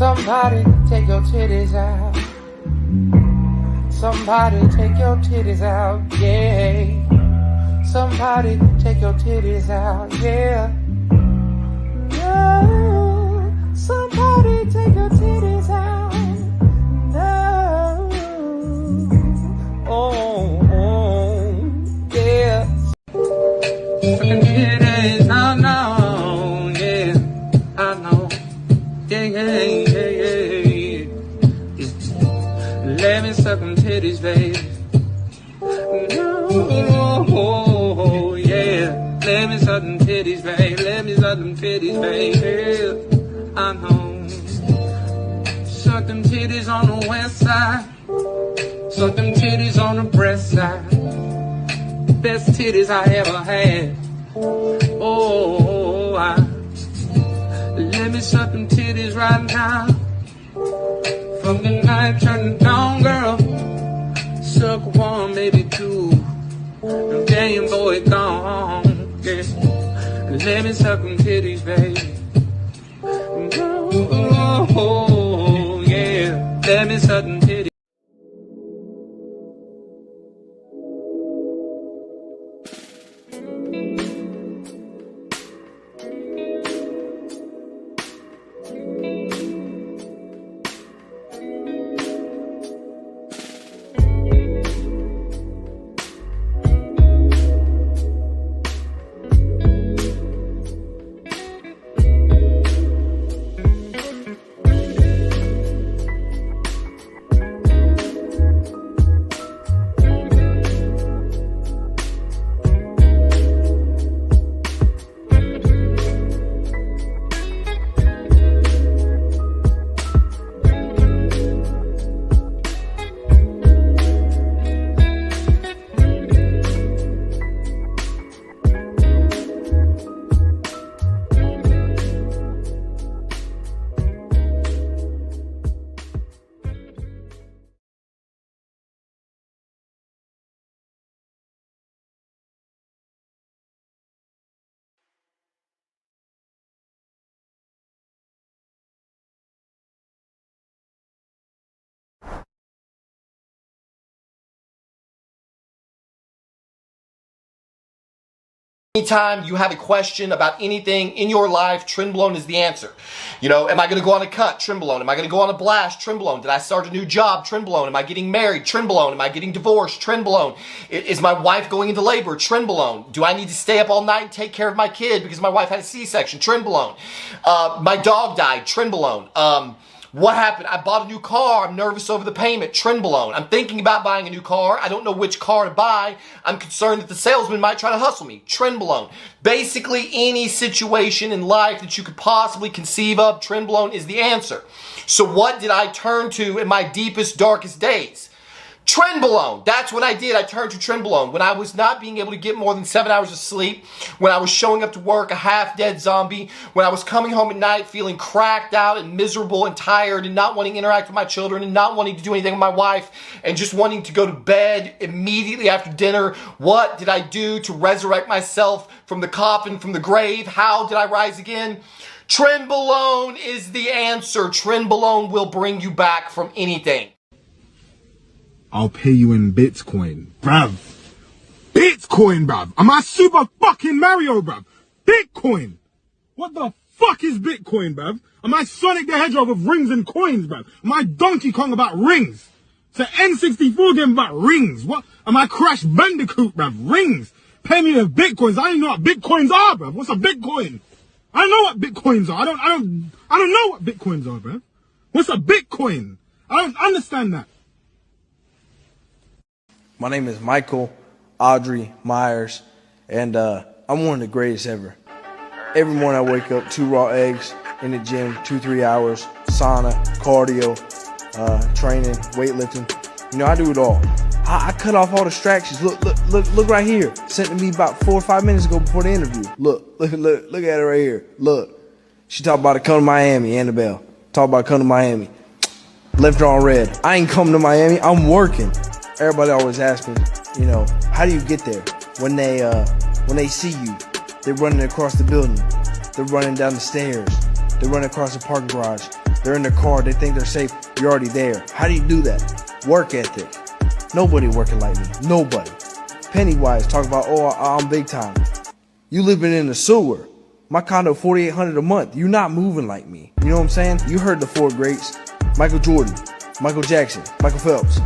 Somebody take your titties out. Somebody take your titties out, yeah. Somebody take your titties out, yeah. No. Somebody take your titties out. No. Oh, yeah. Sucking titties, I know, yeah. I know. Yeah. Let me suck them titties, baby. No, yeah. Let me suck them titties, baby. Let me suck them titties, baby. I know. Suck them titties on the west side. Suck them titties on the breast side. Best titties I ever had. Oh, let me suck them titties right now. From the night turning down, girl. Suck one, maybe two. And then your boy gone. Yeah. Let me suck them titties, baby. Oh, yeah. Let me suck them titties. Anytime you have a question about anything in your life, Tren balone is the answer. You know, am I going to go on a cut? Tren balone. Am I going to go on a blast? Tren balone. Did I start a new job? Tren balone. Am I getting married? Tren balone. Am I getting divorced? Tren balone. Is my wife going into labor? Tren balone. Do I need to stay up all night and take care of my kid because my wife had a C-section? Tren balone. My dog died. Tren balone. What happened? I bought a new car. I'm nervous over the payment. Tren balone. I'm thinking about buying a new car. I don't know which car to buy. I'm concerned that the salesman might try to hustle me. Tren balone. Basically, any situation in life that you could possibly conceive of, Tren balone is the answer. So what did I turn to in my deepest, darkest days? Tren balone. That's what I did. I turned to Tren balone. When I was not being able to get more than 7 hours of sleep, when I was showing up to work a half-dead zombie, when I was coming home at night feeling cracked out and miserable and tired and not wanting to interact with my children and not wanting to do anything with my wife and just wanting to go to bed immediately after dinner, what did I do to resurrect myself from the coffin, from the grave? How did I rise again? Tren balone is the answer. Tren balone will bring you back from anything. I'll pay you in Bitcoin. Bruv. Bitcoin, bruv. Am I Super fucking Mario, bruv? Bitcoin. What the fuck is Bitcoin, bruv? Am I Sonic the Hedgehog of rings and coins, bruv? Am I Donkey Kong about rings? It's an N64 game about rings. What? Am I Crash Bandicoot, bruv? Rings. Pay me with Bitcoins. I don't even know what Bitcoins are, bruv. What's a Bitcoin? I don't know what Bitcoins are. I don't know what Bitcoins are, bruv. What's a Bitcoin? I don't understand that. My name is Michael Audrey Myers, and I'm one of the greatest ever. Every morning I wake up, 2 raw eggs, in the gym, 2-3 hours, sauna, cardio, training, weightlifting. You know, I do it all. I cut off all distractions. Look right here. Sent to me about 4 or 5 minutes ago before the interview. Look at her right here. Look. She talked about it coming to Miami, Annabelle. Talked about coming to Miami. Left her on red. I ain't coming to Miami. I'm working. Everybody always asks me, you know, how do you get there? When they see you, they're running across the building. They're running down the stairs. They're running across the parking garage. They're in their car, they think they're safe, you're already there. How do you do that? Work ethic. Nobody working like me. Nobody. Pennywise talk about, oh, I'm big time. You living in the sewer. My condo $4,800 a month. You not moving like me. You know what I'm saying? You heard the four greats. Michael Jordan, Michael Jackson, Michael Phelps,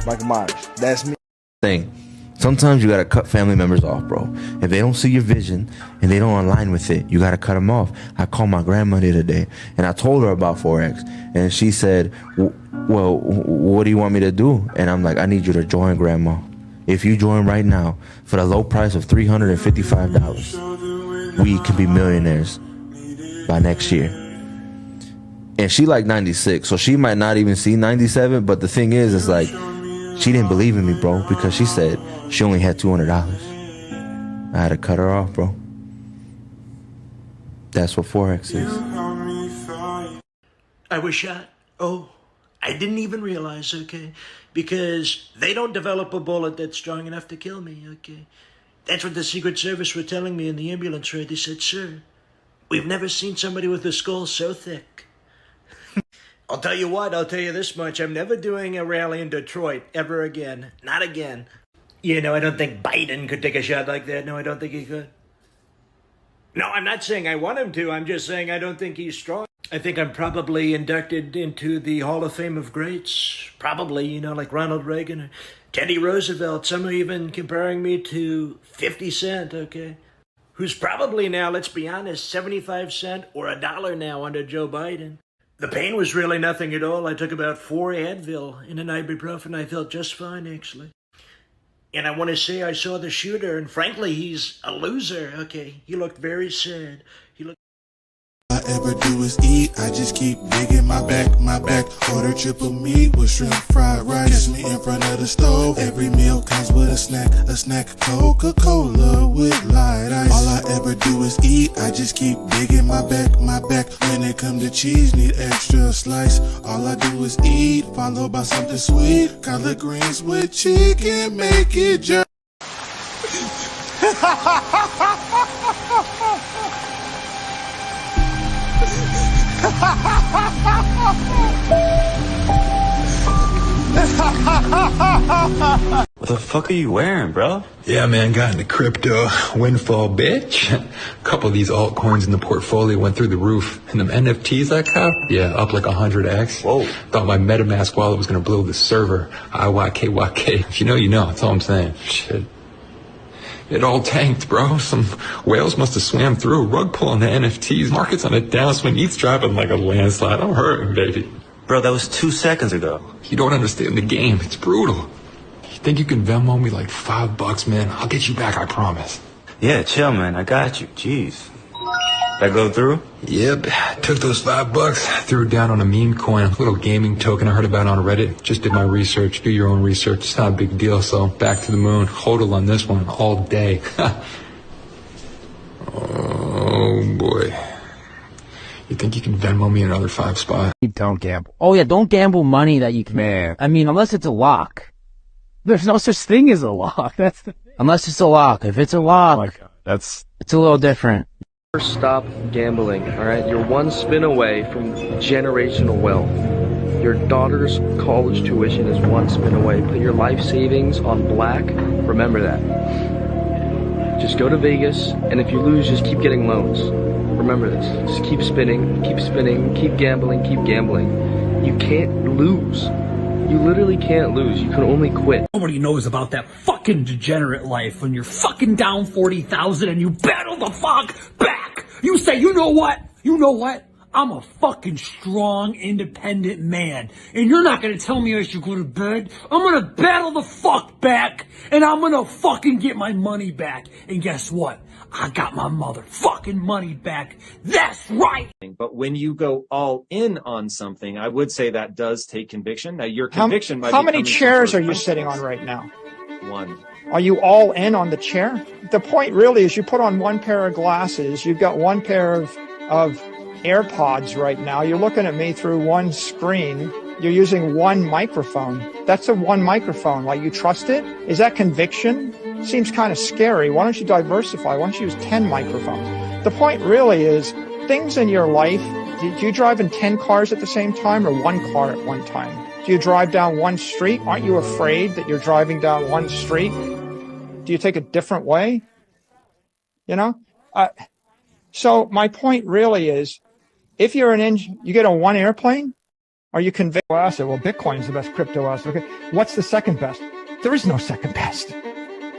Michael Myers. That's me. Thing. Sometimes you gotta cut family members off, bro. If they don't see your vision and they don't align with it, you gotta cut them off. I called my grandmother today and I told her about Forex, and she said, well, what do you want me to do? And I'm like, I need you to join, Grandma. If you join right now for the low price of $355, we can be millionaires by next year. And she like 96, so she might not even see 97, but the thing is, it's like, she didn't believe in me, bro, because she said she only had $200. I had to cut her off, bro. That's what Forex is. I was shot. Oh, I didn't even realize, okay? Because they don't develop a bullet that's strong enough to kill me, okay? That's what the Secret Service were telling me in the ambulance ride. They said, sir, we've never seen somebody with a skull so thick. I'll tell you what, I'll tell you this much. I'm never doing a rally in Detroit ever again. Not again. You know, I don't think Biden could take a shot like that. No, I don't think he could. No, I'm not saying I want him to. I'm just saying I don't think he's strong. I think I'm probably inducted into the Hall of Fame of Greats. Probably, you know, like Ronald Reagan or Teddy Roosevelt. Some are even comparing me to 50 Cent, okay? Who's probably now, let's be honest, 75 cents or $1 now under Joe Biden. The pain was really nothing at all. I took about 4 Advil and an ibuprofen. I felt just fine, actually. And I want to say I saw the shooter, and frankly, he's a loser. Okay, he looked very sad. He looked... All I ever do is eat, I just keep digging my back. Order triple meat with shrimp fried rice. Kiss me in front of the stove. Every meal comes with a snack, Coca-Cola with light ice. All I ever do is eat, I just keep digging my back. When it comes to cheese, need extra slice. All I do is eat, followed by something sweet. Collard greens with chicken, make it jerk. What the fuck are you wearing, bro? Yeah, man, got into crypto. Windfall, bitch. A couple of these altcoins in the portfolio went through the roof. And them NFTs I copped, yeah, up like 100x. Whoa. Thought my MetaMask wallet was gonna blow the server. IYKYK. If you know, you know. That's all I'm saying. Shit. It all tanked, bro. Some whales must have swam through. Rug pull on the NFTs. Market's on a downswing. ETH's dropping like a landslide. I'm hurting, baby. Bro, that was 2 seconds ago. You don't understand the game. It's brutal. You think you can Venmo me like $5, man? I'll get you back, I promise. Yeah, chill, man. I got you. Jeez. That go through? Yep. Took those $5, threw it down on a meme coin, a little gaming token I heard about on Reddit. Just did my research. Do your own research. It's not a big deal, so back to the moon. Hodl on this one all day. Oh, boy. You think you can Venmo me another 5 spot? Don't gamble. Oh yeah, don't gamble money that you can. Man. I mean, unless it's a lock. There's no such thing as a lock. That's the thing. Unless it's a lock. If it's a lock, oh my God, it's a little different. Stop gambling, alright? You're one spin away from generational wealth. Your daughter's college tuition is one spin away. Put your life savings on black. Remember that. Just go to Vegas, and if you lose, just keep getting loans. Remember this. Just keep spinning, keep gambling, keep gambling. You can't lose. You literally can't lose. You can only quit. Nobody knows about that fucking degenerate life when you're fucking down 40,000 and you battle the fuck back. You say, you know what? I'm a fucking strong, independent man. And you're not gonna tell me I should go to bed. I'm gonna battle the fuck back. And I'm gonna fucking get my money back. And guess what? I got my motherfucking money back. That's right. But when you go all in on something, I would say that does take conviction. Now, your conviction might be. How many chairs are you sitting on right now? One. Are you all in on the chair? The point really is you put on one pair of glasses. You've got one pair of AirPods right now. You're looking at me through one screen. You're using one microphone. That's a one microphone. Like, you trust it? Is that conviction? Seems kind of scary. Why don't you diversify? Why don't you use 10 microphones? The point really is things in your life Do you drive in 10 cars at the same time or one car at one time? Do you drive down one street? Aren't you afraid that you're driving down one street? Do you take a different way? You know? So my point really is, if you're you get on one airplane, are you convinced? Well, Bitcoin's the best crypto asset. Okay. What's the second best? There is no second best.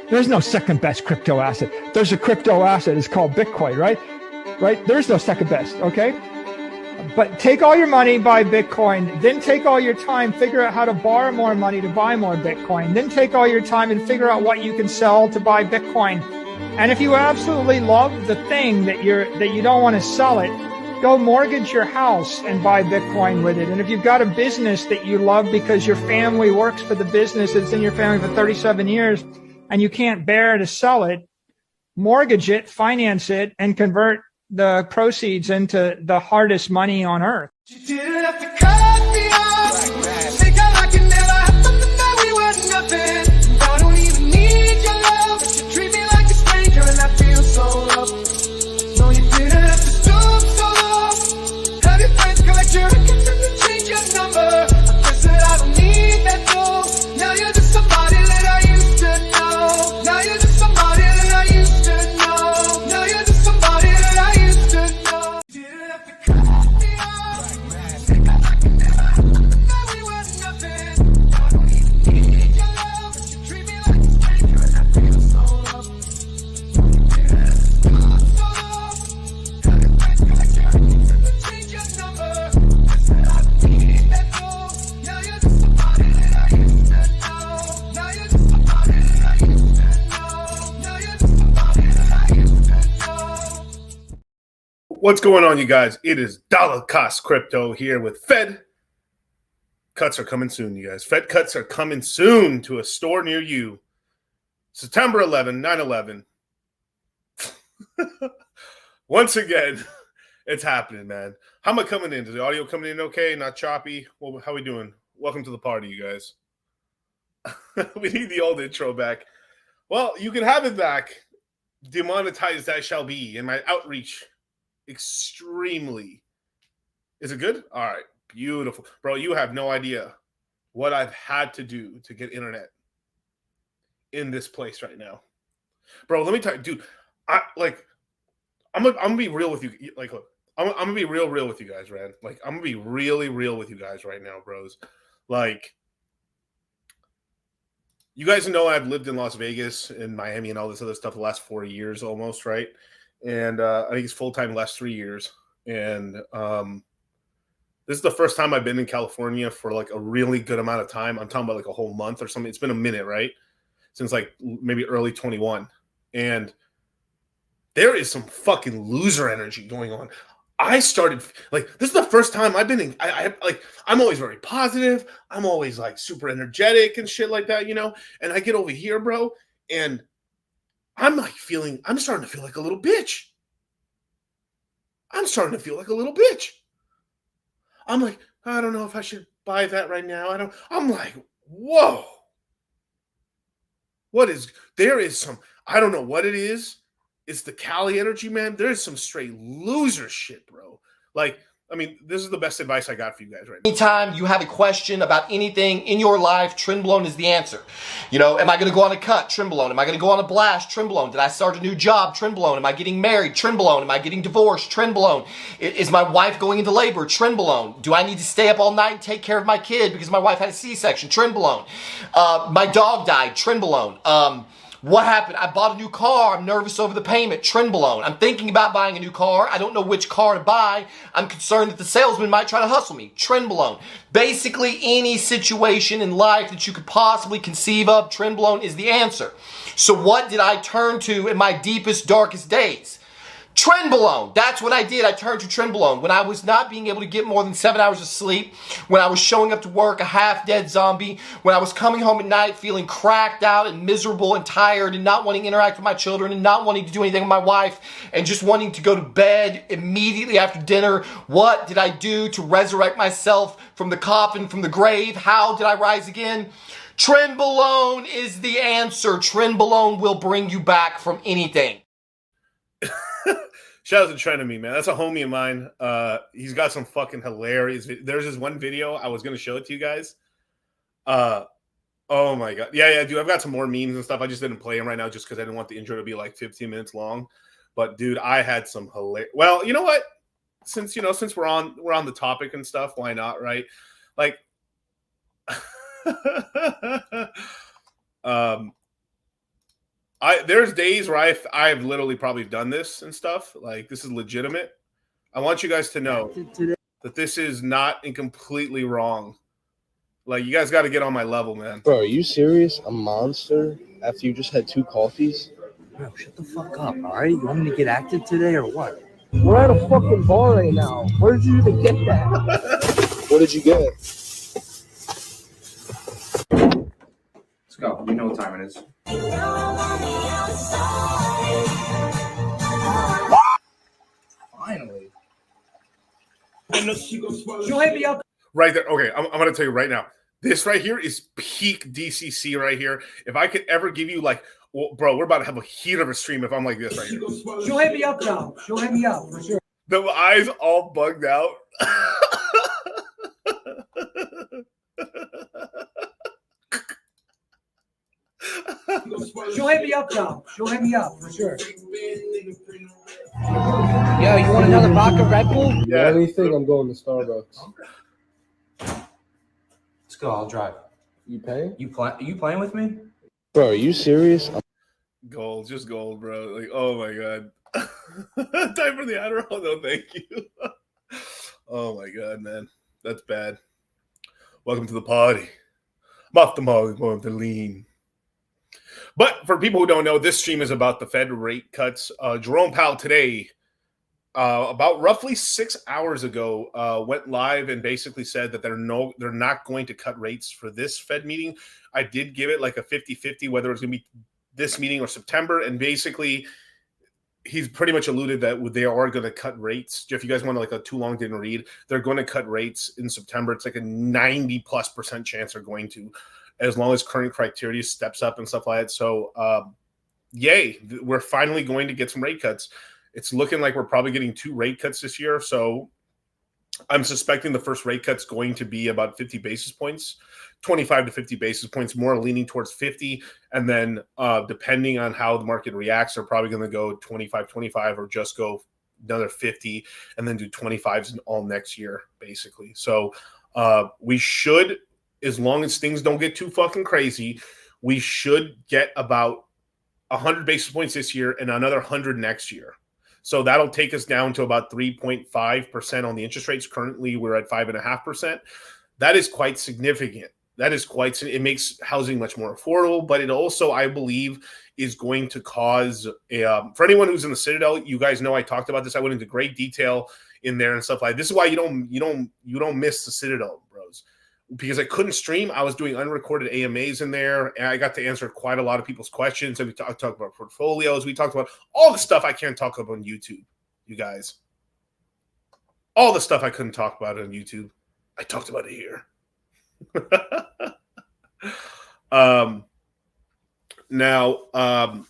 There's no second best crypto asset. There's a crypto asset. It's called Bitcoin, right? Right? There's no second best. Okay. But take all your money, buy Bitcoin. Then take all your time, figure out how to borrow more money to buy more Bitcoin. Then take all your time and figure out what you can sell to buy Bitcoin. And if you absolutely love the thing that you don't want to sell it, go mortgage your house and buy Bitcoin with it. And if you've got a business that you love because your family works for the business that's in your family for 37 years and you can't bear to sell it, mortgage it, finance it, and convert the proceeds into the hardest money on earth. You didn't have to cut me off. Think I like it never happened, that we were nothing. I don't even need your love, but you treat me like a stranger and I feel so loved. No, you didn't have to stoop so low. Have your friends collect your records and change your number. I guess that I don't need that though. Now you're just somebody that I used to know. Now you're just somebody that I used to know. Now you're just somebody that I used to know. You didn't have to cut me off. Think I like it never happened, that we were nothing. I don't even need your love, but you treat me like a stranger and I feel so loved. You didn't have to stoop so low. Have your friends collect your records and change your number. I said I don't need that though. Now you're just somebody that I used to know. Now you're just somebody that I used to know. Now you're just somebody that I used to know. What's going on, you guys? It is Dollar Cost Crypto here with Fed. Cuts are coming soon, you guys. Fed cuts are coming soon to a store near you. September 11, 9/11. Once again, it's happening, man. How am I coming in? Is the audio coming in okay? Not choppy? Well, how we doing? Welcome to the party, you guys. We need the old intro back. Well, you can have it back. Demonetized I shall be in my outreach. Extremely. Is it good? All right. Beautiful. Bro, you have no idea what I've had to do to get internet in this place right now. Bro, let me tell you, dude, I'm gonna be real with you. Like, look, I'm gonna be real with you guys, man. Like, I'm gonna be really real with you guys right now, bros. Like, you guys know I've lived in Las Vegas and Miami and all this other stuff the last 4 years almost, right? And I think it's full-time the last 3 years. And this is the first time I've been in California for like a really good amount of time. I'm talking about like a whole month or something. It's been a minute, right? Since like maybe early 21. And there is some fucking loser energy going on. I started like, this is the first time I've been in, I'm always very positive. I'm always like super energetic and shit like that, you know? And I get over here, bro, and I'm starting to feel like a little bitch. I'm starting to feel like a little bitch. I'm like, I don't know if I should buy that right now. I'm like, whoa. There is some, I don't know what it is. It's the Cali energy, man. There's some straight loser shit, bro. Like, I mean, this is the best advice I got for you guys right now. Anytime you have a question about anything in your life, Trenbolone is the answer. You know, am I going to go on a cut? Trenbolone. Am I going to go on a blast? Trenbolone. Did I start a new job? Trenbolone. Am I getting married? Trenbolone. Am I getting divorced? Trenbolone. Is my wife going into labor? Trenbolone. Do I need to stay up all night and take care of my kid because my wife had a C-section? Trenbolone. My dog died. Trenbolone. What happened? I bought a new car. I'm nervous over the payment. Trenbolone. I'm thinking about buying a new car. I don't know which car to buy. I'm concerned that the salesman might try to hustle me. Trenbolone. Basically, any situation in life that you could possibly conceive of, Trenbolone is the answer. So what did I turn to in my deepest, darkest days? Trenbolone. That's what I did. I turned to Trenbolone. When I was not being able to get more than 7 hours of sleep, when I was showing up to work a half-dead zombie, when I was coming home at night feeling cracked out and miserable and tired and not wanting to interact with my children and not wanting to do anything with my wife and just wanting to go to bed immediately after dinner, what did I do to resurrect myself from the coffin, from the grave? How did I rise again? Trenbolone is the answer. Trenbolone will bring you back from anything. Shout out to Tren to me, man. That's a homie of mine. He's got some fucking hilarious. There's this one video I was gonna show it to you guys. Oh my god, yeah, dude. I've got some more memes and stuff. I just didn't play them right now just because I didn't want the intro to be like 15 minutes long. But dude, I had some hilarious. Well, you know what? Since we're on the topic and stuff, why not, right? Like, there's days where I've literally probably done this and stuff. Like, this is legitimate. I want you guys to know that this is not completely wrong. Like, you guys got to get on my level, man. Bro, are you serious? A monster after you just had 2 coffees? Bro, shut the fuck up, all right? You want me to get active today or what? We're at a fucking bar right now. Where did you even get that? What did you get? Let's go. You know what time it is. Finally. She'll hit me up. Right there. Okay, I'm going to tell you right now. This right here is peak DCC right here. If I could ever give you like, well, bro, we're about to have a heat of a stream if I'm like this right here. She'll hit me up now. She'll hit me up for sure. The eyes all bugged out. She'll hit me up now. She'll hit me up for sure. Yo, you want another vodka Red Bull? Yeah. Anything, I'm going to Starbucks. Let's go. I'll drive. You paying? You playing with me? Bro, are you serious? Gold, just gold, bro. Like, oh my god. Time for the Adderall? No, thank you. Oh my god, man. That's bad. Welcome to the party. I'm off the mall, going to lean. But for people who don't know, this stream is about the Fed rate cuts. Jerome Powell today, about roughly 6 hours ago, went live and basically said that they're not going to cut rates for this Fed meeting. I did give it like a 50-50, whether it's going to be this meeting or September. And basically, he's pretty much alluded that they are going to cut rates. If you guys want like a too long didn't read, they're going to cut rates in September. It's like a 90+% chance they're going to, as long as current criteria steps up and stuff like that. So, yay, we're finally going to get some rate cuts. It's looking like we're probably getting 2 rate cuts this year. So I'm suspecting the first rate cut's going to be about 50 basis points, 25 to 50 basis points, more leaning towards 50. And then depending on how the market reacts, they're probably going to go 25, or just go another 50 and then do 25s all next year, basically. So we should, as long as things don't get too fucking crazy, we should get about 100 basis points this year and another 100 next year. So that'll take us down to about 3.5% on the interest rates. Currently, we're at 5.5%. That is quite significant. It makes housing much more affordable, but it also, I believe, is going to cause for anyone who's in the Citadel, you guys know I talked about this. I went into great detail in there and stuff like that. This is why you don't miss the Citadel, bros. Because I couldn't stream, I was doing unrecorded AMAs in there, and I got to answer quite a lot of people's questions. And we talked about portfolios. We talked about all the stuff I can't talk about on YouTube, you guys. All the stuff I couldn't talk about on YouTube, I talked about it here. Now,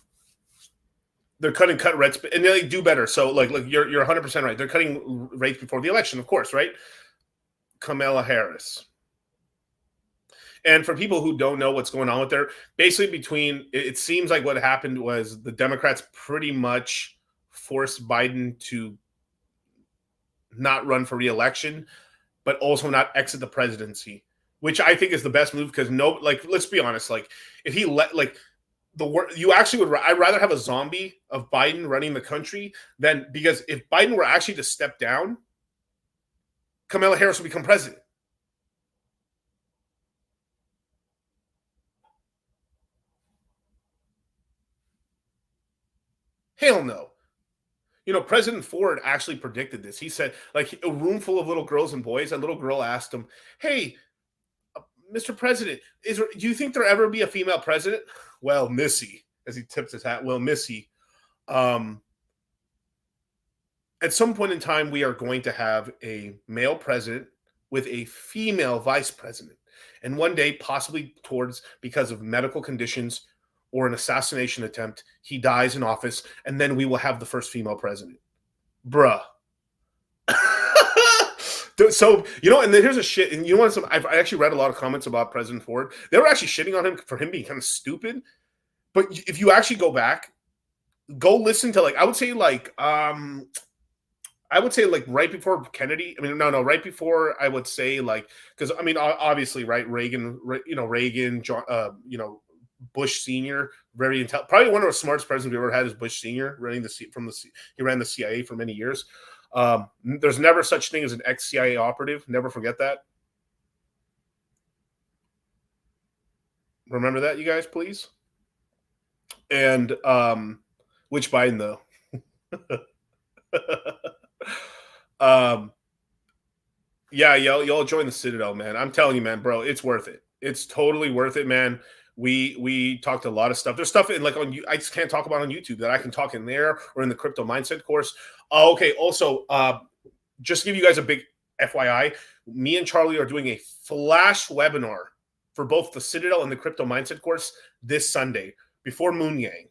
they're cutting cut rates, and they do better. So, like you're 100% right. They're cutting rates before the election, of course, right? Kamala Harris. And for people who don't know what's going on with there, basically it seems like what happened was the Democrats pretty much forced Biden to not run for re-election, but also not exit the presidency, which I think is the best move because let's be honest, like if he I'd rather have a zombie of Biden running the country because if Biden were actually to step down, Kamala Harris would become president. Hell no. President Ford actually predicted this. He said, like, a room full of little girls and boys, a little girl asked him, hey, Mr. President, do you think there'll ever be a female president? Well, Missy, as he tips his hat, Missy, at some point in time, we are going to have a male president with a female vice president. And one day, possibly because of medical conditions or an assassination attempt, he dies in office, and then we will have the first female president. bruh. So, you know, and then here's a shit, and you know what? I actually read a lot of comments about President Ford. They were actually shitting on him for him being kind of stupid. But if you actually go back, go listen to, like, I would say like right before Kennedy. I mean, no, right before, I would say, like, because I mean, obviously, right, Reagan, John, Bush Senior, very probably one of the smartest presidents we ever had is Bush Senior, he ran the CIA for many years. There's never such thing as an ex-CIA operative. Never forget that. Remember that, you guys, please. And which Biden, though? Yeah, y'all join the Citadel, man. I'm telling you, man, bro, it's worth it. It's totally worth it, man. We talked a lot of stuff. There's stuff in, like, on you. I just can't talk about on YouTube that I can talk in there or in the crypto mindset course. Okay. Also, just to give you guys a big FYI, me and Charlie are doing a flash webinar for both the Citadel and the crypto mindset course this Sunday before Moon Yang,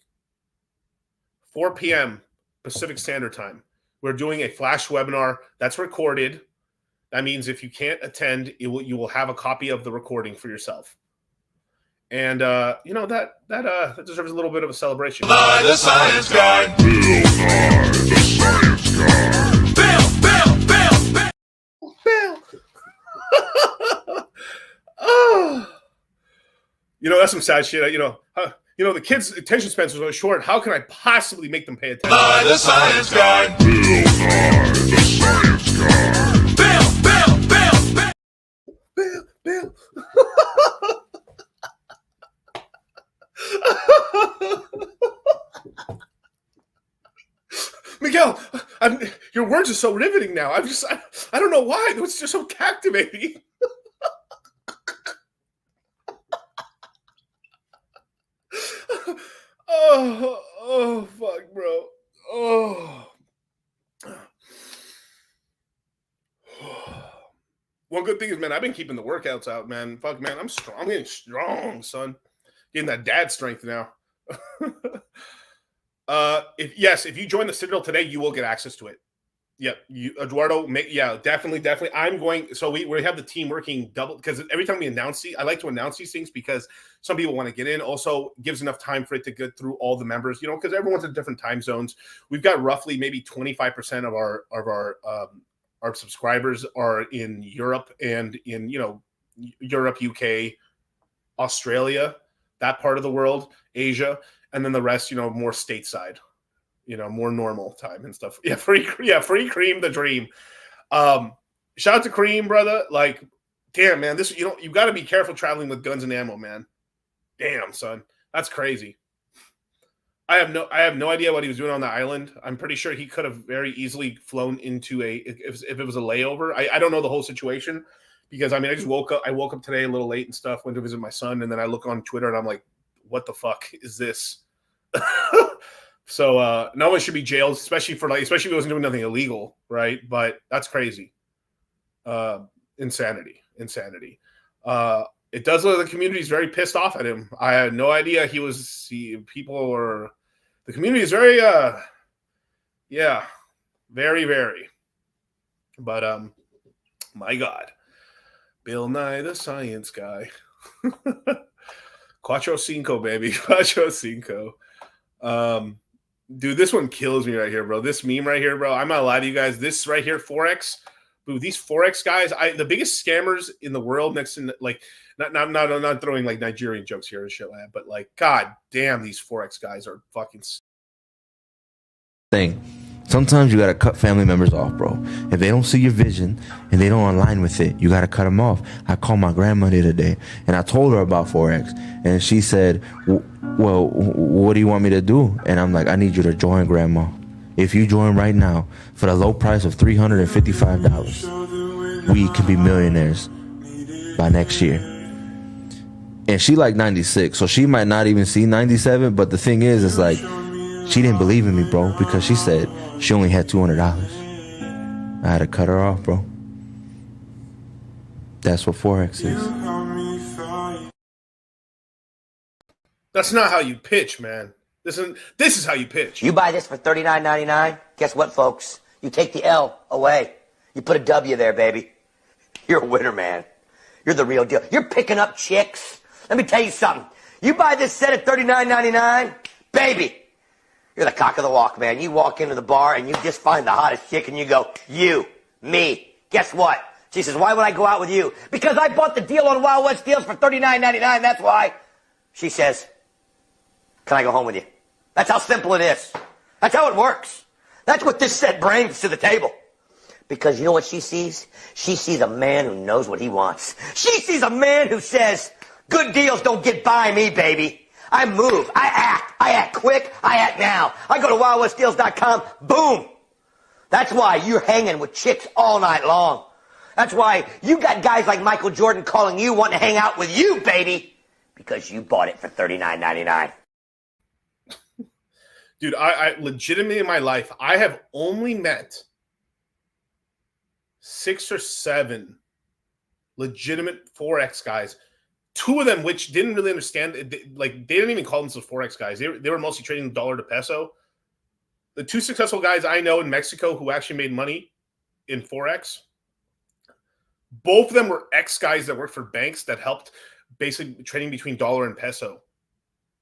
4 p.m. Pacific Standard Time. We're doing a flash webinar that's recorded. That means if you can't attend, you will have a copy of the recording for yourself. And you know, that deserves a little bit of a celebration. Bill Nye, the science guy. Bill. Oh. You know, that's some sad shit. You know, the kids' attention spans are so short. How can I possibly make them pay attention? Nye, the science guy. Bill Nye, the science guy. Bill. Miguel, your words are so riveting now. I don't know why. It's just so captivating. Oh, fuck, bro. Oh. One good thing is, man, I've been keeping the workouts out, man. Fuck, man, I'm strong. I'm getting strong, son. Getting that dad strength now. If you join the Citadel today, you will get access to it. Yep, Eduardo. Definitely. I'm going. So we have the team working double, because every time we announce I like to announce these things because some people want to get in. Also, gives enough time for it to get through all the members. You know, because everyone's in different time zones. We've got roughly maybe 25% of our subscribers are in Europe and in Europe, UK, Australia, that part of the world, Asia, and then the rest, more stateside. More normal time and stuff. Yeah, free Cream the dream. Shout out to Cream, brother. Like, damn, man, this, you got to be careful traveling with guns and ammo, man. Damn, son, that's crazy. I have no idea what he was doing on the island. I'm pretty sure he could have very easily flown into if it was a layover. I don't know the whole situation, because I just woke up. I woke up today a little late and stuff. Went to visit my son, and then I look on Twitter and I'm like, what the fuck is this? So no one should be jailed, especially if he wasn't doing nothing illegal, right? But that's crazy. Insanity. It does look like the community is very pissed off at him. I had no idea the community is very very, very. But my God. Bill Nye the science guy. Cuatro Cinco, baby. Cuatro Cinco. Dude, this one kills me right here, bro. This meme right here, bro. I'm not lie to you guys. This right here, Forex. Dude, these Forex guys, the biggest scammers in the world, next to, like, not throwing like Nigerian jokes here and shit like that, but like, god damn, these Forex guys are fucking thing. Sometimes you gotta cut family members off, bro. If they don't see your vision and they don't align with it, you gotta cut them off. I called my grandmother today and I told her about Forex, and she said, well, what do you want me to do? And I'm like, I need you to join, Grandma. If you join right now for the low price of $355, we can be millionaires by next year. And she like 96, so she might not even see 97, but the thing is, it's like, she didn't believe in me, bro, because she said she only had $200. I had to cut her off, bro. That's what Forex is. That's not how you pitch, man. This is how you pitch. You buy this for $39.99. Guess what, folks? You take the L away. You put a W there, baby. You're a winner, man. You're the real deal. You're picking up chicks. Let me tell you something. You buy this set at $39.99, baby. You're the cock of the walk, man. You walk into the bar and you just find the hottest chick and you go, you, me. Guess what? She says, why would I go out with you? Because I bought the deal on Wild West Deals for $39.99. That's why. She says, can I go home with you? That's how simple it is. That's how it works. That's what this set brings to the table. Because you know what she sees? She sees a man who knows what he wants. She sees a man who says, good deals don't get by me, baby. I move. I act quick. I act now. I go to wildwestdeals.com. Boom. That's why you're hanging with chicks all night long. That's why you got guys like Michael Jordan calling you, wanting to hang out with you, baby. Because you bought it for $39.99. Dude, I legitimately in my life, I have only met 6 or 7 legitimate Forex guys. 2 of them, which didn't really understand, they didn't even call themselves Forex guys. They were mostly trading dollar to peso. The 2 successful guys I know in Mexico who actually made money in Forex, both of them were ex-guys that worked for banks that helped basically trading between dollar and peso.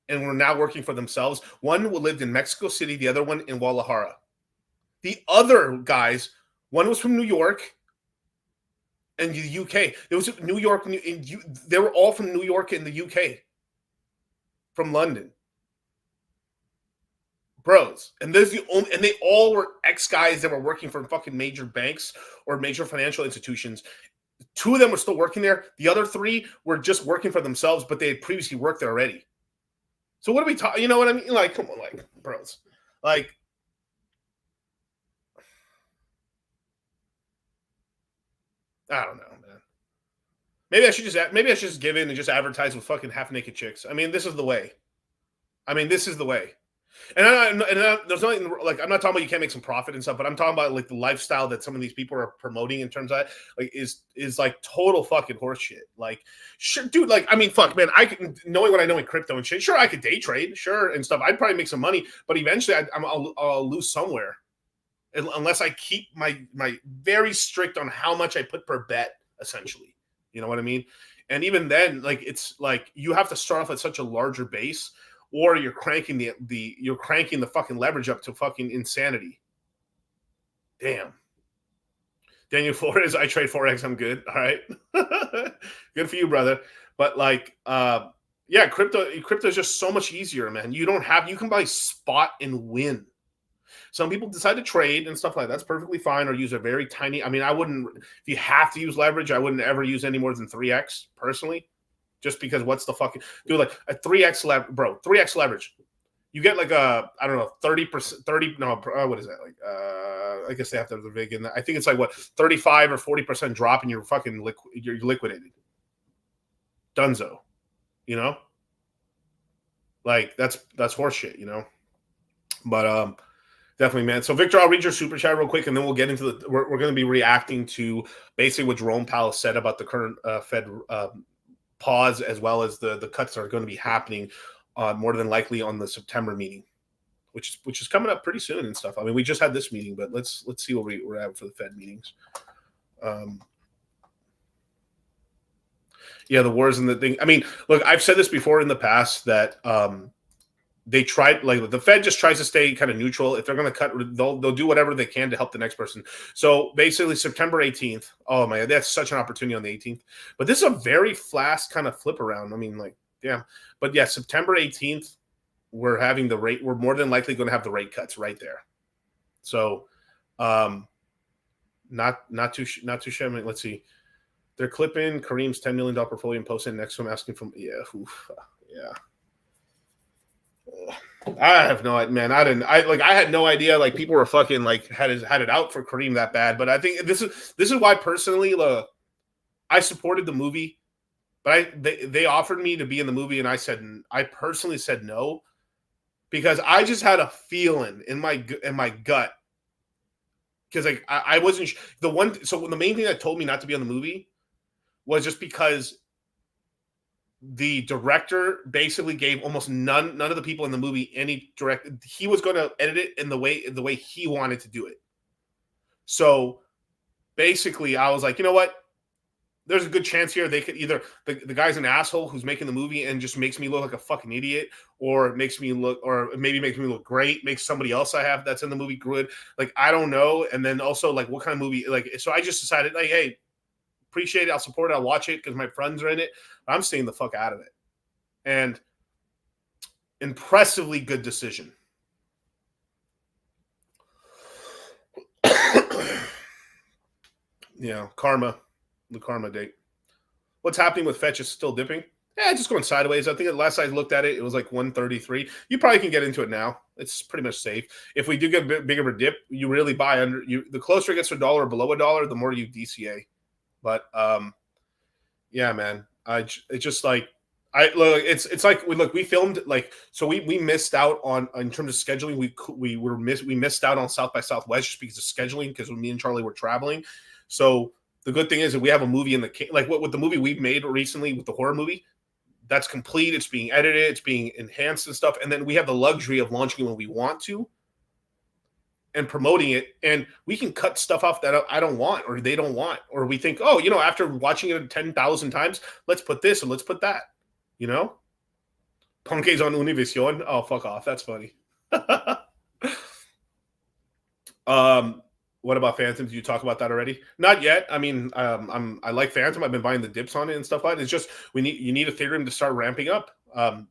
And were now working for themselves. One lived in Mexico City, the other one in Guadalajara. The other guys, one was from New York and the UK. There was New York, they were all from New York and the UK, from London. Bros. And they all were ex-guys that were working for fucking major banks or major financial institutions. 2 of them were still working there. The other 3 were just working for themselves, but they had previously worked there already. So what are we talking? You know what I mean? Like, come on, like, bros. Like, I don't know, man. Maybe I should just give in and just advertise with fucking half-naked chicks. I mean, this is the way. And there's nothing like, I'm not talking about you can't make some profit and stuff, but I'm talking about like the lifestyle that some of these people are promoting in terms of that, like is like total fucking horse shit. Like, sure, dude, like, I mean, fuck, man, knowing what I know in crypto and shit, sure, I could day trade, sure, and stuff. I'd probably make some money, but eventually I'll lose somewhere unless I keep my very strict on how much I put per bet, essentially. You know what I mean? And even then, like, it's like you have to start off at such a larger base, or you're cranking the fucking leverage up to fucking insanity. Damn. Daniel Flores, I trade Forex. I'm good. All right. Good for you, brother. But like, yeah, crypto is just so much easier, man. You can buy spot and win. Some people decide to trade and stuff like that. That's perfectly fine, or use a very tiny. I mean, if you have to use leverage, I wouldn't ever use any more than 3x personally. Just because what's the fucking do like a 3x leverage, bro? 3x leverage, you get like a, I don't know, 30%, 30. No, what is that like? I guess they have to have the vig in that. I think it's like what 35 or 40% drop, and you're fucking you're liquidated. Dunzo, you know. Like that's horseshit, you know. But definitely, man. So Victor, I'll read your super chat real quick, and then we'll get into the. We're going to be reacting to basically what Jerome Powell said about the current Fed. Pause, as well as the cuts that are going to be happening more than likely on the September meeting, which is coming up pretty soon and stuff. I mean, we just had this meeting, but let's see what we're at for the Fed meetings. Yeah, the wars and the thing. I mean, look, I've said this before in the past that they tried, like the Fed just tries to stay kind of neutral. If they're going to cut, they'll do whatever they can to help the next person. So basically September 18th, oh my God, that's such an opportunity on the 18th. But this is a very fast kind of flip around. I mean, like, damn. But yeah, September 18th, we're more than likely going to have the rate cuts right there. So not too shabby. I mean, let's see. They're clipping Kareem's $10 million portfolio and posting next to him asking for, yeah. I have no idea, man. I had no idea. Like people were fucking like had it out for Kareem that bad. But I think this is why personally, I supported the movie, but they offered me to be in the movie, and I personally said no, because I just had a feeling in my gut, because like I wasn't the one. So the main thing that told me not to be on the movie was just because the director basically gave almost none of the people in the movie any direct. He was going to edit it in the way he wanted to do it. So basically, I was like, you know what? There's a good chance here they could either the guy's an asshole who's making the movie and just makes me look like a fucking idiot, or makes me look, or maybe makes me look great, makes somebody else I have that's in the movie good. Like, I don't know. And then also, like, what kind of movie? Like, so I just decided, like, hey, appreciate it. I'll support it. I'll watch it because my friends are in it. I'm staying the fuck out of it. And impressively good decision. Yeah, karma. The karma date. What's happening with Fetch is still dipping? Yeah, it's just going sideways. I think the last I looked at it, it was like 133. You probably can get into it now. It's pretty much safe. If we do get a bit bigger of a dip, you really buy under you. The closer it gets to $1 or below $1, the more you DCA. But yeah, man, it's just like it's like we filmed like, so we missed out on, in terms of scheduling. We missed out on South by Southwest just because of scheduling, because me and Charlie were traveling. So the good thing is that we have a movie in the, like what the movie we've made recently with the horror movie, that's complete. It's being edited, it's being enhanced and stuff. And then we have the luxury of launching it when we want to and promoting it. And we can cut stuff off that I don't want, or they don't want, or we think, oh, you know, after watching it 10,000 times, let's put this and let's put that, you know? Punkes on Univision. Oh, fuck off. That's funny. What about Phantom? Did you talk about that already? Not yet. I mean, I like Phantom. I've been buying the dips on it and stuff like that. It's just you need Ethereum to start ramping up.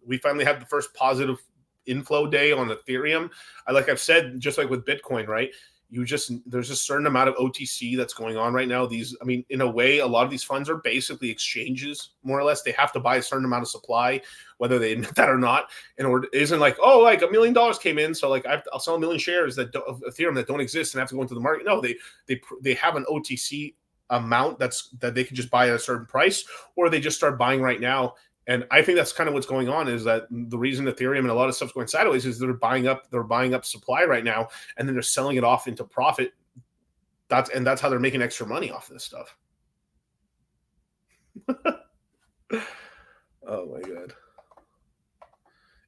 We finally had the first positive inflow day on Ethereum. Like I've said, just like with Bitcoin, right? There's a certain amount of OTC that's going on right now. In a way, a lot of these funds are basically exchanges, more or less. They have to buy a certain amount of supply, whether they admit that or not. In order, it isn't like, oh, like $1 million came in, so like I'll sell 1 million shares of Ethereum that don't exist and have to go into the market. No, they have an OTC amount that they can just buy at a certain price, or they just start buying right now. And I think that's kind of what's going on, is that the reason Ethereum and a lot of stuff's going sideways is they're buying up supply right now, and then they're selling it off into profit. That's how they're making extra money off this stuff. Oh my God.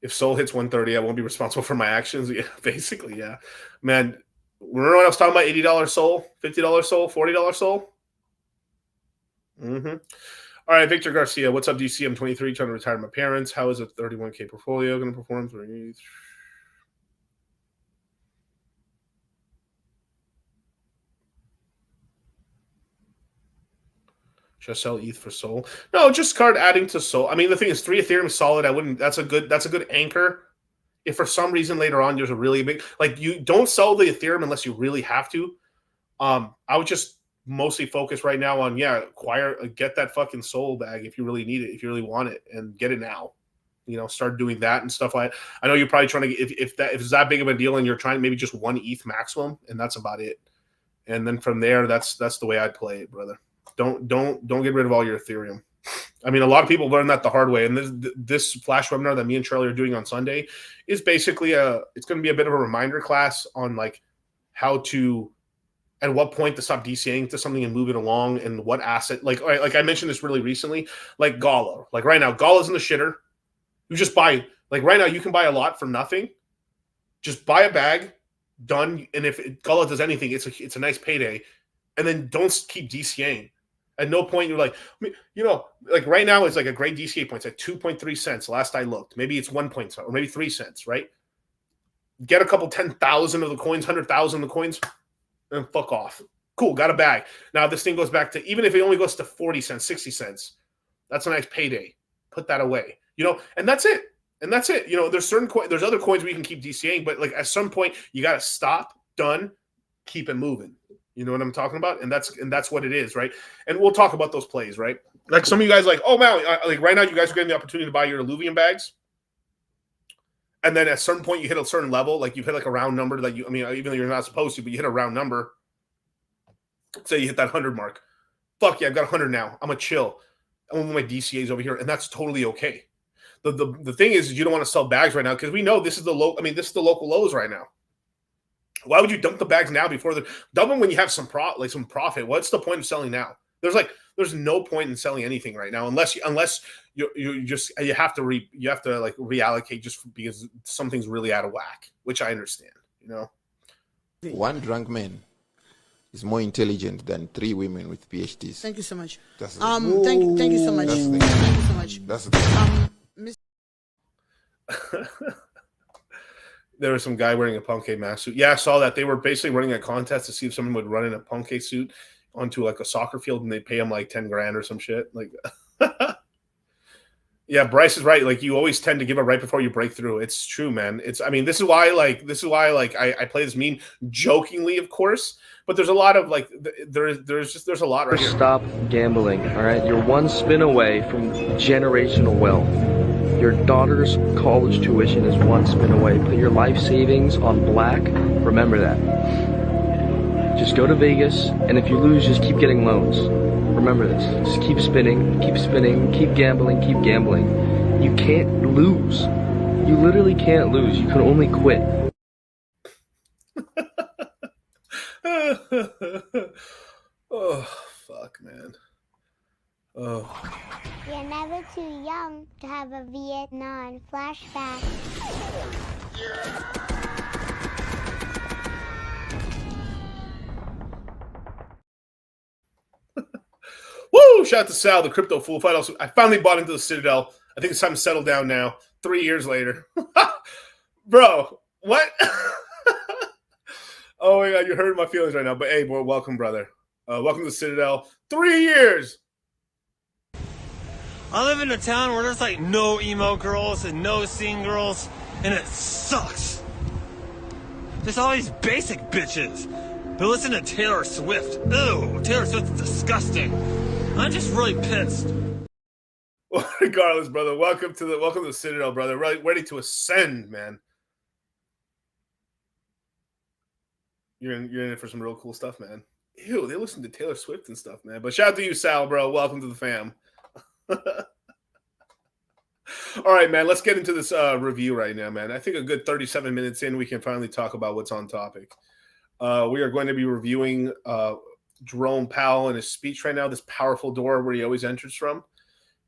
If Sol hits 130, I won't be responsible for my actions. Yeah, basically, yeah. Man, remember when I was talking about $80 Sol, $50 Sol, $40 Sol? Mm-hmm. All right, Victor Garcia, what's up, DC? I'm 23, trying to retire my parents. How is a 31K portfolio going to perform? Should I sell ETH for Sol? No, just start adding to Sol. I mean, the thing is, 3 Ethereum is solid. I wouldn't. That's a good anchor. If for some reason later on there's a really big, like, you don't sell the Ethereum unless you really have to. I would just mostly focus right now on, get that fucking Sol bag if you really need it, if you really want it, and get it now. You know, start doing that and stuff like that. I know you're probably trying to get, if it's that big of a deal and you're trying maybe just 1 ETH maximum, and that's about it. And then from there, that's the way I'd play it, brother. Don't get rid of all your Ethereum. I mean, a lot of people learn that the hard way. And this flash webinar that me and Charlie are doing on Sunday is basically it's going to be a bit of a reminder class on like how to, at what point to stop DCAing to something and move it along, and what asset. Like I mentioned this really recently, like Gala. Like right now, Gala's in the shitter. You just buy, like right now, you can buy a lot for nothing. Just buy a bag, done. And if Gala does anything, it's a nice payday. And then don't keep DCAing. At no point you're like, you know, like right now it's like a great DCA point. It's like 2.3 cents. Last I looked, maybe it's 1 point or maybe 3 cents, right? Get a couple 10,000 of the coins, 100,000 of the coins, and fuck off. Cool, got a bag. Now this thing goes back to, even if it only goes to 40 cents, 60 cents, that's a nice payday. Put that away, you know, and that's it. And that's it. You know, there's other coins where you can keep DCAing, but like at some point you got to stop, done, keep it moving. You know what I'm talking about? And that's what it is, right? And we'll talk about those plays, right? Like some of you guys like, oh, man, like right now you guys are getting the opportunity to buy your Illuvium bags. And then at a certain point you hit a certain level, like you've hit like a round number that even though you're not supposed to, but you hit a round number. Say you hit that 100 mark. Fuck yeah, I've got 100 now. I'm going to chill. I'm going to move my DCAs over here, and that's totally okay. The thing is you don't want to sell bags right now because we know this is the local lows right now. Why would you dump the bags now before dump them when you have some profit? What's the point of selling now? There's no point in selling anything right now unless you have to reallocate just because something's really out of whack, which I understand, you know. One drunk man is more intelligent than 3 women with PhDs. Thank you so much. That's the Thank you so much. That's the thing. Thank you so much. That's the thing. Miss. There was some guy wearing a Punkei mask suit. Yeah, I saw that. They were basically running a contest to see if someone would run in a Punkei suit onto like a soccer field, and they pay him like 10 grand or some shit. Like, yeah, Bryce is right. Like, you always tend to give it right before you break through. It's true, man. I mean, this is why I play this meme jokingly, of course, but there's a lot of like, there's a lot right here. Stop gambling, all right? You're one spin away from generational wealth. Your daughter's college tuition is one spin away. Put your life savings on black. Remember that. Just go to Vegas, and if you lose, just keep getting loans. Remember this. Just keep spinning, keep gambling, keep gambling. You can't lose. You literally can't lose. You can only quit. Oh, fuck, man. Oh. You're never too young to have a Vietnam flashback. Woo! Shout out to Sal, the crypto fool. I finally bought into the Citadel. I think it's time to settle down now. 3 years later. Bro, what? Oh my God, you're hurting my feelings right now. But hey, boy, welcome, brother. Welcome to the Citadel. 3 years. I live in a town where there's like no emo girls and no scene girls, and it sucks. There's all these basic bitches who listen to Taylor Swift. Ew, Taylor Swift's disgusting. I'm just really pissed. Well, regardless, brother, welcome to the Citadel, brother. Ready to ascend, man. You're in it for some real cool stuff, man. Ew, they listen to Taylor Swift and stuff, man. But shout out to you, Sal, bro. Welcome to the fam. All right, man, let's get into this review right now, man. I think a good 37 minutes in, we can finally talk about what's on topic. We are going to be reviewing Jerome Powell and his speech right now, this powerful door where he always enters from.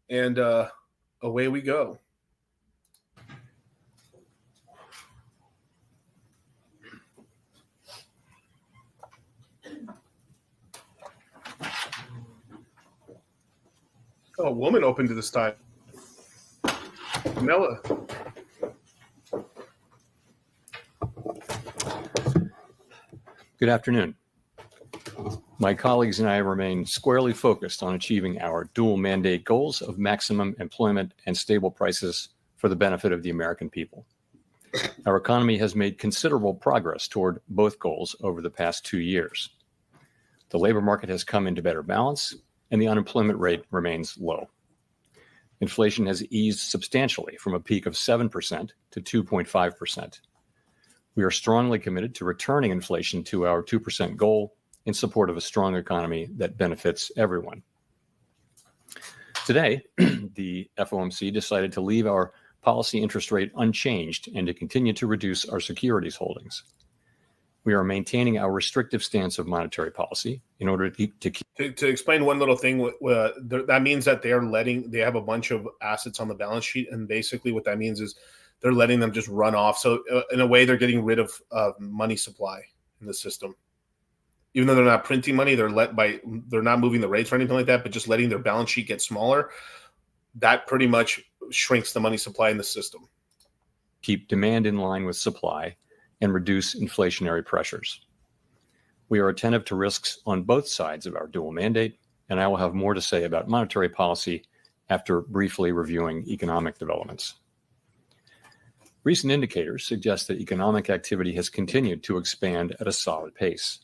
And away we go. Oh, a woman opened to this time. Mela. Good afternoon. My colleagues and I remain squarely focused on achieving our dual mandate goals of maximum employment and stable prices for the benefit of the American people. Our economy has made considerable progress toward both goals over the past 2 years. The labor market has come into better balance, and the unemployment rate remains low. Inflation has eased substantially from a peak of 7% to 2.5%. We are strongly committed to returning inflation to our 2% goal in support of a strong economy that benefits everyone. Today, the FOMC decided to leave our policy interest rate unchanged and to continue to reduce our securities holdings. We are maintaining our restrictive stance of monetary policy in order to keep. To explain one little thing, that means that they have a bunch of assets on the balance sheet, and basically what that means is they're letting them just run off. So in a way, they're getting rid of money supply in the system. Even though they're not printing money, they're not moving the rates or anything like that, but just letting their balance sheet get smaller. That pretty much shrinks the money supply in the system. Keep demand in line with supply and reduce inflationary pressures. We are attentive to risks on both sides of our dual mandate, and I will have more to say about monetary policy after briefly reviewing economic developments. Recent indicators suggest that economic activity has continued to expand at a solid pace.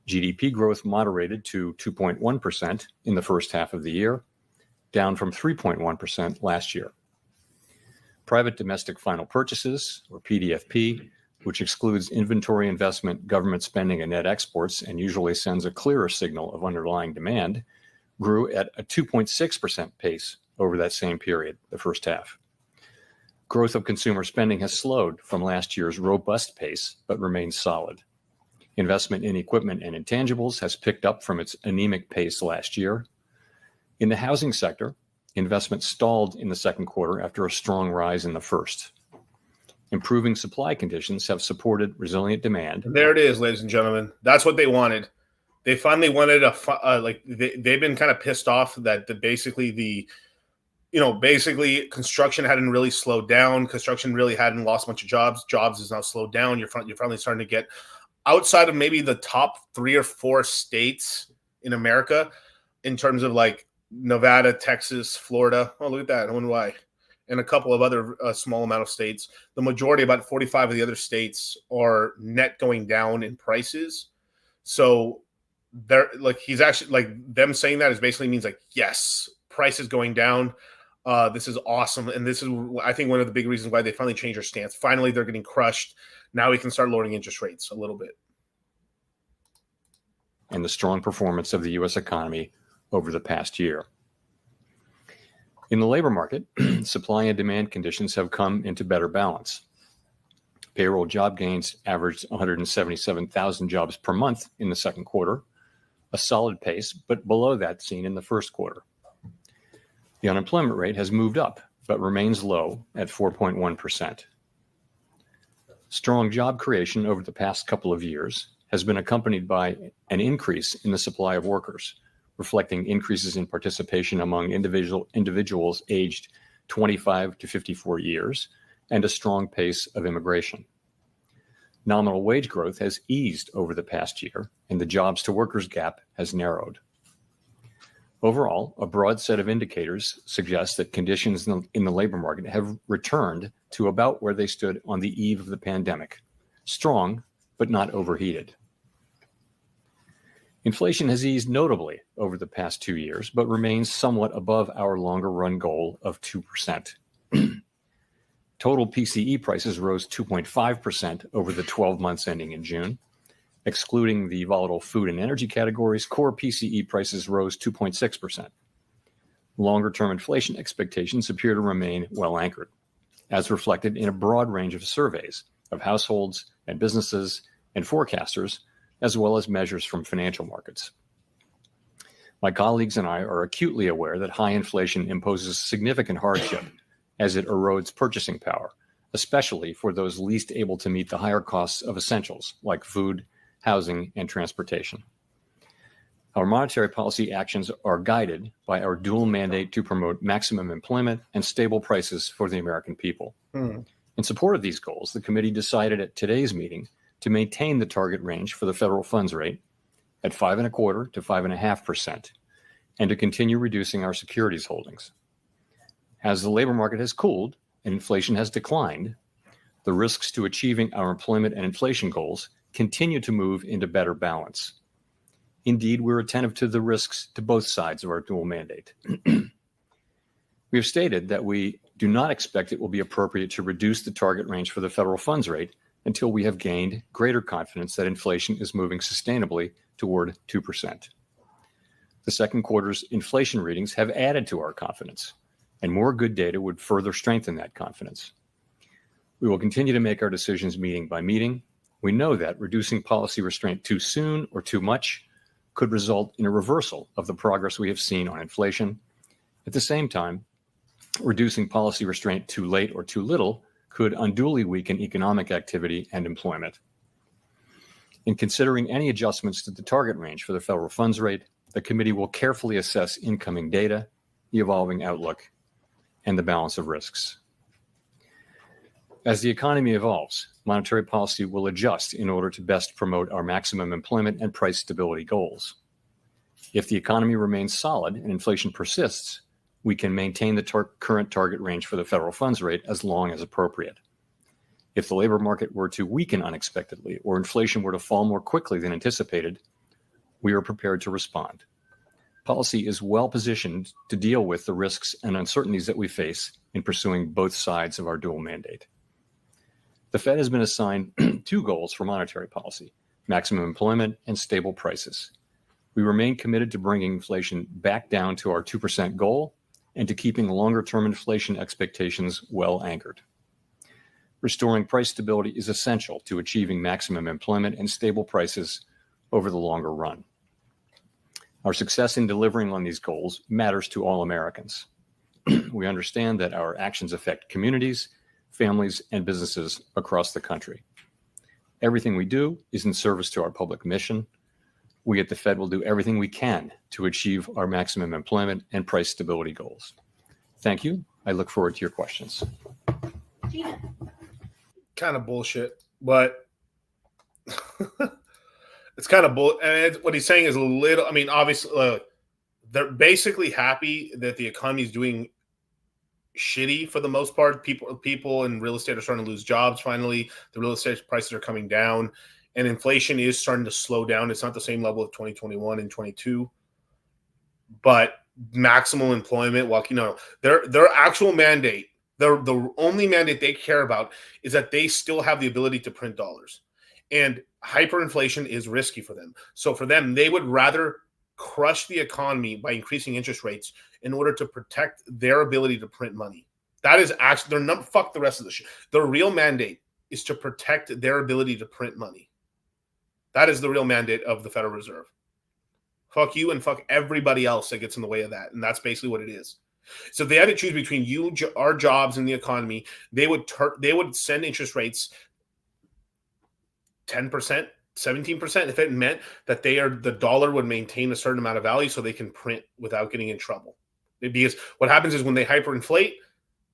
GDP growth moderated to 2.1% in the first half of the year, down from 3.1% last year. Private domestic final purchases, or PDFP, which excludes inventory investment, government spending, and net exports, and usually sends a clearer signal of underlying demand, grew at a 2.6% pace over that same period, the first half. Growth of consumer spending has slowed from last year's robust pace, but remains solid. Investment in equipment and intangibles has picked up from its anemic pace last year. In the housing sector, investment stalled in the second quarter after a strong rise in the first. Improving supply conditions have supported resilient demand. And there it is, ladies and gentlemen. That's what they wanted. They finally wanted they've been kind of pissed off that basically construction hadn't really slowed down. Construction really hadn't lost a bunch of jobs. Jobs is now slowed down. You're finally starting to get outside of maybe the top 3 or 4 states in America in terms of like Nevada, Texas, Florida. Oh, look at that. I wonder why. And a couple of other small amount of states. The majority, about 45 of the other states, are net going down in prices. So they're like, he's actually like, them saying that is basically means like, yes, prices going down. This is awesome. And this is, I think, one of the big reasons why they finally changed their stance. Finally, they're getting crushed. Now we can start lowering interest rates a little bit. And the strong performance of the U.S. economy over the past year. In the labor market, supply and demand conditions have come into better balance. Payroll job gains averaged 177,000 jobs per month in the second quarter, a solid pace, but below that seen in the first quarter. The unemployment rate has moved up, but remains low at 4.1%. Strong job creation over the past couple of years has been accompanied by an increase in the supply of workers, reflecting increases in participation among individuals aged 25 to 54 years and a strong pace of immigration. Nominal wage growth has eased over the past year, and the jobs to workers gap has narrowed. Overall, a broad set of indicators suggest that conditions in the labor market have returned to about where they stood on the eve of the pandemic, strong but not overheated. Inflation has eased notably over the past 2 years, but remains somewhat above our longer run goal of 2%. Total PCE prices rose 2.5% over the 12 months ending in June. Excluding the volatile food and energy categories, core PCE prices rose 2.6%. Longer-term inflation expectations appear to remain well anchored, as reflected in a broad range of surveys of households and businesses and forecasters, as well as measures from financial markets. My colleagues and I are acutely aware that high inflation imposes significant hardship as it erodes purchasing power, especially for those least able to meet the higher costs of essentials like food, housing, and transportation. Our monetary policy actions are guided by our dual mandate to promote maximum employment and stable prices for the American people. In support of these goals, the committee decided at today's meeting to maintain the target range for the federal funds rate at 5.25% to 5.5%, and to continue reducing our securities holdings. As the labor market has cooled and inflation has declined, the risks to achieving our employment and inflation goals continue to move into better balance. Indeed, we're attentive to the risks to both sides of our dual mandate. We have stated that we do not expect it will be appropriate to reduce the target range for the federal funds rate until we have gained greater confidence that inflation is moving sustainably toward 2%. The second quarter's inflation readings have added to our confidence, and more good data would further strengthen that confidence. We will continue to make our decisions meeting by meeting. We know that reducing policy restraint too soon or too much could result in a reversal of the progress we have seen on inflation. At the same time, reducing policy restraint too late or too little could unduly weaken economic activity and employment. In considering any adjustments to the target range for the federal funds rate, the committee will carefully assess incoming data, the evolving outlook, and the balance of risks. As the economy evolves, monetary policy will adjust in order to best promote our maximum employment and price stability goals. If the economy remains solid and inflation persists, we can maintain the current target range for the federal funds rate as long as appropriate. If the labor market were to weaken unexpectedly or inflation were to fall more quickly than anticipated, we are prepared to respond. Policy is well positioned to deal with the risks and uncertainties that we face in pursuing both sides of our dual mandate. The Fed has been assigned 2 goals for monetary policy: maximum employment and stable prices. We remain committed to bringing inflation back down to our 2% goal and to keeping longer-term inflation expectations well anchored. Restoring price stability is essential to achieving maximum employment and stable prices over the longer run. Our success in delivering on these goals matters to all Americans. We understand that our actions affect communities, families, and businesses across the country. Everything we do is in service to our public mission. We at the Fed will do everything we can to achieve our maximum employment and price stability goals. Thank you. I look forward to your questions. Kind of bullshit, but it's kind of bull. And what he's saying is a little. I mean, obviously, they're basically happy that the economy is doing shitty for the most part. People in real estate are starting to lose jobs. Finally, the real estate prices are coming down, and inflation is starting to slow down. It's not the same level of 2021 and 22, but maximal employment. Well, their actual mandate. The only mandate they care about is that they still have the ability to print dollars. And hyperinflation is risky for them. So for them, they would rather crush the economy by increasing interest rates in order to protect their ability to print money. That is actually fuck the rest of the shit. Their real mandate is to protect their ability to print money. That is the real mandate of the Federal Reserve. Fuck you and fuck everybody else that gets in the way of that. And that's basically what it is. So if they had to choose between our jobs and the economy, they would send interest rates 10%, 17% if it meant that the dollar would maintain a certain amount of value so they can print without getting in trouble. Because what happens is when they hyperinflate,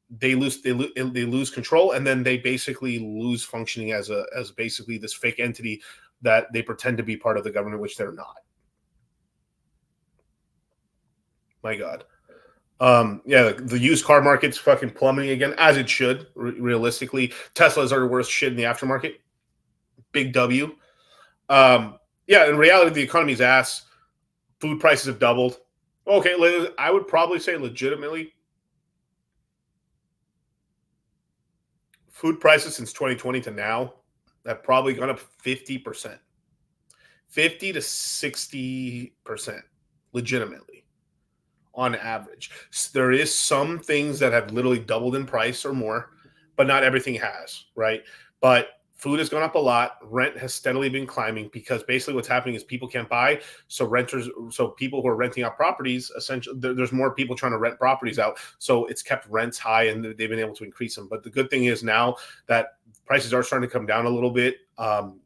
they lose control, and then they basically lose functioning as basically this fake entity that they pretend to be part of the government, which they're not. My God. The used car market's fucking plummeting again, as it should, realistically. Teslas are the worst shit in the aftermarket. Big W. In reality, the economy's ass. Food prices have doubled. Okay, I would probably say legitimately, food prices since 2020 to now have probably gone up 50%. 50 to 60%, legitimately. On average. There is some things that have literally doubled in price or more, but not everything has, right? But food has gone up a lot. Rent has steadily been climbing because basically what's happening is people can't buy. So people who are renting out properties, essentially, there's more people trying to rent properties out. So it's kept rents high and they've been able to increase them. But the good thing is now that prices are starting to come down a little bit,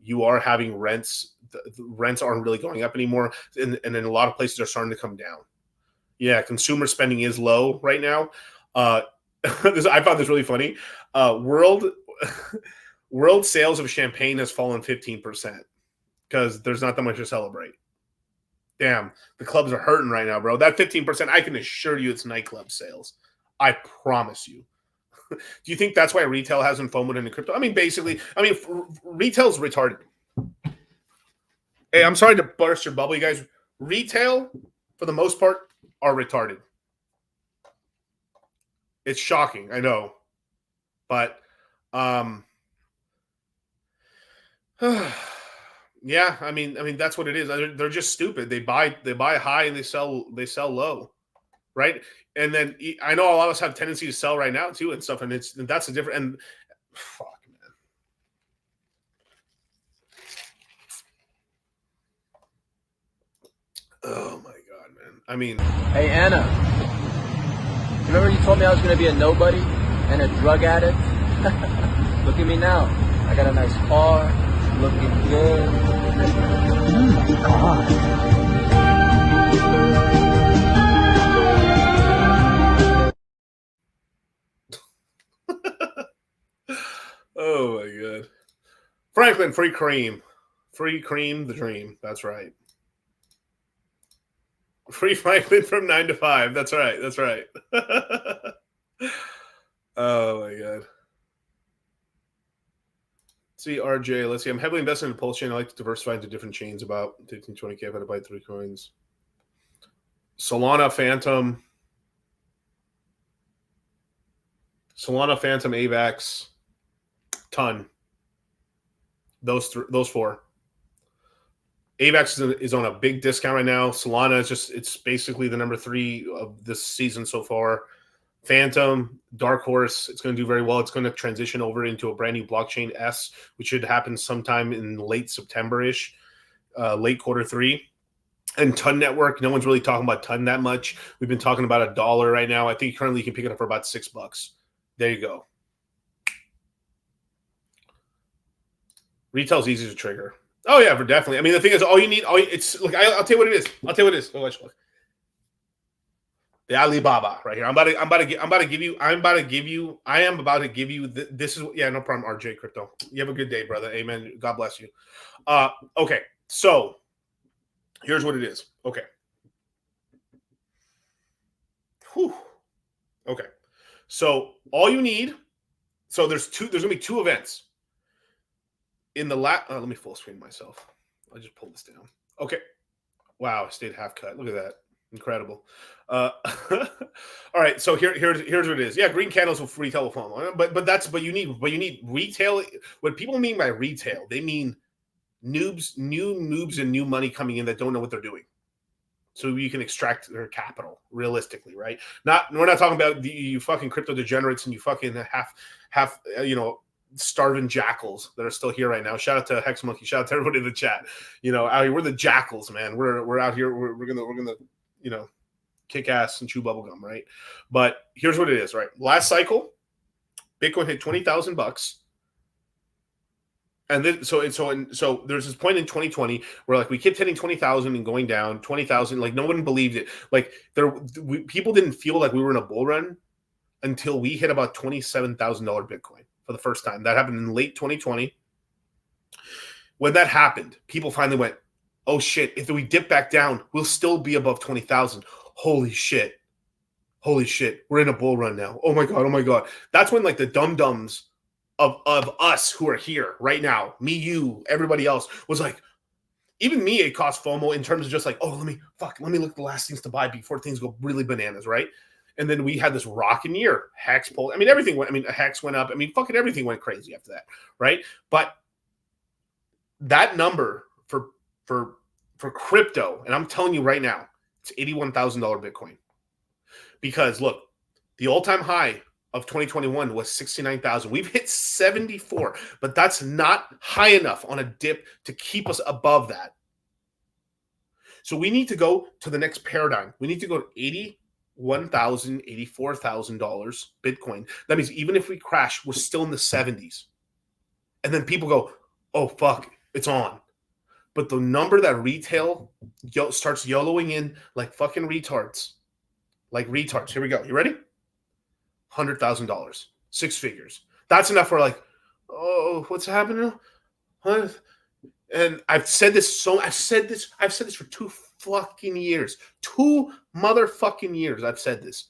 you are having rents. The rents aren't really going up anymore. And in a lot of places are starting to come down. Yeah, consumer spending is low right now. I found this really funny. World sales of champagne has fallen 15% because there's not that much to celebrate. Damn, the clubs are hurting right now, bro. That 15%, I can assure you it's nightclub sales. I promise you. Do you think that's why retail hasn't FOMOed into crypto? Retail's retarded. Hey, I'm sorry to burst your bubble, you guys. Retail, for the most part, are retarded. It's shocking, I know. But yeah, I mean that's what it is. They're just stupid. They buy high and they sell low, right? And then I know a lot of us have tendency to sell right now too and stuff, and that's a different and fuck, man. Oh my God, man. I mean, hey Anna, remember you told me I was gonna be a nobody and a drug addict? Look at me now. I got a nice car, looking good. Oh my God. Oh my God. Franklin, free cream. Free cream, the dream. That's right. Free Franklin from 9 to 5. That's right. That's right. Oh my God. See, RJ, let's see. I'm heavily invested in a Pulse chain. I like to diversify into different chains, about 15, 20K. I've had to buy 3 coins. Solana, Phantom, AVAX, ton. Those 4. AVAX is on a big discount right now. Solana it's basically the number 3 of this season so far. Phantom, Dark Horse, it's going to do very well. It's going to transition over into a brand new blockchain S, which should happen sometime in late September-ish, late Q3. And Ton Network, no one's really talking about Ton that much. We've been talking about $1 right now. I think currently you can pick it up for about $6. There you go. Retail's easy to trigger. Oh yeah, for definitely. I mean, the thing is, it's look. I'll tell you what it is. I'll tell you what it is. Oh, look. The Alibaba right here. I am about to give you. This is yeah, no problem. RJ Crypto. You have a good day, brother. Amen. God bless you. Okay. So here's what it is. Okay. Whew. Okay. So all you need. So there's gonna be two events. In the let me full screen myself. I just pulled this down. Okay. Wow, I stayed half cut. Look at that. Incredible. All right, so here's what it is. Yeah, green candles will retail will follow. But you need retail. What people mean by retail, they mean new noobs and new money coming in that don't know what they're doing. So you can extract their capital realistically, right? We're not talking about you fucking crypto degenerates and you fucking half starving jackals that are still here right now. Shout out to Hex Monkey. Shout out to everybody in the chat. Out here, we're the jackals, man. We're out here. We're gonna kick ass and chew bubblegum, right? But here's what it is, right? Last cycle, Bitcoin hit $20,000. And then so there's this point in 2020 where like we kept hitting 20,000 and going down 20,000. Like no one believed it. Like people didn't feel like we were in a bull run until we hit about $27,000 Bitcoin for the first time. That happened in late 2020. When that happened, people finally went, "Oh shit! If we dip back down, we'll still be above 20,000. Holy shit! Holy shit! We're in a bull run now. Oh my god! Oh my god!" That's when like the dum-dums of us who are here right now, me, you, everybody else, was like, even me, it caused FOMO in terms of just like, oh, let me look at the last things to buy before things go really bananas, right? And then we had this rocking year. Hex pulled. I mean, everything went. I mean, Hex went up. I mean, fucking everything went crazy after that, right? But that number for crypto, and I'm telling you right now, it's $81,000 Bitcoin. Because look, the all-time high of 2021 was 69,000. We've hit 74, but that's not high enough on a dip to keep us above that. So we need to go to the next paradigm. We need to go to $81,000, $84,000 Bitcoin. That means even if we crash, we're still in the 70s. And then people go, "Oh fuck, it's on." But the number that retail starts YOLOing in like fucking retards. Like retards. Here we go. You ready? $100,000, 6 figures. That's enough for like, oh, what's happening? And I've said this for 2 fucking years. 2 motherfucking years I've said this.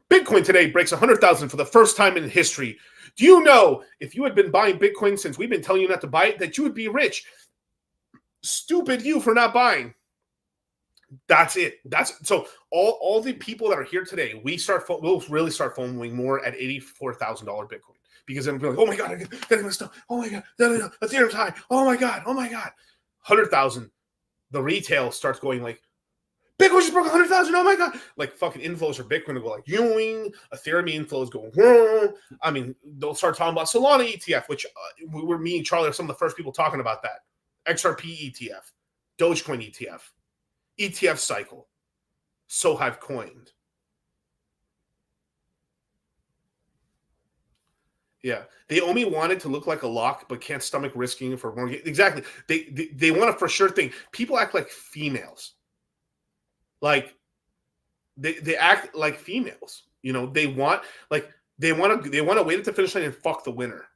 Bitcoin today breaks 100,000 for the first time in history. Do you know if you had been buying Bitcoin since we've been telling you not to buy it, that you would be rich? Stupid you for not buying. That's it. So all the people that are here today, we'll really start following more at $84,000 Bitcoin, because then we'll be like, oh my god, I gotta get stuff. Oh my god, that's the high. Oh my god, 100,000. The retail starts going like, Bitcoin just broke 100,000. Oh my god, like fucking inflows for Bitcoin will go like yoing. Ethereum inflows go. Whoa. I mean, they'll start talking about Solana ETF, which me and Charlie are some of the first people talking about that. XRP ETF, Dogecoin ETF. ETF cycle. So I've coined. Yeah. They only want it to look like a lock, but can't stomach risking for mortgage. Exactly. They want a for sure thing. People act like females. Like they act like females. They want to wait at the finish line and fuck the winner.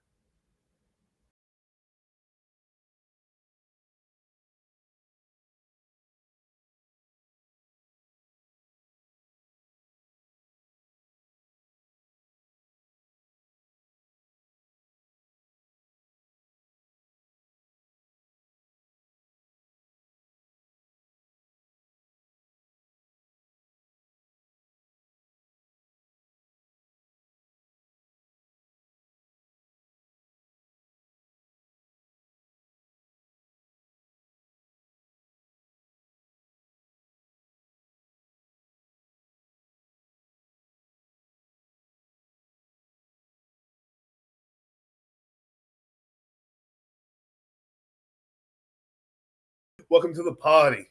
Welcome to the party.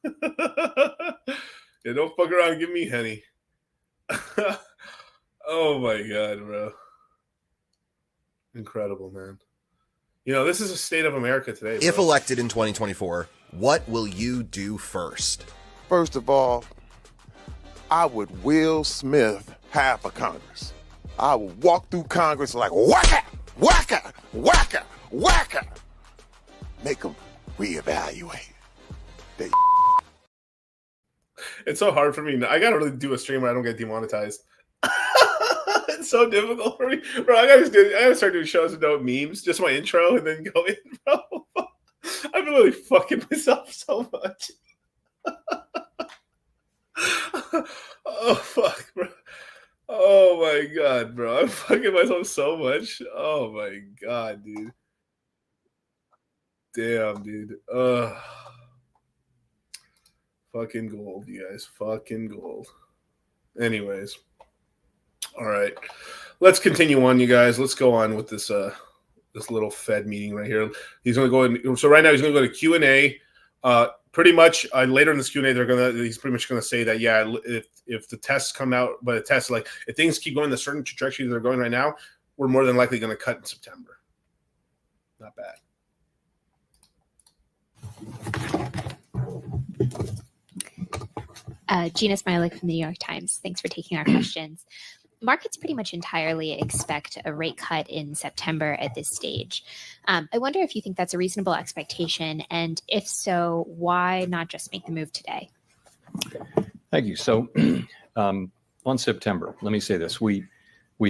Yeah, don't fuck around and give me Henny. Oh my god, bro. Incredible, man. You know, this is a state of America today. If bro. elected in 2024, what will you do first? First of all, I would Will Smith half of Congress. I would walk through Congress like whacka, whacka, whacka, whacka. Make them reevaluate. It's so hard for me. I gotta really do a stream where I don't get demonetized. It's so difficult for me, bro. I gotta start doing shows with no memes, just my intro, and then go in, bro. I've been really fucking myself so much. Oh fuck, bro. Oh my god, bro. I'm fucking myself so much. Oh my god, dude. Damn, dude. Fucking gold, you guys. Fucking gold. Anyways. All right. Let's continue on, you guys. Let's go on with this this little Fed meeting right here. He's gonna go in. So right now he's gonna go to Q&A. Pretty much later in this Q&A, he's pretty much gonna say that, yeah, if the tests come out, but the tests, like, if things keep going the certain trajectory they're going right now, we're more than likely gonna cut in September. Not bad. Gina Smilik from the New York Times. Thanks for taking our questions. Markets pretty much entirely expect a rate cut in September at this stage. I wonder if you think that's a reasonable expectation, and if so, why not just make the move today? Thank you. So on September, let me say this. We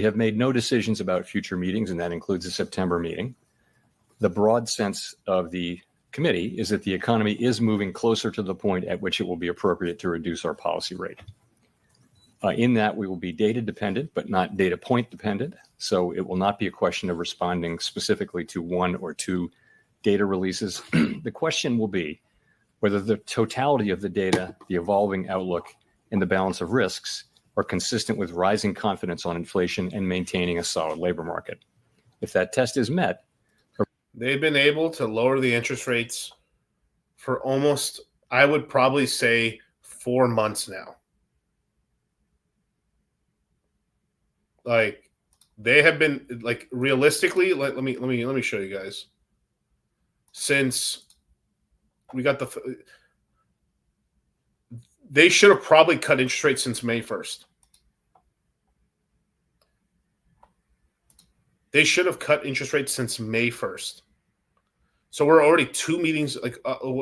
have made no decisions about future meetings, and that includes the September meeting. The broad sense of the committee is that the economy is moving closer to the point at which it will be appropriate to reduce our policy rate. In that, we will be data dependent, but not data point dependent. So it will not be a question of responding specifically to one or two data releases. The question will be whether the totality of the data, the evolving outlook, and the balance of risks are consistent with rising confidence on inflation and maintaining a solid labor market. If that test is met, they've been able to lower the interest rates for almost, I would probably say, 4 months now. Like, they have been, like, realistically, let me show you guys. Since we got they should have probably cut interest rates since May 1st. They should have cut interest rates since May 1st. So we're already 2 meetings, like,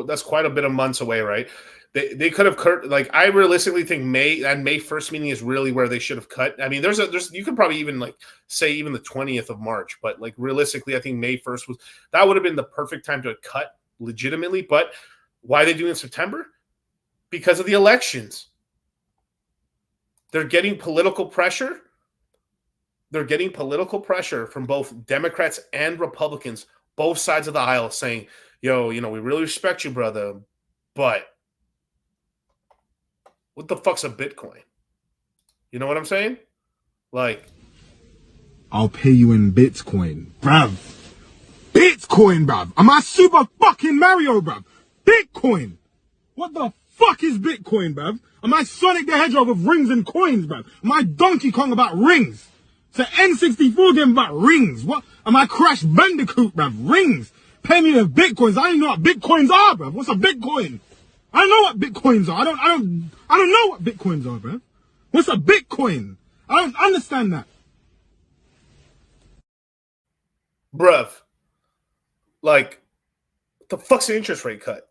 that's quite a bit of months away, right? They could have cut, like, I realistically think May 1st meeting is really where they should have cut. I mean, there's you could probably even, like, say even the 20th of March, but, like, realistically, I think May 1st that would have been the perfect time to cut legitimately. But why are they doing it in September? Because of the elections. They're getting political pressure. They're getting political pressure from both Democrats and Republicans, both sides of the aisle, saying, yo, you know, we really respect you, brother, but what the fuck's a Bitcoin? You know what I'm saying? Like, I'll pay you in Bitcoin, bruv. Bitcoin, bruv. Am I Super fucking Mario, bruv? Bitcoin. What the fuck is Bitcoin, bruv? Am I Sonic the Hedgehog with rings and coins, bruv? Am I Donkey Kong about rings? It's an N64 game about rings. What? Am I Crash Bandicoot, bruv? Rings. Pay me with Bitcoins. I don't know what Bitcoins are, bruv. What's a Bitcoin? I don't know what Bitcoins are. I don't know what Bitcoins are, bruv. What's a Bitcoin? I don't understand that. Bruv. Like, what the fuck's an interest rate cut?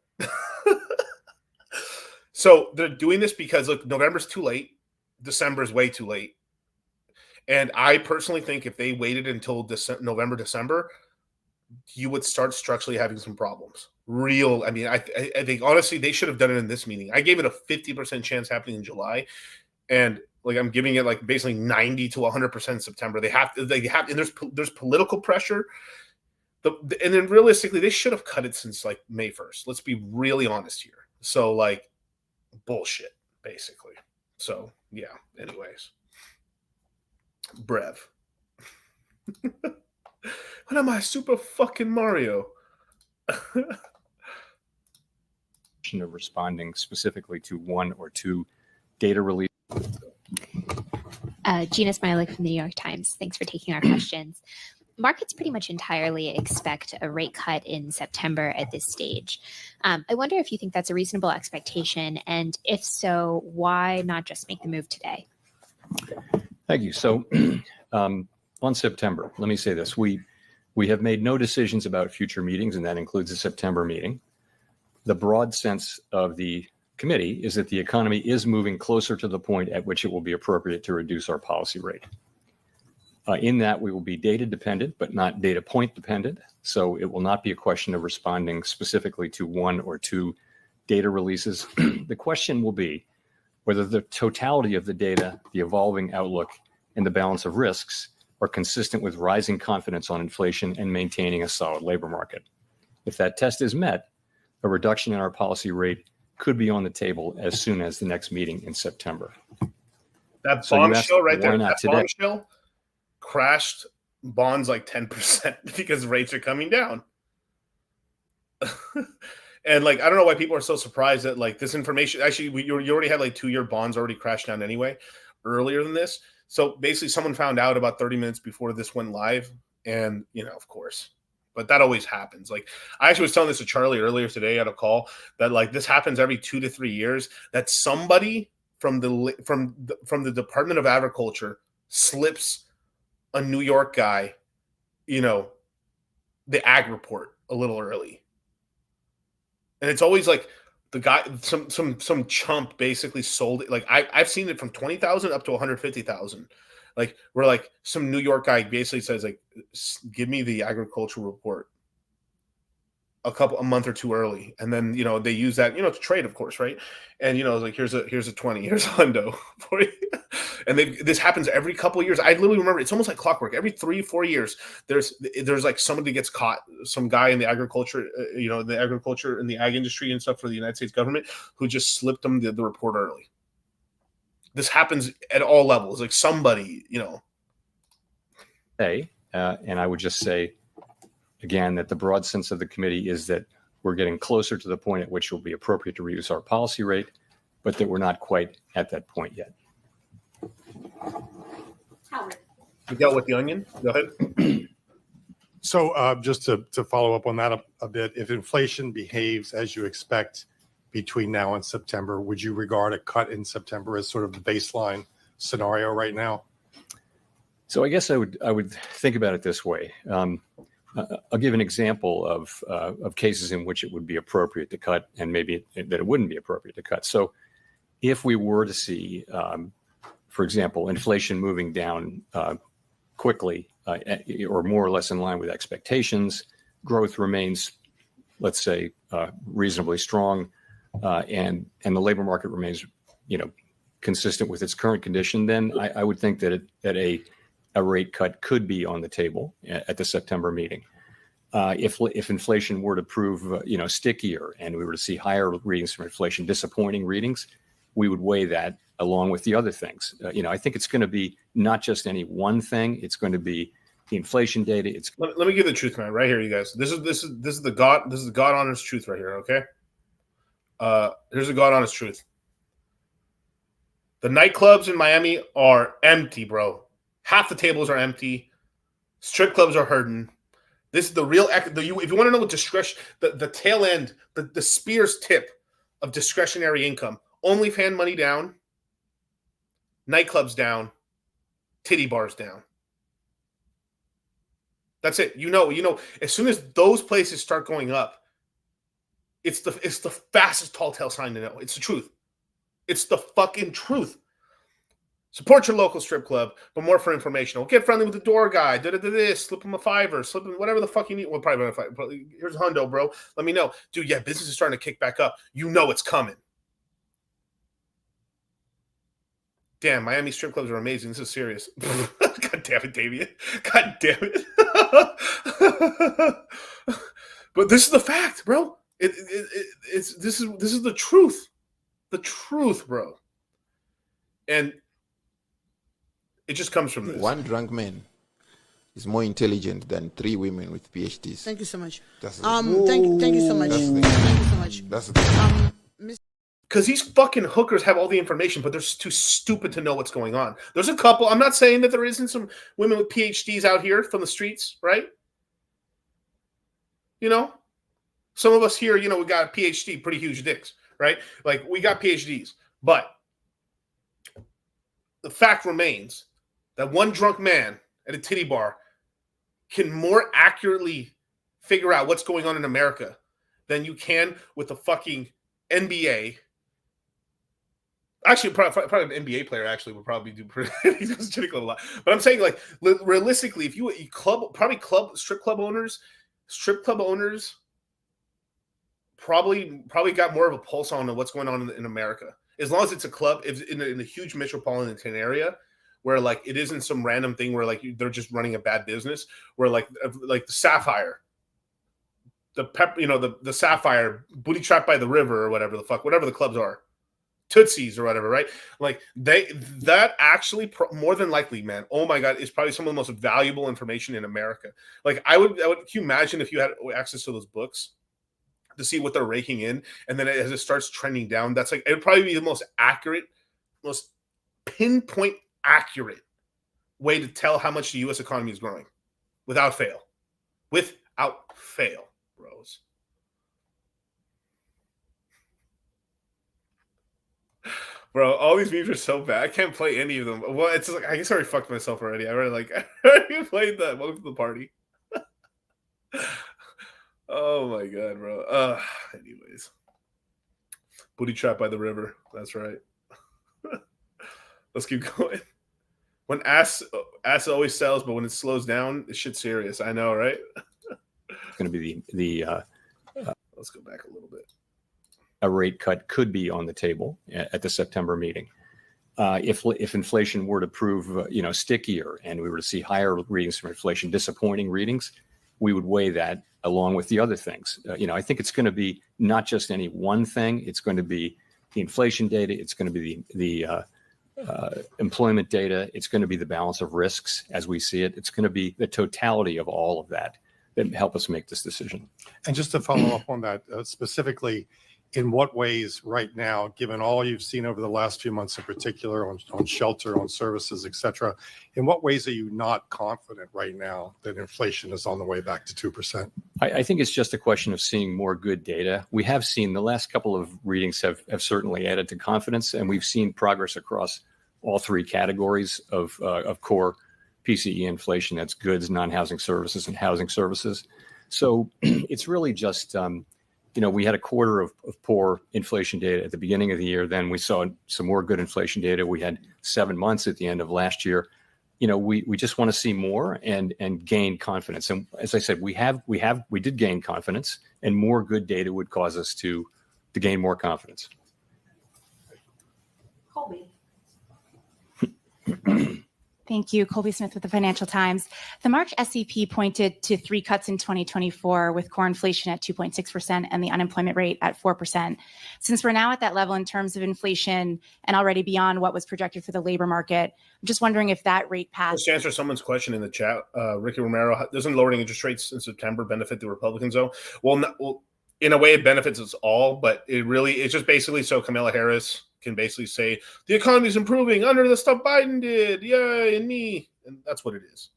So they're doing this because, look, November's too late. December's way too late. And I personally think if they waited until November, December, you would start structurally having some problems. I mean, I think, honestly, they should have done it in this meeting. I gave it a 50% chance happening in July. And, like, I'm giving it, like, basically 90 to 100% in September. They have, and there's political pressure. And then realistically, they should have cut it since, like, May 1st. Let's be really honest here. So, like, bullshit, basically. So, yeah, anyways. Brev. What am I, Super fucking Mario? Of responding specifically to one or two data release. Gina Smilik from the New York Times. Thanks for taking our questions. markets pretty much entirely expect a rate cut in September at this stage. I wonder if you think that's a reasonable expectation, and if so, why not just make the move today? Thank you. So on September, let me say this. We have made no decisions about future meetings, and that includes the September meeting. The broad sense of the committee is that the economy is moving closer to the point at which it will be appropriate to reduce our policy rate. In that, we will be data dependent, but not data point dependent. So it will not be a question of responding specifically to one or two data releases. The question will be whether the totality of the data, the evolving outlook, and the balance of risks are consistent with rising confidence on inflation and maintaining a solid labor market. If that test is met, a reduction in our policy rate could be on the table as soon as the next meeting in September. That So you asked, bombshell right why there, not that today? bombshell crashed bonds like 10% because rates are coming down. And like, I don't know why people are so surprised that like this information, actually, you already had like 2-year bonds already crashed down anyway earlier than this. So basically someone found out about 30 minutes before this went live. And, you know, of course, but that always happens. Like I actually was telling this to Charlie earlier today at a call that like this happens every 2 to 3 years, that somebody from the Department of Agriculture slips a New York guy, you know, the ag report a little early. And it's always like the guy, some chump basically sold it. Like I've seen it from 20,000 up to 150,000. Like where like some New York guy basically says like, give me the agricultural report a month or two early, and then you know they use that, you know, to trade, of course, right? And you know, like here's a 20, here's a hundo for you. And this happens every couple of years. I literally remember it's almost like clockwork. Every 3-4 years, there's like somebody gets caught, some guy in the agriculture, you know, the agriculture in the ag industry and stuff for the United States government who just slipped them the report early. This happens at all levels. Like somebody, you know. And I would just say, again, that the broad sense of the committee is that we're getting closer to the point at which it will be appropriate to reduce our policy rate, but that we're not quite at that point yet. Howard. You dealt with the onion? Go ahead. So just to follow up on that a bit, if inflation behaves as you expect between now and September, would you regard a cut in September as sort of the baseline scenario right now? So I guess I would think about it this way. I'll give an example of cases in which it would be appropriate to cut and maybe that it wouldn't be appropriate to cut. So if we were to see, for example, inflation moving down quickly or more or less in line with expectations, growth remains, let's say, reasonably strong, and the labor market remains, you know, consistent with its current condition, then I would think that a rate cut could be on the table at the September meeting. If inflation were to prove, you know, stickier and we were to see higher readings from inflation, disappointing readings, we would weigh that along with the other things. You know, I think it's going to be not just any one thing. It's going to be the inflation data. Let me give the truth, man, right here, you guys. This is the God honest truth right here. Okay. Here's the God honest truth. The nightclubs in Miami are empty, bro. Half the tables are empty. Strip clubs are hurting. This is the real. If you want to know what discretion, the tail end, the spear's tip of discretionary income. OnlyFans money down. Nightclubs down. Titty bars down. That's it. You know. As soon as those places start going up, it's the fastest tall tale sign to know. It's the truth. It's the fucking truth. Support your local strip club, but more for informational. Get friendly with the door guy. This, slip him a $5, slip him whatever the fuck you need. Well, probably not a $5, but here's a hundo, bro. Let me know. Dude, yeah, business is starting to kick back up. You know it's coming. Damn, Miami strip clubs are amazing. This is serious. God damn it, Davian. God damn it. But this is the fact, bro. This is the truth. The truth, bro. And it just comes from this. One drunk man is more intelligent than 3 women with PhDs. Thank you so much. That's thank you so much. That's the Thank you so much. That's the Because these fucking hookers have all the information, but they're too stupid to know what's going on. There's a couple. I'm not saying that there isn't some women with PhDs out here from the streets, right? You know, some of us here, you know, we got a PhD, pretty huge dicks, right? Like, we got PhDs. But the fact remains that one drunk man at a titty bar can more accurately figure out what's going on in America than you can with the fucking NBA. Actually, probably an NBA player actually would probably do pretty. He's a lot. But I'm saying, like, realistically, if you strip club owners probably got more of a pulse on what's going on in America. As long as it's a club, if in a huge metropolitan area where, like, it isn't some random thing where, like, they're just running a bad business, where like the Sapphire, the Sapphire, Booty Trap by the River, or whatever the clubs are. Tootsies or whatever, right? Like, that actually more than likely, man, oh my God, is probably some of the most valuable information in America. Like, can you imagine if you had access to those books to see what they're raking in, and then as it starts trending down, that's like, it would probably be the most accurate, most pinpoint accurate way to tell how much the U.S. economy is growing without fail, bros. Bro, all these memes are so bad. I can't play any of them. Well, it's like, I guess I already fucked myself already. I already played that. Welcome to the party. Oh my God, bro. Anyways. Booty Trap by the River. That's right. Let's keep going. When ass always sells, but when it slows down, it's shit serious. I know, right? It's going to be the let's go back a little bit. A rate cut could be on the table at the September meeting. If inflation were to prove stickier, and we were to see higher readings from inflation, disappointing readings, we would weigh that along with the other things. I think it's going to be not just any one thing. It's going to be the inflation data. It's going to be the employment data. It's going to be the balance of risks as we see it. It's going to be the totality of all of that help us make this decision. And just to follow up on that, specifically, in what ways right now, given all you've seen over the last few months in particular on shelter, on services, et cetera, in what ways are you not confident right now that inflation is on the way back to 2%? I think it's just a question of seeing more good data. We have seen the last couple of readings have certainly added to confidence, and we've seen progress across all three categories of core PCE inflation. That's goods, non-housing services, and housing services. So it's really just, we had a quarter of poor inflation data at the beginning of the year. Then we saw some more good inflation data. We had 7 months at the end of last year. We just want to see more and gain confidence. And as I said, we did gain confidence, and more good data would cause us to gain more confidence. Colby. Thank you. Colby Smith with the Financial Times. The March SEP pointed to 3 cuts in 2024 with core inflation at 2.6% and the unemployment rate at 4%. Since we're now at that level in terms of inflation and already beyond what was projected for the labor market, I'm just wondering if that rate path... Just to answer someone's question in the chat, Ricky Romero, doesn't lowering interest rates in September benefit the Republicans though? Well, in a way it benefits us all, but it's just basically so Kamala Harris can basically say the economy is improving under the stuff Biden did, yay, and me, and that's what it is.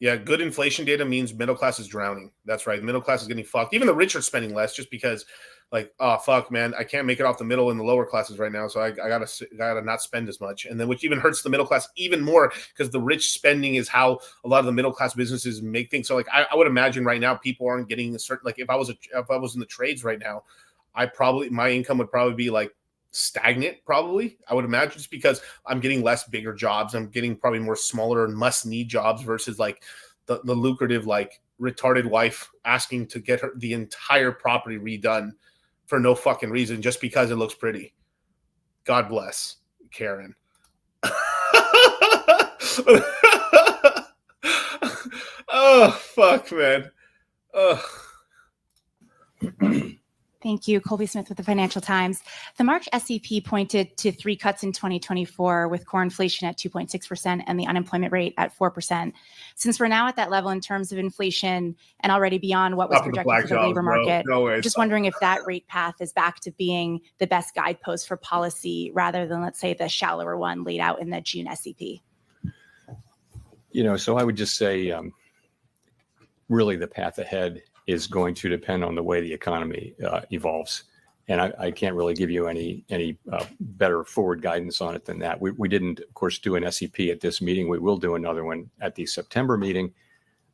Yeah, good inflation data means middle class is drowning. That's right, the middle class is getting fucked. Even the rich are spending less just because, like, oh fuck, man, I can't make it off the middle and the lower classes right now, so I gotta not spend as much, and then which even hurts the middle class even more because the rich spending is how a lot of the middle class businesses make things. So like, I would imagine right now people aren't getting a certain, like if I was in the trades right now, my income would probably be like stagnant, probably. I would imagine, just because I'm getting less bigger jobs. I'm getting probably more smaller and must-need jobs versus like the lucrative, like retarded wife asking to get the entire property redone for no fucking reason just because it looks pretty. God bless, Karen. Oh, fuck, man. Thank you. Colby Smith with the Financial Times. The March SEP pointed to 3 cuts in 2024 with core inflation at 2.6% and the unemployment rate at 4%. Since we're now at that level in terms of inflation and already beyond what was projected for the labor market, just wondering if that rate path is back to being the best guidepost for policy rather than, let's say, the shallower one laid out in the June SEP. So I would just say really the path ahead is going to depend on the way the economy evolves. And I can't really give you any better forward guidance on it than that. We didn't, of course, do an SEP at this meeting. We will do another one at the September meeting.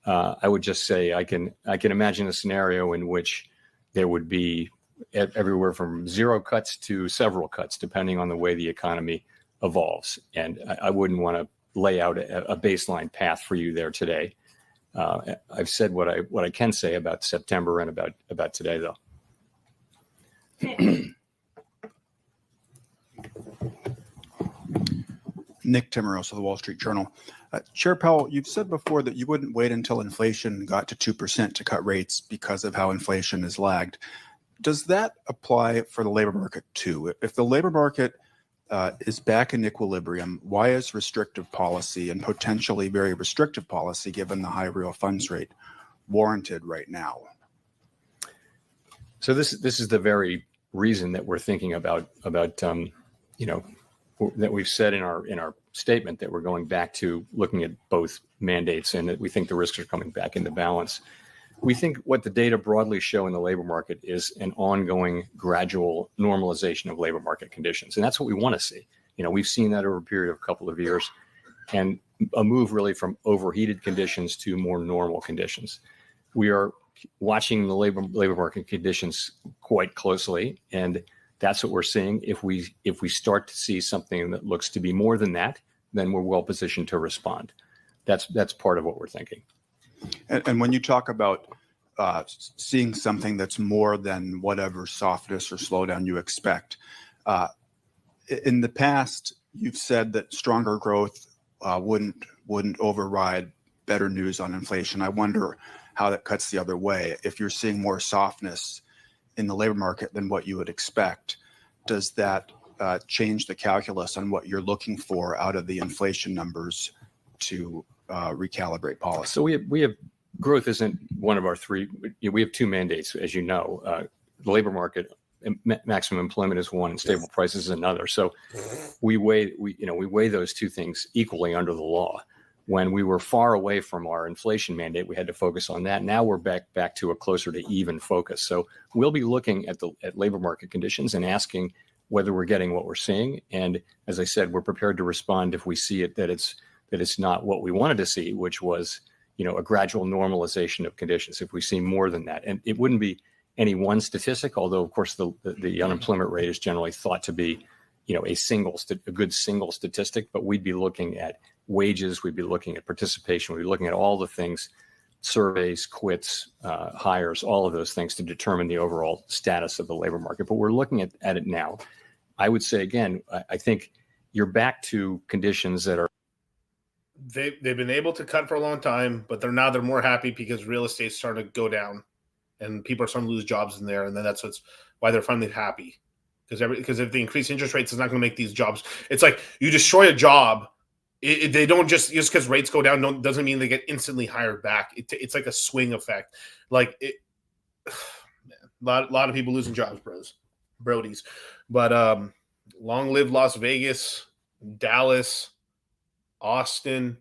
I would just say I can imagine a scenario in which there would be everywhere from 0 cuts to several cuts, depending on the way the economy evolves. And I wouldn't want to lay out a baseline path for you there today. I've said what I can say about September and about today, though. Nick Timmeros of the Wall Street Journal. Chair Powell, you've said before that you wouldn't wait until inflation got to 2% to cut rates because of how inflation has lagged. Does that apply for the labor market too? If the labor market is back in equilibrium, why is restrictive policy and potentially very restrictive policy, given the high real funds rate, warranted right now? So this is the very reason that we're thinking about that we've said in our statement that we're going back to looking at both mandates and that we think the risks are coming back into balance. We think what the data broadly show in the labor market is an ongoing gradual normalization of labor market conditions. And that's what we want to see. We've seen that over a period of a couple of years and a move really from overheated conditions to more normal conditions. We are watching the labor market conditions quite closely. And that's what we're seeing. If we start to see something that looks to be more than that, then we're well positioned to respond. That's part of what we're thinking. And when you talk about seeing something that's more than whatever softness or slowdown you expect, in the past, you've said that stronger growth wouldn't override better news on inflation. I wonder how that cuts the other way. If you're seeing more softness in the labor market than what you would expect, does that change the calculus on what you're looking for out of the inflation numbers to recalibrate policy? So we have growth isn't one of our 3. We have 2 mandates, as you know. The labor market, maximum employment is one, and stable prices is another. So we weigh those 2 things equally under the law. When we were far away from our inflation mandate, we had to focus on that. Now we're back to a closer to even focus. So we'll be looking at labor market conditions and asking whether we're getting what we're seeing. And as I said, we're prepared to respond if we see it that it's not what we wanted to see, which was a gradual normalization of conditions. If we see more than that, and it wouldn't be any one statistic, although of course the unemployment rate is generally thought to be a good single statistic, but we'd be looking at wages, we'd be looking at participation, we'd be looking at all the things, surveys, quits, hires, all of those things to determine the overall status of the labor market. But we're looking at it now. I would say, again, I think you're back to conditions that are. They've been able to cut for a long time, but they're more happy because real estate's starting to go down and people are starting to lose jobs in there. And then that's why they're finally happy. Because if the increased interest rates is not going to make these jobs, it's like you destroy a job. They don't just because rates go down doesn't mean they get instantly hired back. It's like a swing effect. Like a lot of people losing jobs, brodies. But long live Las Vegas, Dallas, Austin,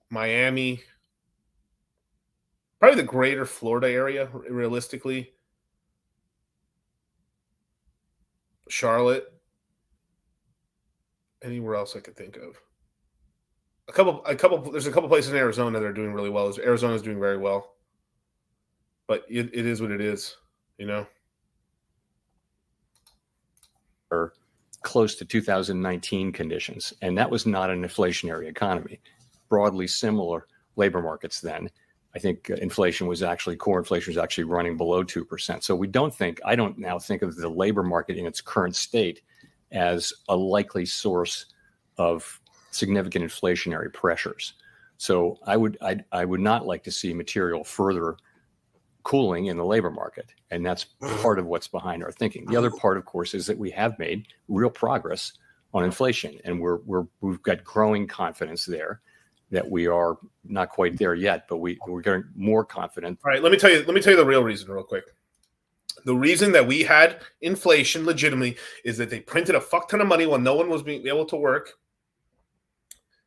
Miami, probably the greater Florida area, realistically. Charlotte. Anywhere else I could think of. There's a couple places in Arizona that are doing really well. Arizona's doing very well. But it is what it is, Or close to 2019 conditions. And that was not an inflationary economy. Broadly similar labor markets then. I think core inflation was actually running below 2%. So I don't now think of the labor market in its current state as a likely source of significant inflationary pressures. So I would not like to see material further cooling in the labor market. And that's part of what's behind our thinking. The other part, of course, is that we have made real progress on inflation, and we've got growing confidence there that we are not quite there yet, but we're getting more confident. All right, let me tell you the real reason real quick. The reason that we had inflation legitimately is that they printed a fuck ton of money when no one was being able to work.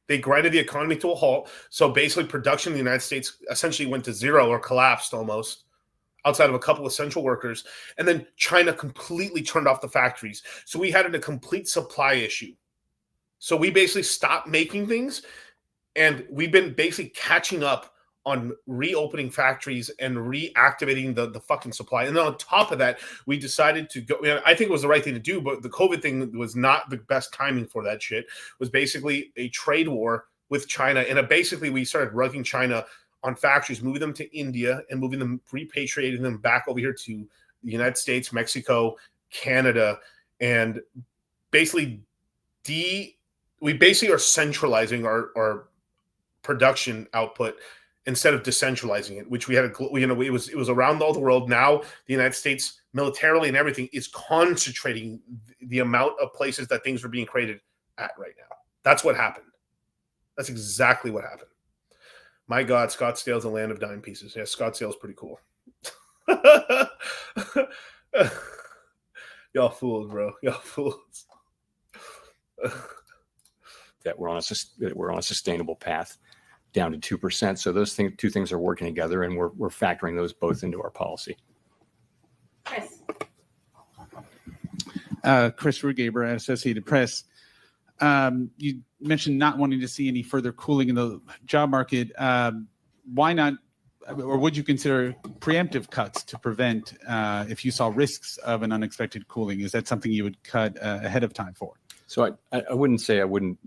They grinded the economy to a halt. So basically production in the United States essentially went to zero or collapsed almost, outside of a couple of essential workers. And then China completely turned off the factories. So we had a complete supply issue. So we basically stopped making things, and we've been basically catching up on reopening factories and reactivating the fucking supply. And then on top of that, we decided to go, I think it was the right thing to do, but the COVID thing was not the best timing for that shit. It was basically a trade war with China. And basically we started rugging China on factories, moving them to India and moving them, repatriating them back over here to the United States, Mexico, Canada, and basically we basically are centralizing our production output instead of decentralizing it, which we had, it was around all the world. Now the United States militarily and everything is concentrating the amount of places that things are being created at right now. That's what happened. That's exactly what happened. My God, Scottsdale's a land of dime pieces. Yeah, Scottsdale's pretty cool. Y'all fools, bro. Y'all fools. That we're on a sustainable path down to 2%. So those two things are working together, and we're factoring those both into our policy. Chris. Chris Rugaber, Associated Press. You mentioned not wanting to see any further cooling in the job market. Why not, or would you consider preemptive cuts to prevent if you saw risks of an unexpected cooling? Is that something you would cut ahead of time for? So I wouldn't say I wouldn't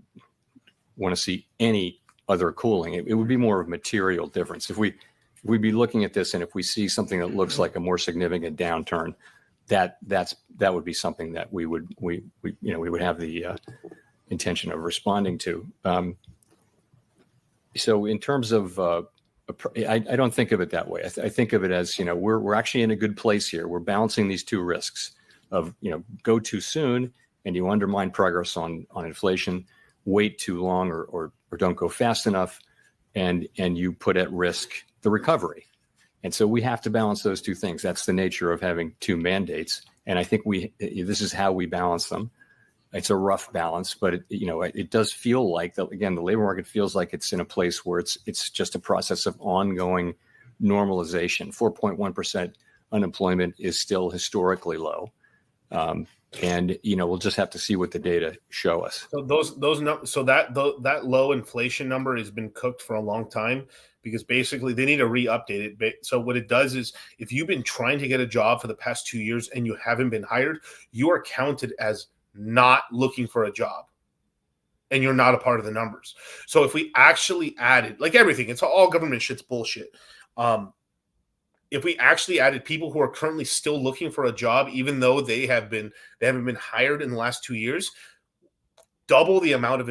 want to see any other cooling. It would be more of a material difference. If we'd be looking at this, and if we see something that looks like a more significant downturn, that would be something that we would have the intention of responding to. So in terms of, I don't think of it that way. I think of it as, we're actually in a good place here. We're balancing these two risks of, go too soon and you undermine progress on inflation, wait too long or don't go fast enough, and you put at risk the recovery. And so we have to balance those two things. That's the nature of having two mandates. And I think this is how we balance them. It's a rough balance, but it does feel like that. Again, the labor market feels like it's in a place where it's just a process of ongoing normalization. 4.1% unemployment is still historically low. And we'll just have to see what the data show us. So that low inflation number has been cooked for a long time, because basically they need to re-update it. So what it does is, if you've been trying to get a job for the past 2 years and you haven't been hired, you are counted as not looking for a job, and you're not a part of the numbers. So if we actually added, like everything, it's all government shit's bullshit. If we actually added people who are currently still looking for a job, even though they haven't been hired in the last 2 years, double the amount of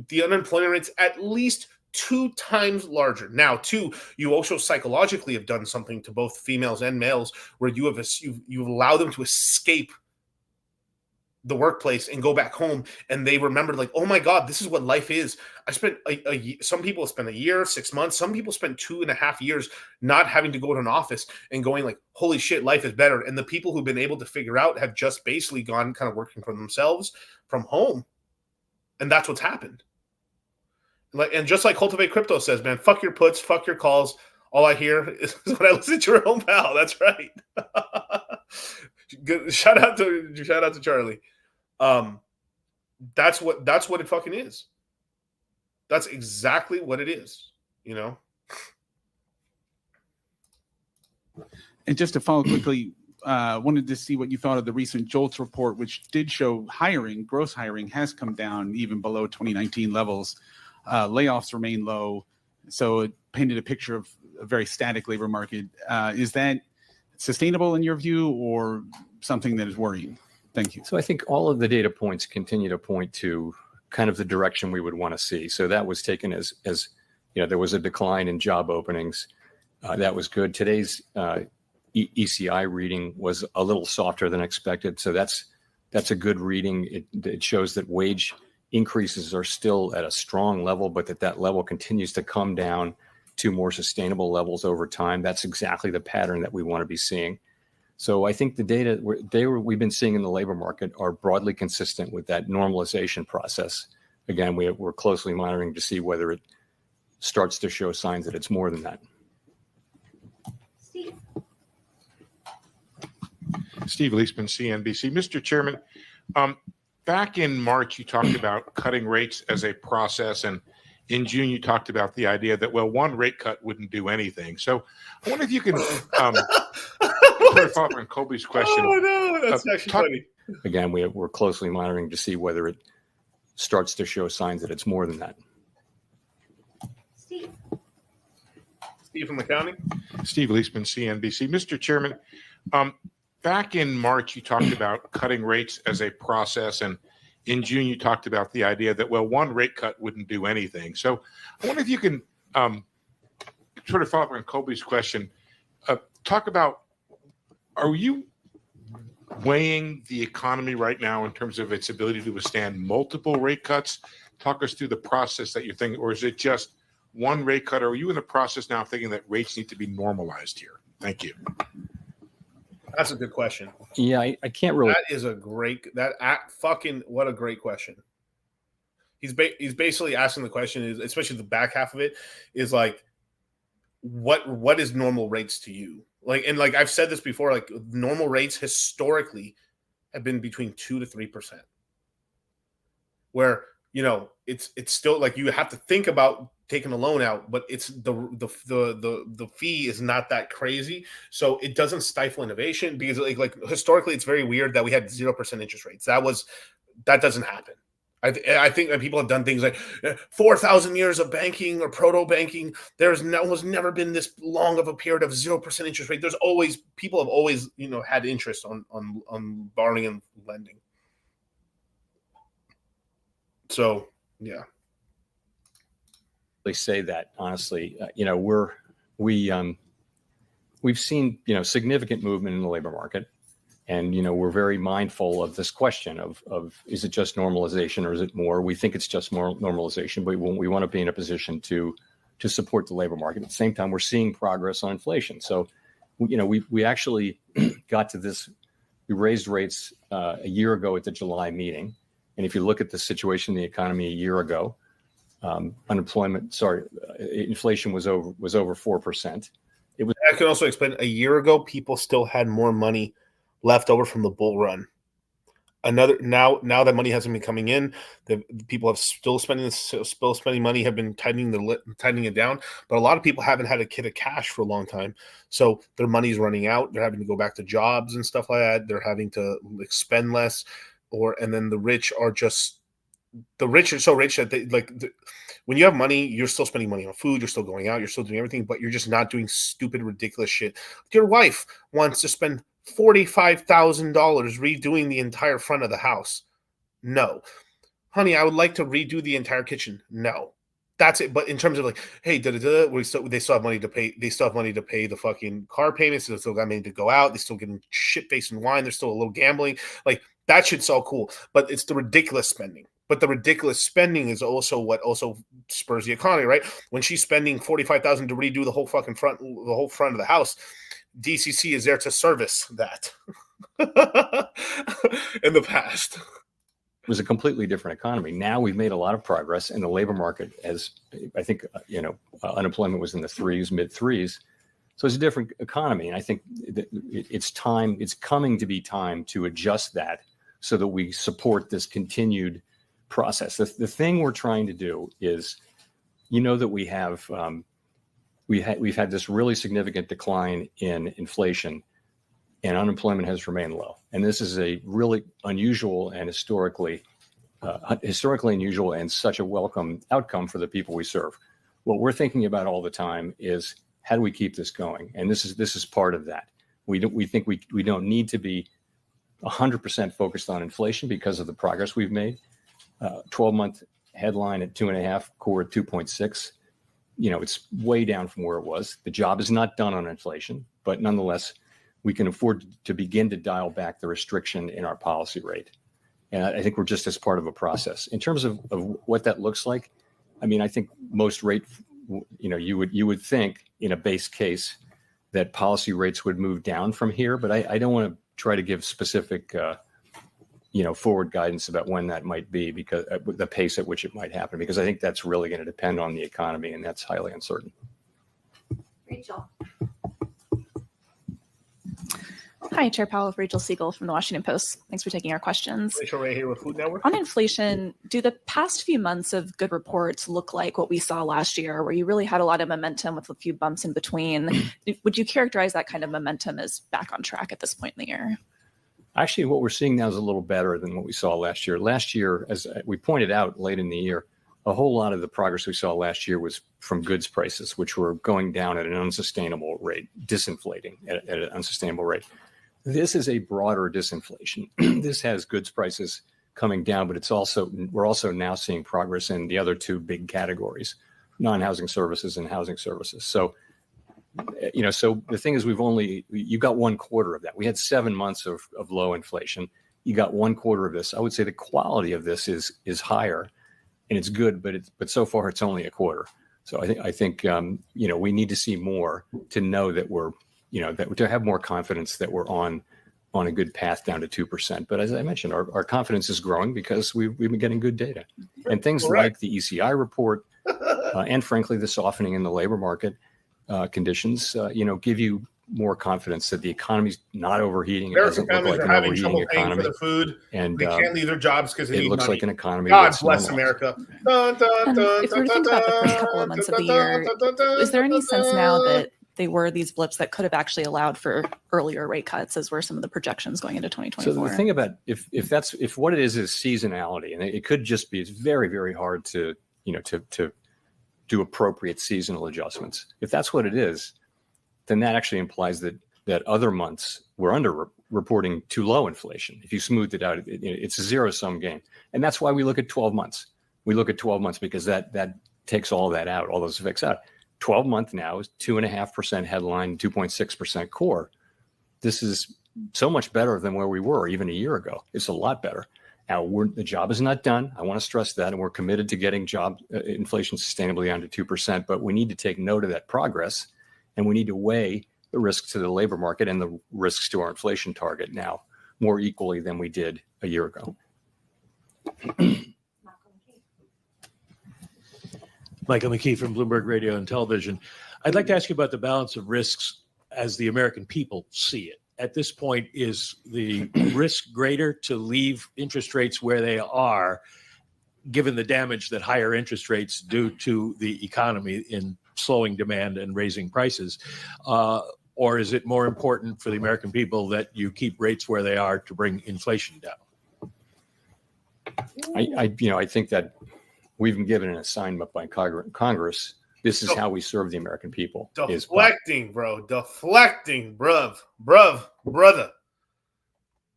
the unemployment rate's at least 2 times larger. Now, you also psychologically have done something to both females and males, where you've allowed them to escape the workplace and go back home, and they remember, like, oh my God, this is what life is. I spent some people spend a year, 6 months, some people spend 2.5 years not having to go to an office and going like, holy shit, life is better. And the people who've been able to figure out have just basically gone kind of working for themselves from home. And that's what's happened. And just like Cultivate Crypto says, man, fuck your puts, fuck your calls. All I hear is when I listen to Jerome Powell. That's right. Good. Shout out to Charlie. That's what it fucking is. That's exactly what it is, And just to follow quickly, wanted to see what you thought of the recent JOLTS report, which did show gross hiring has come down even below 2019 levels. Layoffs remain low. So it painted a picture of a very static labor market. Is that sustainable in your view, or something that is worrying? Thank you. So I think all of the data points continue to point to kind of the direction we would want to see. So that was taken as there was a decline in job openings. That was good. Today's ECI reading was a little softer than expected. So that's a good reading. It shows that wage increases are still at a strong level, but that level continues to come down to more sustainable levels over time. That's exactly the pattern that we want to be seeing. So I think the data we've been seeing in the labor market are broadly consistent with that normalization process. Again, we're closely monitoring to see whether it starts to show signs that it's more than that. Steve Leisman, CNBC. Mr. Chairman, back in March, you talked about cutting rates as a process, and in June, you talked about the idea that, well, one rate cut wouldn't do anything. So I wonder if you can sort of follow up on Colby's question. Oh, no, that's actually funny. Again, we're closely monitoring to see whether it starts to show signs that it's more than that. Steve from the county. Steve Leisman, CNBC. Mr. Chairman, back in March, you talked about cutting rates as a process, and in June, you talked about the idea that, well, one rate cut wouldn't do anything. So I wonder if you can sort of follow up on Colby's question. Talk about, are you weighing the economy right now in terms of its ability to withstand multiple rate cuts? Talk us through the process that you're thinking, or is it just one rate cut? Or are you in the process now thinking that rates need to be normalized here? Thank you. That's a good question. Yeah, I can't really. That is a great. What a great question. He's basically asking the question is, especially the back half of it, is like, what is normal rates to you? Like, and like I've said this before, like normal rates historically have been between 2 to 3%. Where it's still like you have to think about taking a loan out, but it's the fee is not that crazy, so it doesn't stifle innovation because like historically it's very weird that we had 0% interest rates. That doesn't happen. I think that people have done things like 4,000 years of banking or proto banking. There's almost never been this long of a period of 0% interest rate. People have always had interest on borrowing and lending. So yeah. They say that honestly, we've seen significant movement in the labor market, and we're very mindful of this question of is it just normalization or is it more? We think it's just more normalization, but we want to be in a position to support the labor market. At the same time, we're seeing progress on inflation. So we actually got to this. We raised rates a year ago at the July meeting, and if you look at the situation in the economy a year ago. Inflation was over 4%. I can also explain. A year ago, people still had more money left over from the bull run. Now that money hasn't been coming in, the people have still spending money, have been tightening it down. But a lot of people haven't had a kit of cash for a long time, so their money's running out. They're having to go back to jobs and stuff like that. They're having to spend less, and then the rich are so rich that when you have money, you're still spending money on food, you're still going out, you're still doing everything, but you're just not doing stupid, ridiculous shit. Your wife wants to spend $45,000 redoing the entire front of the house. No. Honey, I would like to redo the entire kitchen. No. That's it. But in terms of like, hey, they still have money to pay. They still have money to pay the fucking car payments. They still got money to go out. They still getting shit-faced and wine. There's still a little gambling. Like that shit's all cool. But it's the ridiculous spending. But the ridiculous spending is also what also spurs the economy, right? When she's spending $45,000 to redo the whole front of the house, DCC is there to service that. In the past, it was a completely different economy. Now we've made a lot of progress, and the labor market, as I think, unemployment was in the mid threes. So it's a different economy, and I think it's time. It's coming to be time to adjust that so that we support this continued process. The thing we're trying to do is, that we have we've had this really significant decline in inflation, and unemployment has remained low. And this is a really unusual and historically unusual and such a welcome outcome for the people we serve. What we're thinking about all the time is how do we keep this going? And this is part of that. We think we don't need to be 100% focused on inflation because of the progress we've made. 12-month headline at 2.5, core at 2.6. It's way down from where it was. The job is not done on inflation, but nonetheless, we can afford to begin to dial back the restriction in our policy rate. And I think we're just as part of a process. In terms of what that looks like, I mean, I think most rate, you would think in a base case that policy rates would move down from here, but I don't want to try to give specific, forward guidance about when that might be, because the pace at which it might happen, because I think that's really going to depend on the economy, and that's highly uncertain. Rachel. Hi, Chair Powell, Rachel Siegel from the Washington Post. Thanks for taking our questions. Rachel right here with Food Network. On inflation, do the past few months of good reports look like what we saw last year, where you really had a lot of momentum with a few bumps in between? Would you characterize that kind of momentum as back on track at this point in the year? Actually, what we're seeing now is a little better than what we saw last year. Last year, as we pointed out late in the year, a whole lot of the progress we saw last year was from goods prices, which were going down at an unsustainable rate, disinflating at an unsustainable rate. This is a broader disinflation. This has goods prices coming down, but we're also now seeing progress in the other two big categories, non-housing services and housing services. So, so the thing is, you got 1 quarter of that. We had 7 months of low inflation. You got 1 quarter of this. I would say the quality of this is higher, and it's good, but so far it's only a quarter. So I think we need to see more to know that we're to have more confidence that we're on a good path down to 2%. But as I mentioned, our confidence is growing because we've been getting good data. And things like the ECI report and frankly, the softening in the labor market conditions, give you more confidence that the economy's not overheating. American families are having trouble paying for their food, and they can't leave their jobs because they need money. It looks like an economy. God bless America. If we think about the first couple of months of the year, is there any sense now that they were these blips that could have actually allowed for earlier rate cuts, as were some of the projections going into 2024? So the thing about if what it is seasonality, and it could just be, it's very, very hard to do appropriate seasonal adjustments. If that's what it is, then that actually implies that other months were under reporting too low inflation. If you smoothed it out, it's a zero-sum game. And that's why we look at 12 months. We look at 12 months because that takes all that out, all those effects out. 12-month now is 2.5% headline, 2.6% core. This is so much better than where we were even a year ago. It's a lot better. Now, the job is not done. I want to stress that, and we're committed to getting job inflation sustainably down to 2%, but we need to take note of that progress, and we need to weigh the risks to the labor market and the risks to our inflation target now more equally than we did a year ago. Michael McKee from Bloomberg Radio and Television. I'd like to ask you about the balance of risks as the American people see it. At this point, is the risk greater to leave interest rates where they are, given the damage that higher interest rates do to the economy in slowing demand and raising prices? Or is it more important for the American people that you keep rates where they are to bring inflation down? I think that we've been given an assignment by Congress. This is how we serve the American people. Deflecting, deflecting, brother.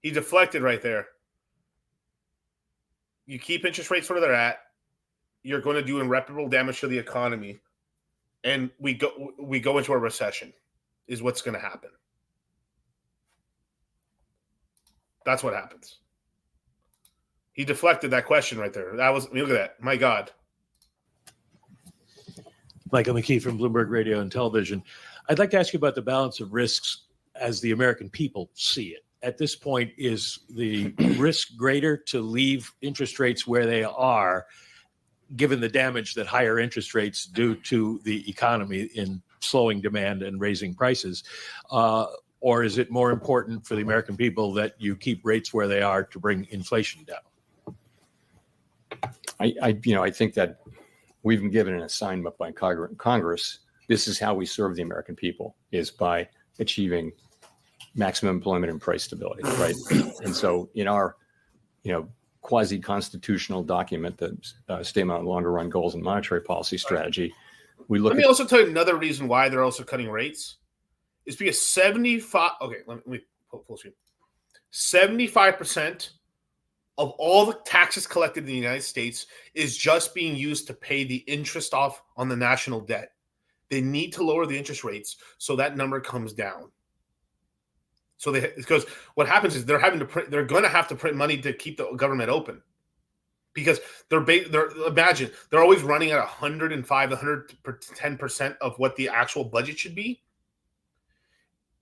He deflected right there. You keep interest rates where they're at, you're going to do irreparable damage to the economy, and we go into a recession. Is what's going to happen. That's what happens. He deflected that question right there. Look at that. My God. Michael McKee from Bloomberg Radio and Television. I'd like to ask you about the balance of risks as the American people see it. At this point, is the risk greater to leave interest rates where they are, given the damage that higher interest rates do to the economy in slowing demand and raising prices? Or is it more important for the American people that you keep rates where they are to bring inflation down? I think that we've been given an assignment by Congress. This is how we serve the American people, is by achieving maximum employment and price stability, right? And so in our, quasi-constitutional document, the Statement on Longer Run Goals and Monetary Policy Strategy, we look. Let me also tell you another reason why they're also cutting rates is because 75. Okay, let me pull screen. 75% of all the taxes collected in the United States is just being used to pay the interest off on the national debt. They need to lower the interest rates so that number comes down. So because what happens is they're going to have to print money to keep the government open, because imagine they're always running at 105, 110% of what the actual budget should be,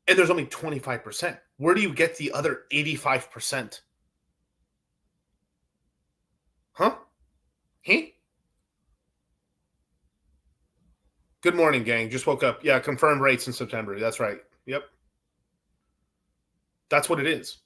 and there's only 25%. Where do you get the other 85%? Huh? Hey. Good morning, gang. Just woke up. Yeah, confirmed rates in September. That's right. Yep. That's what it is.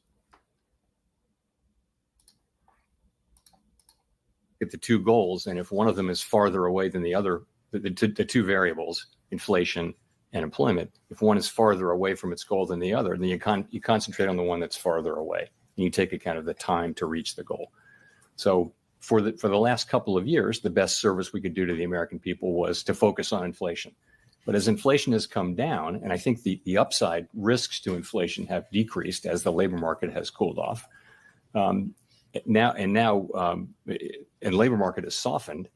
At the two goals, and if one of them is farther away than the other, the two variables, inflation and employment, if one is farther away from its goal than the other, then you concentrate on the one that's farther away, and you take account of the time to reach the goal. So for the last couple of years, the best service we could do to the American people was to focus on inflation. But as inflation has come down, and I think the upside risks to inflation have decreased as the labor market has cooled off, and labor market has softened,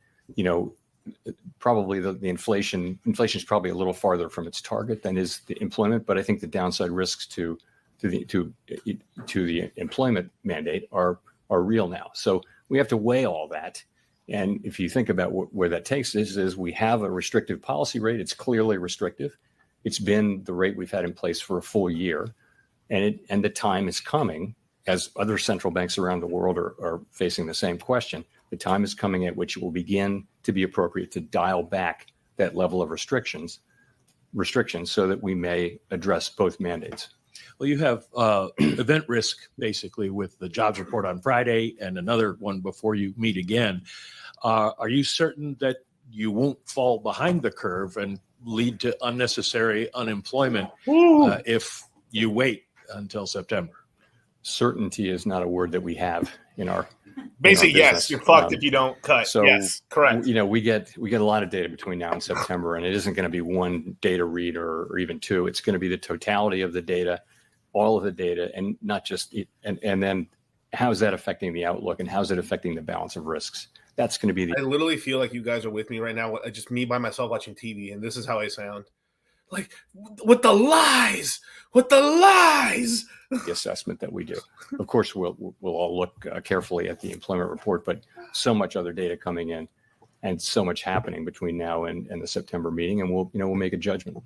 probably the inflation is probably a little farther from its target than is the employment. But I think the downside risks to the employment mandate are real now. So we have to weigh all that. And if you think about where that takes us, is we have a restrictive policy rate. It's clearly restrictive. It's been the rate we've had in place for a full year, and the time is coming, as other central banks around the world are facing the same question. The time is coming at which it will begin to be appropriate to dial back that level of restrictions so that we may address both mandates. Well, you have event risk basically with the jobs report on Friday and another one before you meet again. Are you certain that you won't fall behind the curve and lead to unnecessary unemployment if you wait until September? Certainty is not a word that we have in our basically. Yes, you're fucked if you don't cut. So, yes, correct. We get a lot of data between now and September, and it isn't going to be one data read or even two. It's going to be the totality of the data, all of the data, and not just and then how is that affecting the outlook, and how is it affecting the balance of risks? That's going to be I literally feel like you guys are with me right now, just me by myself watching TV, and this is how I sound. Like, with the lies. The assessment that we do. Of course, we'll all look carefully at the employment report, but so much other data coming in, and so much happening between now and the September meeting, and we'll make a judgment.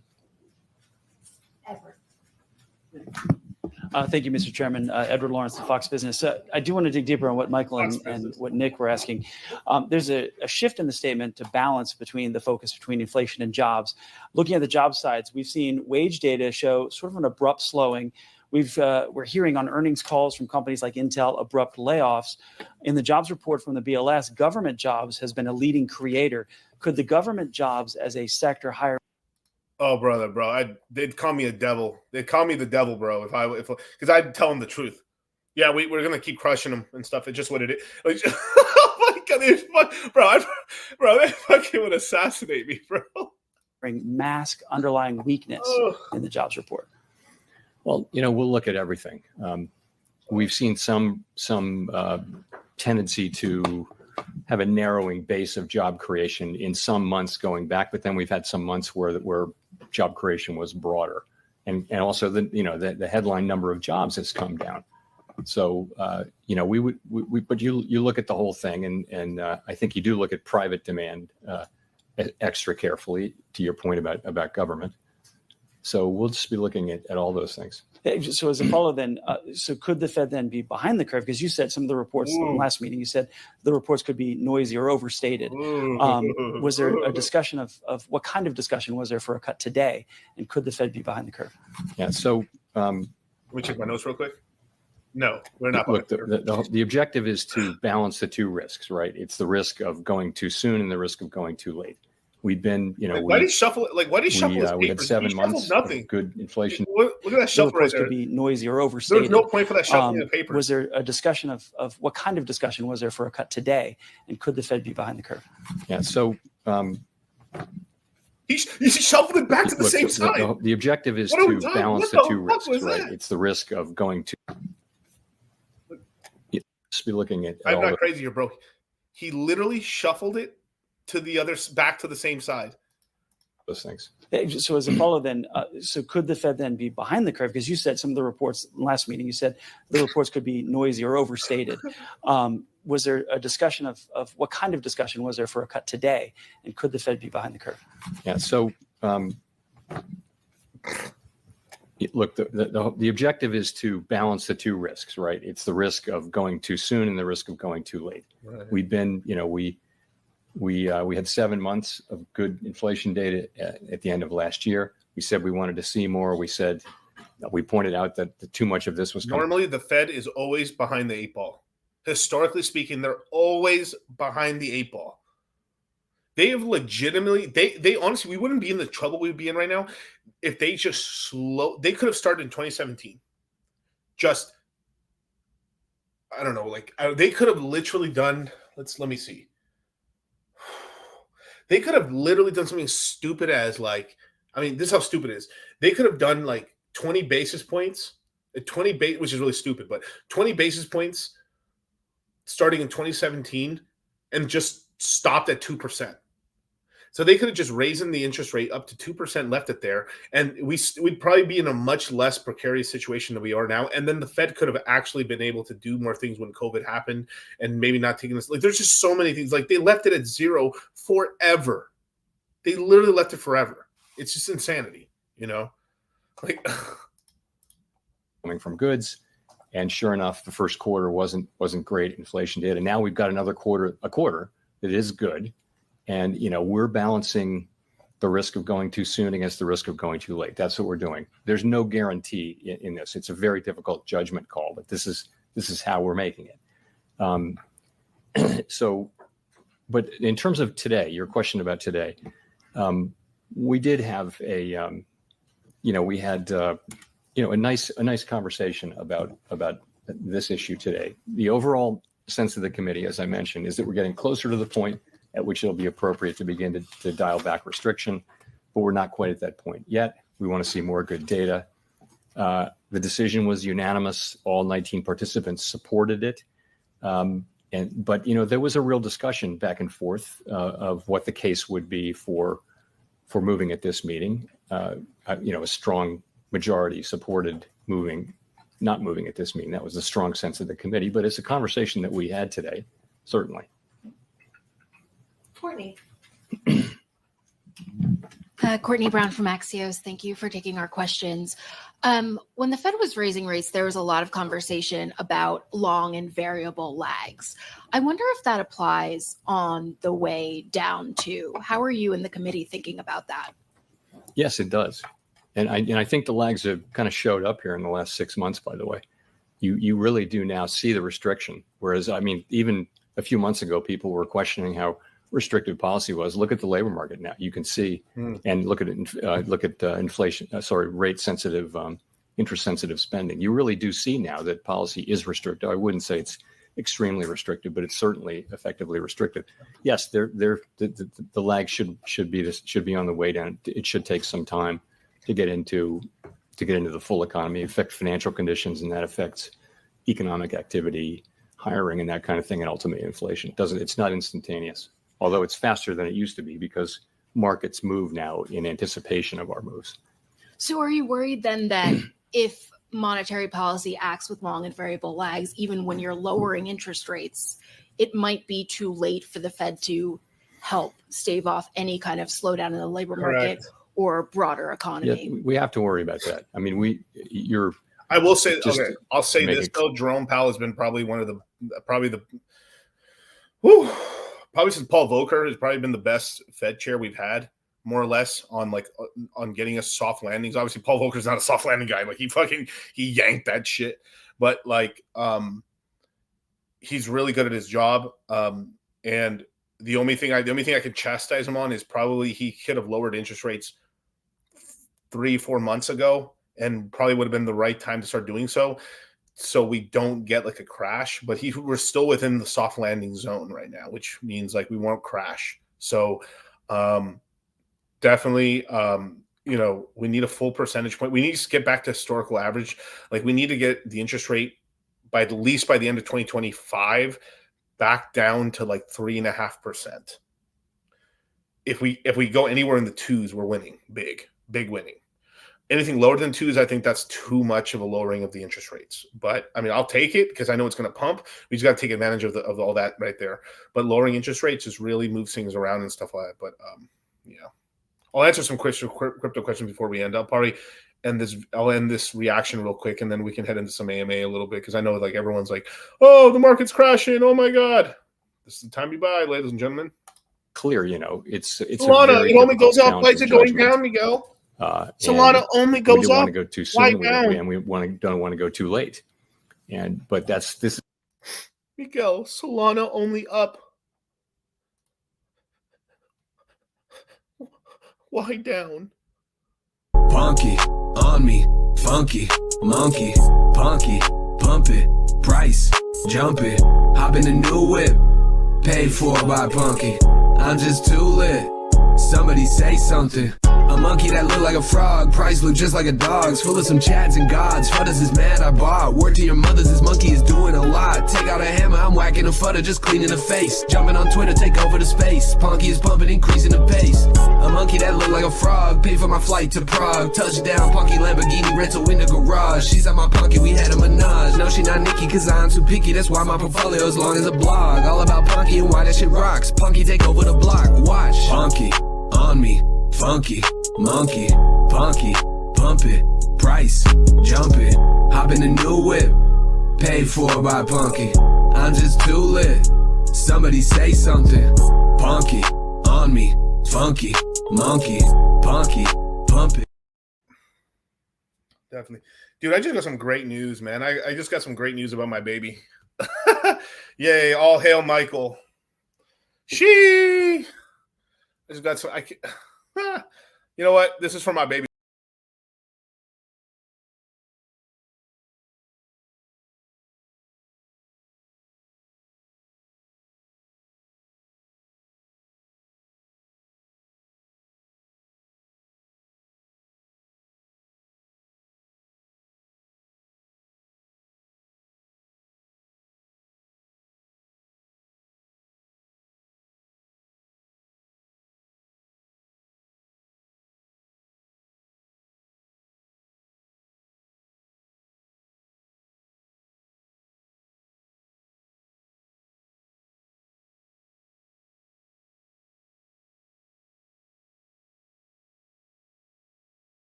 Thank you, Mr. Chairman. Edward Lawrence, Fox Business. I do want to dig deeper on what Michael and what Nick were asking. There's a shift in the statement to balance between the focus between inflation and jobs. Looking at the job sides, we've seen wage data show sort of an abrupt slowing. We're hearing on earnings calls from companies like Intel abrupt layoffs. In the jobs report from the BLS, government jobs has been a leading creator. Could the government jobs as a sector hire? Oh, brother, bro. They'd call me a devil. They'd call me the devil, bro, because I'd tell them the truth. Yeah, we're gonna keep crushing them and stuff. It's just what it is. Like, oh my God, they fucking would assassinate me, bro. Mask underlying weakness in the jobs report. Well, we'll look at everything. We've seen some tendency to have a narrowing base of job creation in some months going back, but then we've had some months where job creation was broader, and also the headline number of jobs has come down. So but you look at the whole thing, and I think you do look at private demand extra carefully, to your point about government. So we'll just be looking at all those things. So as a follow then, so could the Fed then be behind the curve? Because you said some of the reports in the last meeting, you said the reports could be noisy or overstated. Was there a discussion of what kind of discussion was there for a cut today? And could the Fed be behind the curve? Yeah, so let me check my notes real quick. No, we're not. Look, the objective is to balance the two risks, right? It's the risk of going too soon and the risk of going too late. We've been, why did he shuffle it? Like, why did he shuffle his papers? We had 7 months of good inflation. Look at that shuffle right there. Could be noisy or overstated. There's no point for that shuffling of papers. Was there a discussion of what kind of discussion was there for a cut today? And could the Fed be behind the curve? Yeah, so he shuffled it back to the same side. The objective is to balance the two risks, right? It's the risk of going to just be looking at. I'm not crazy here, bro. He literally shuffled it to the other, back to the same side. those things. So as a follow then, so could the Fed then be behind the curve? Because you said some of the reports last meeting, you said the reports could be noisy or overstated. Was there a discussion of what kind of discussion was there for a cut today? And could the Fed be behind the curve? Yeah. So look, the objective is to balance the two risks, right? It's the risk of going too soon and the risk of going too late. Right. We've been, we had 7 months of good inflation data at the end of last year. We said we wanted to see more. We pointed out that too much of this was normally the Fed is always behind the 8 ball. Historically speaking, they're always behind the 8 ball. They have legitimately, they honestly, we wouldn't be in the trouble we'd be in right now if they just they could have started in 2017. Just, I don't know, they could have literally done, let me see. They could have literally done something stupid as this is how stupid it is. They could have done 20 basis points, which is really stupid, but 20 basis points starting in 2017 and just stopped at 2%. So they could have just raised the interest rate up to 2%, left it there, and we'd probably be in a much less precarious situation than we are now. And then the Fed could have actually been able to do more things when COVID happened, and maybe not taking this. There's just so many things. They left it at 0 forever. They literally left it forever. It's just insanity, coming from goods. And sure enough, the first quarter wasn't great inflation data. Now we've got a quarter that is good. And, we're balancing the risk of going too soon against the risk of going too late. That's what we're doing. There's no guarantee in this. It's a very difficult judgment call, but this is how we're making it. But in terms of today, your question about today, we did have a nice conversation about this issue today. The overall sense of the committee, as I mentioned, is that we're getting closer to the point at which it'll be appropriate to begin to dial back restriction, but we're not quite at that point yet. We want to see more good data. The decision was unanimous. All 19 participants supported it. But there was a real discussion back and forth of what the case would be for moving at this meeting. A strong majority supported not moving at this meeting. That was a strong sense of the committee, but it's a conversation that we had today, certainly. Courtney. Courtney Brown from Axios. Thank you for taking our questions. When the Fed was raising rates, there was a lot of conversation about long and variable lags. I wonder if that applies on the way down too. How are you and the committee thinking about that? Yes, it does. And I think the lags have kind of showed up here in the last 6 months, by the way. You really do now see the restriction. Whereas, even a few months ago, people were questioning how restrictive policy was. Look at the labor market now. You can see, and look at inflation, rate sensitive, interest sensitive spending. You really do see now that policy is restrictive. I wouldn't say it's extremely restrictive, but it's certainly effectively restrictive. Yes, the lag should be on the way down. It should take some time to get into the full economy, affect financial conditions, and that affects economic activity, hiring, and that kind of thing, and ultimately inflation. It's not instantaneous, although it's faster than it used to be because markets move now in anticipation of our moves. So are you worried then that if monetary policy acts with long and variable lags, even when you're lowering interest rates, it might be too late for the Fed to help stave off any kind of slowdown in the labor market or broader economy? Yeah, we have to worry about that. I will say, I'll say this though, Jerome Powell has been probably probably since Paul Volcker has probably been the best Fed chair we've had, more or less, on getting us soft landings. Obviously, Paul Volcker's not a soft landing guy. He yanked that shit. But he's really good at his job. And the only thing I could chastise him on is probably he could have lowered interest rates 3-4 months ago, and probably would have been the right time to start doing so we don't get a crash. But we're still within the soft landing zone right now, which means we won't crash. So definitely, we need a full percentage point. We need to get back to historical average. We need to get the interest rate at least by the end of 2025 back down to 3.5%. if we go anywhere in the twos, we're winning big winning. Anything lower than twos, I think that's too much of a lowering of the interest rates. But I mean, I'll take it because I know it's going to pump. We just got to take advantage of all that right there. But lowering interest rates just really moves things around and stuff like that. But yeah, I'll answer some crypto questions before we end up. I'll end this reaction real quick, and then we can head into some AMA a little bit because I know like everyone's like, oh, the market's crashing. Oh my God, this is the time you buy, ladies and gentlemen. Clear, it's Solana, it only goes up. Why is it going down, Miguel? Solana only goes up. We don't want to go too soon, down? and we don't want to go too late. But this. Miguel, Solana only up. Why down? Punky, on me, funky, monkey, punky, pump it, price, jump it, hop in a new whip, paid for by Punky. I'm just too lit. Somebody say something. A monkey that look like a frog, price look just like a dog's, full of some chads and gods. Fudders is mad I bought. Word to your mothers, this monkey is doing a lot. Take out a hammer, I'm whacking a fudder, just cleaning the face. Jumping on Twitter, take over the space. Punky is pumping, increasing the pace. A monkey that look like a frog, paid for my flight to Prague. Touchdown, Punky Lamborghini rental in the garage. She's at my Punky, we had a menage. No, she not Nikki, cause I'm too picky. That's why my portfolio is long as a blog. All about Punky and why that shit rocks. Punky take over the block, watch. Punky, on me, funky, monkey, punky, pump it, price, jump it, hop in a new whip, paid for by Punky. I'm just too lit. Somebody say something. Punky, on me, funky, monkey, punky, pump it. Definitely. Dude, I just got some great news, man. I just got some great news about my baby. Yay, all hail Michael. I just got some, you know what? This is for my baby.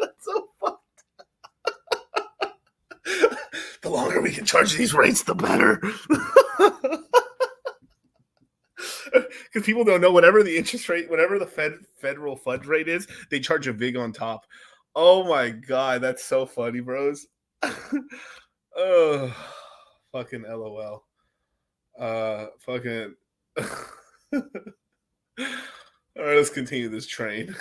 That's so fucked. The longer we can charge these rates, the better. Because people don't know, whatever the interest rate, whatever the federal fudge rate is, they charge a VIG on top. Oh my God, that's so funny, bros. Oh, fucking LOL. Fucking. All right, let's continue this train.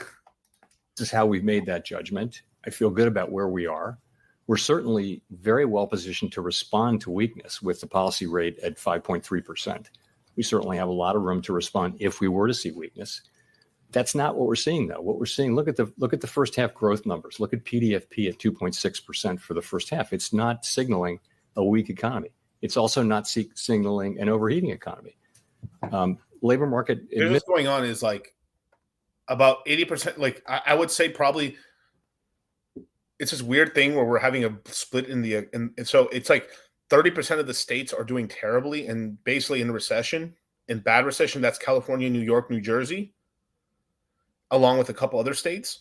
This is how we've made that judgment. I feel good about where we are. We're certainly very well positioned to respond to weakness with the policy rate at 5.3%. We certainly have a lot of room to respond if we were to see weakness. That's not what we're seeing, though. What we're seeing, look at the first half growth numbers. Look at PDFP at 2.6% for the first half. It's not signaling a weak economy. It's also not signaling an overheating economy. Labor market. What's going on is like about 80%. Like I would say probably it's this weird thing where we're having a split in the and so it's like 30% of the states are doing terribly and basically in recession. In bad recession, that's California, New York, New Jersey, along with a couple other states.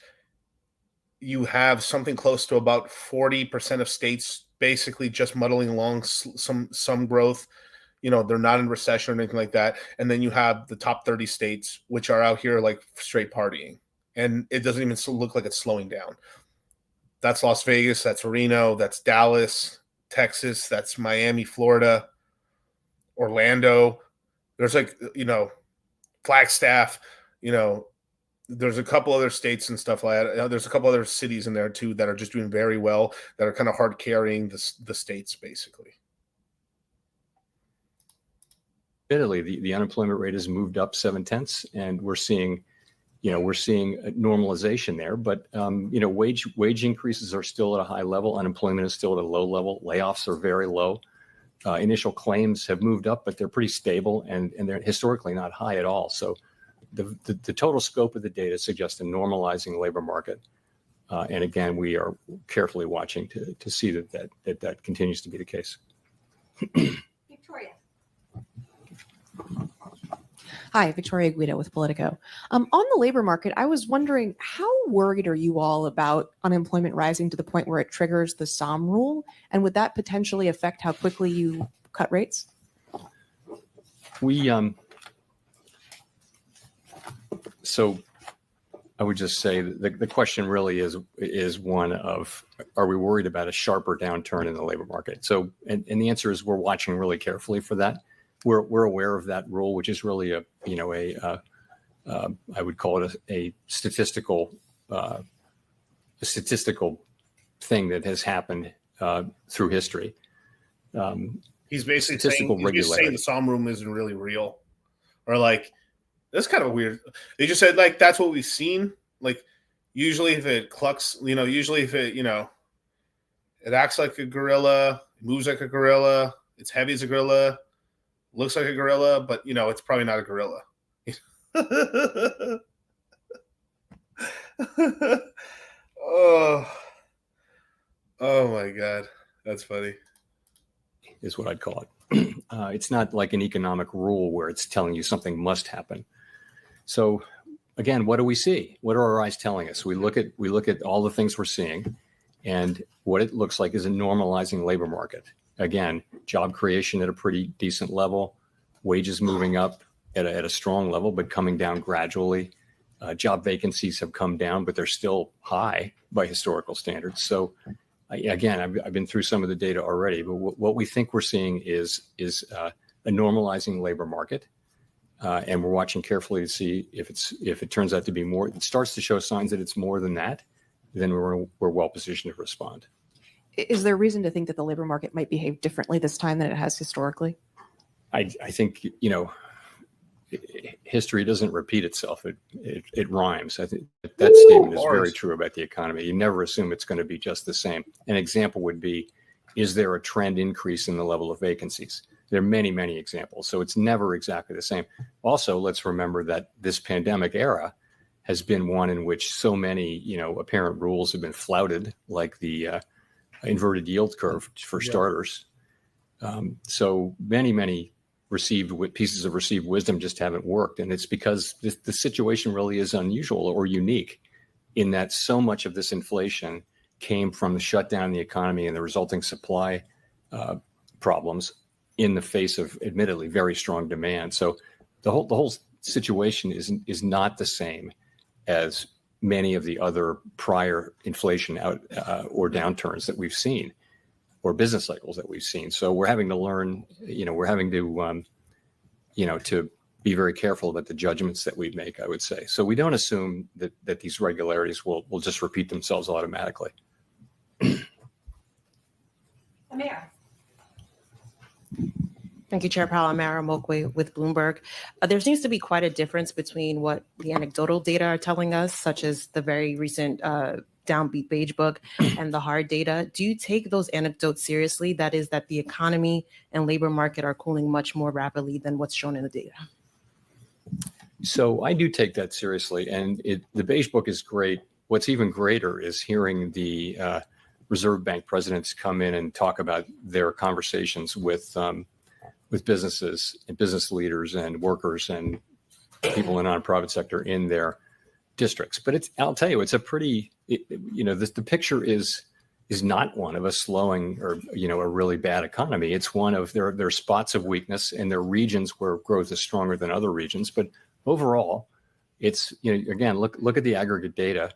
You have something close to about 40% of states basically just muddling along, some growth. You know, they're not in recession or anything like that. And then you have the top 30 states, which are out here like straight partying. And it doesn't even look like it's slowing down. That's Las Vegas, that's Reno, that's Dallas, Texas, that's Miami, Florida, Orlando. There's like, you know, Flagstaff, you know, there's a couple other states and stuff like that. There's a couple other cities in there too that are just doing very well, that are kind of hard carrying the states basically. Admittedly, the unemployment rate has moved up 0.7, and we're seeing a normalization there. But wage increases are still at a high level. Unemployment is still at a low level. Layoffs are very low. Initial claims have moved up, but they're pretty stable and they're historically not high at all. So the total scope of the data suggests a normalizing labor market. And again, we are carefully watching to see that continues to be the case. Victoria. Hi, Victoria Guida with Politico. On the labor market, I was wondering, how worried are you all about unemployment rising to the point where it triggers the SOM rule? And would that potentially affect how quickly you cut rates? So I would just say that the question really is one of, are we worried about a sharper downturn in the labor market? So, and the answer is we're watching really carefully for that. We're aware of that rule, which is really I would call it a statistical thing that has happened through history. He's basically saying the SOM room isn't really real, or like that's kind of weird. They just said like that's what we've seen. Like usually if it clucks, usually if it it acts like a gorilla, moves like a gorilla, it's heavy as a gorilla, looks like a gorilla, but it's probably not a gorilla. Oh my God, that's funny. Is what I'd call it. It's not like an economic rule where it's telling you something must happen. So again, what do we see? What are our eyes telling us? We look at all the things we're seeing, and what it looks like is a normalizing labor market. Again, job creation at a pretty decent level, wages moving up at a strong level, but coming down gradually. Job vacancies have come down, but they're still high by historical standards. So again, I've been through some of the data already, but what we think we're seeing is a normalizing labor market. And we're watching carefully to see if it turns out to be more, it starts to show signs that it's more than that, then we're well positioned to respond. Is there reason to think that the labor market might behave differently this time than it has historically? I think, history doesn't repeat itself. It rhymes. I think that statement is very true about the economy. You never assume it's going to be just the same. An example would be, is there a trend increase in the level of vacancies? There are many, many examples. So it's never exactly the same. Also, let's remember that this pandemic era has been one in which so many, apparent rules have been flouted, like the inverted yield curve for starters. So many pieces of received wisdom just haven't worked. And it's because the situation really is unusual or unique in that so much of this inflation came from the shutdown in the economy and the resulting supply problems in the face of admittedly very strong demand. So the whole situation is not the same as many of the other prior inflation or downturns that we've seen, or business cycles that we've seen. So we're having to learn, we're having to, to be very careful about the judgments that we make, I would say. So we don't assume that these regularities will just repeat themselves automatically. Amara. Thank you, Chair Powell. I'm Mara Mokwe with Bloomberg. There seems to be quite a difference between what the anecdotal data are telling us, such as the very recent downbeat beige book, and the hard data. Do you take those anecdotes seriously? That is, that the economy and labor market are cooling much more rapidly than what's shown in the data? So I do take that seriously, and the beige book is great. What's even greater is hearing the Reserve Bank presidents come in and talk about their conversations with businesses and business leaders and workers and people in the nonprofit sector in their districts. But I'll tell you, it's a pretty, the picture is not one of a slowing or, a really bad economy. It's one of, there are spots of weakness and there are regions where growth is stronger than other regions. But overall, it's, again, look at the aggregate data.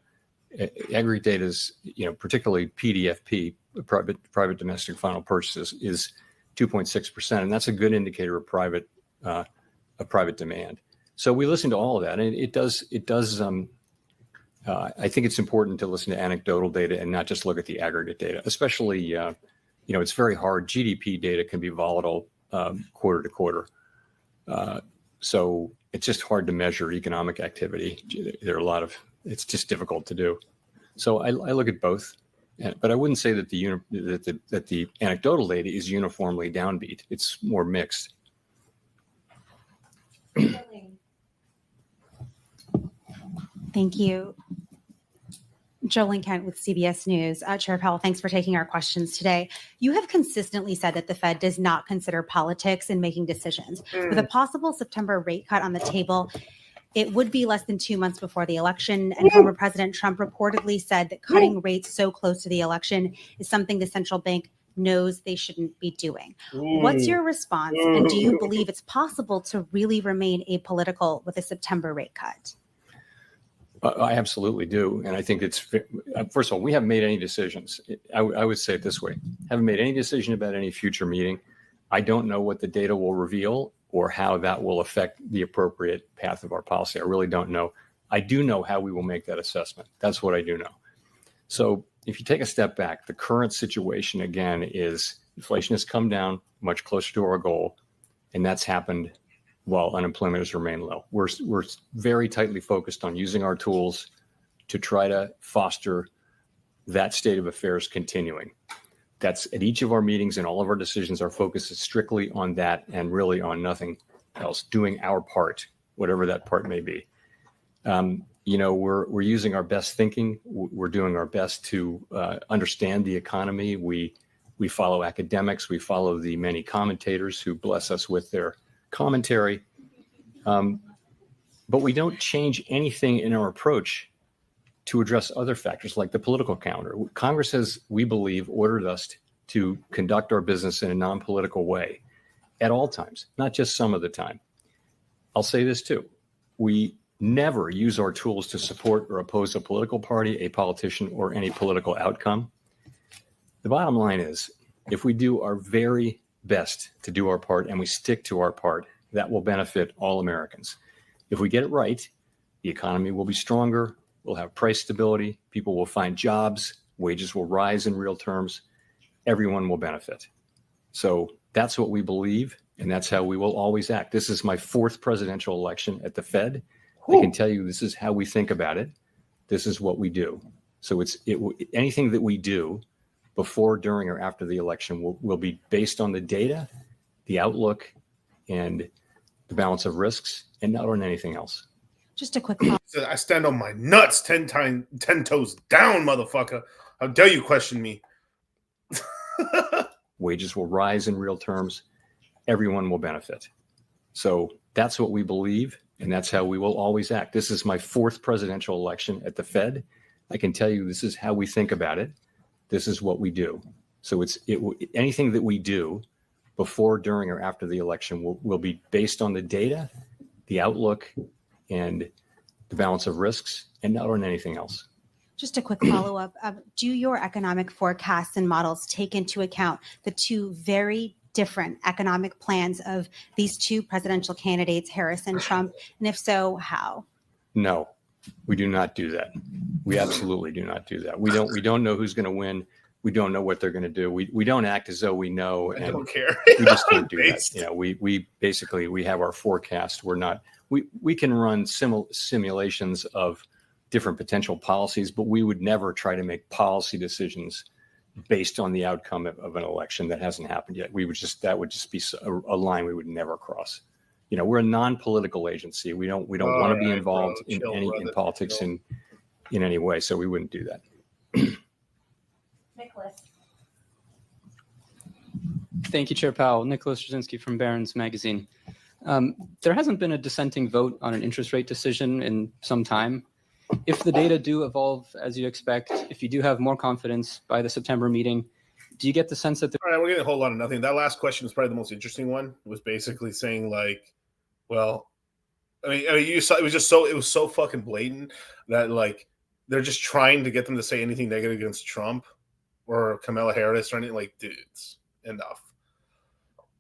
Aggregate data is, particularly PDFP, private domestic final purchases, is 2.6%, and that's a good indicator of private demand. So we listen to all of that, and it does. I think it's important to listen to anecdotal data and not just look at the aggregate data. Especially, it's very hard. GDP data can be volatile quarter to quarter, so it's just hard to measure economic activity. There are it's just difficult to do. So I look at both, But I wouldn't say that the anecdotal data is uniformly downbeat. It's more mixed. Thank you. Jolene Kent with CBS News. Chair Powell, thanks for taking our questions today. You have consistently said that the Fed does not consider politics in making decisions. With a possible September rate cut on the table, it would be less than 2 months before the election, and former President Trump reportedly said that cutting rates so close to the election is something the central bank knows they shouldn't be doing. What's your response, and do you believe it's possible to really remain apolitical with a September rate cut? I absolutely do. And I think it's, first of all, we haven't made any decisions. I would say it this way. Haven't made any decision about any future meeting. I don't know what the data will reveal or how that will affect the appropriate path of our policy. I really don't know. I do know how we will make that assessment. That's what I do know. So if you take a step back, the current situation again is inflation has come down much closer to our goal, and that's happened while unemployment has remained low. We're very tightly focused on using our tools to try to foster that state of affairs continuing. That's at each of our meetings and all of our decisions, our focus is strictly on that and really on nothing else, doing our part, whatever that part may be. We're using our best thinking. We're doing our best to understand the economy. We follow academics. We follow the many commentators who bless us with their commentary, but we don't change anything in our approach to address other factors like the political calendar. Congress has, we believe, ordered us to conduct our business in a non-political way at all times, not just some of the time. I'll say this too. We never use our tools to support or oppose a political party, a politician, or any political outcome. The bottom line is, if we do our very best to do our part and we stick to our part, that will benefit all Americans. If we get it right, the economy will be stronger, we'll have price stability, people will find jobs, wages will rise in real terms, everyone will benefit. So that's what we believe, and that's how we will always act. This is my 4th presidential election at the Fed. I can tell you this is how we think about it. This is what we do. So anything that we do before, during, or after the election will be based on the data, the outlook, and the balance of risks, and not on anything else. Just a quick I stand on my nuts 10 toes down, motherfucker. How dare you question me? Wages will rise in real terms. Everyone will benefit. So that's what we believe, and that's how we will always act. This is my 4th presidential election at the Fed. I can tell you this is how we think about it. This is what we do. So anything that we do before, during, or after the election will be based on the data, the outlook, and the balance of risks, and not on anything else. Just a quick follow-up. Do your economic forecasts and models take into account the two very different economic plans of these two presidential candidates, Harris and Trump? And if so, how? No, we do not do that. We absolutely do not do that. We don't know who's going to win. We don't know what they're going to do. We don't act as though we know. I don't care. We just can't do that. We basically have our forecast. We can run simulations of different potential policies, but we would never try to make policy decisions based on the outcome of an election that hasn't happened yet. That would just be a line we would never cross. We're a non-political agency. We don't want to be involved in politics in any way. So we wouldn't do that. Nicholas. Thank you, Chair Powell. Nicholas Jasinski from Barron's Magazine. There hasn't been a dissenting vote on an interest rate decision in some time. If the data do evolve as you expect, if you do have more confidence by the September meeting, do you get the sense that all right, we're getting a whole lot of nothing. That last question was probably the most interesting one. It was basically saying like, well, I mean, you saw it was so fucking blatant that like they're just trying to get them to say anything negative against Trump or Kamala Harris or anything. Like, dudes, enough.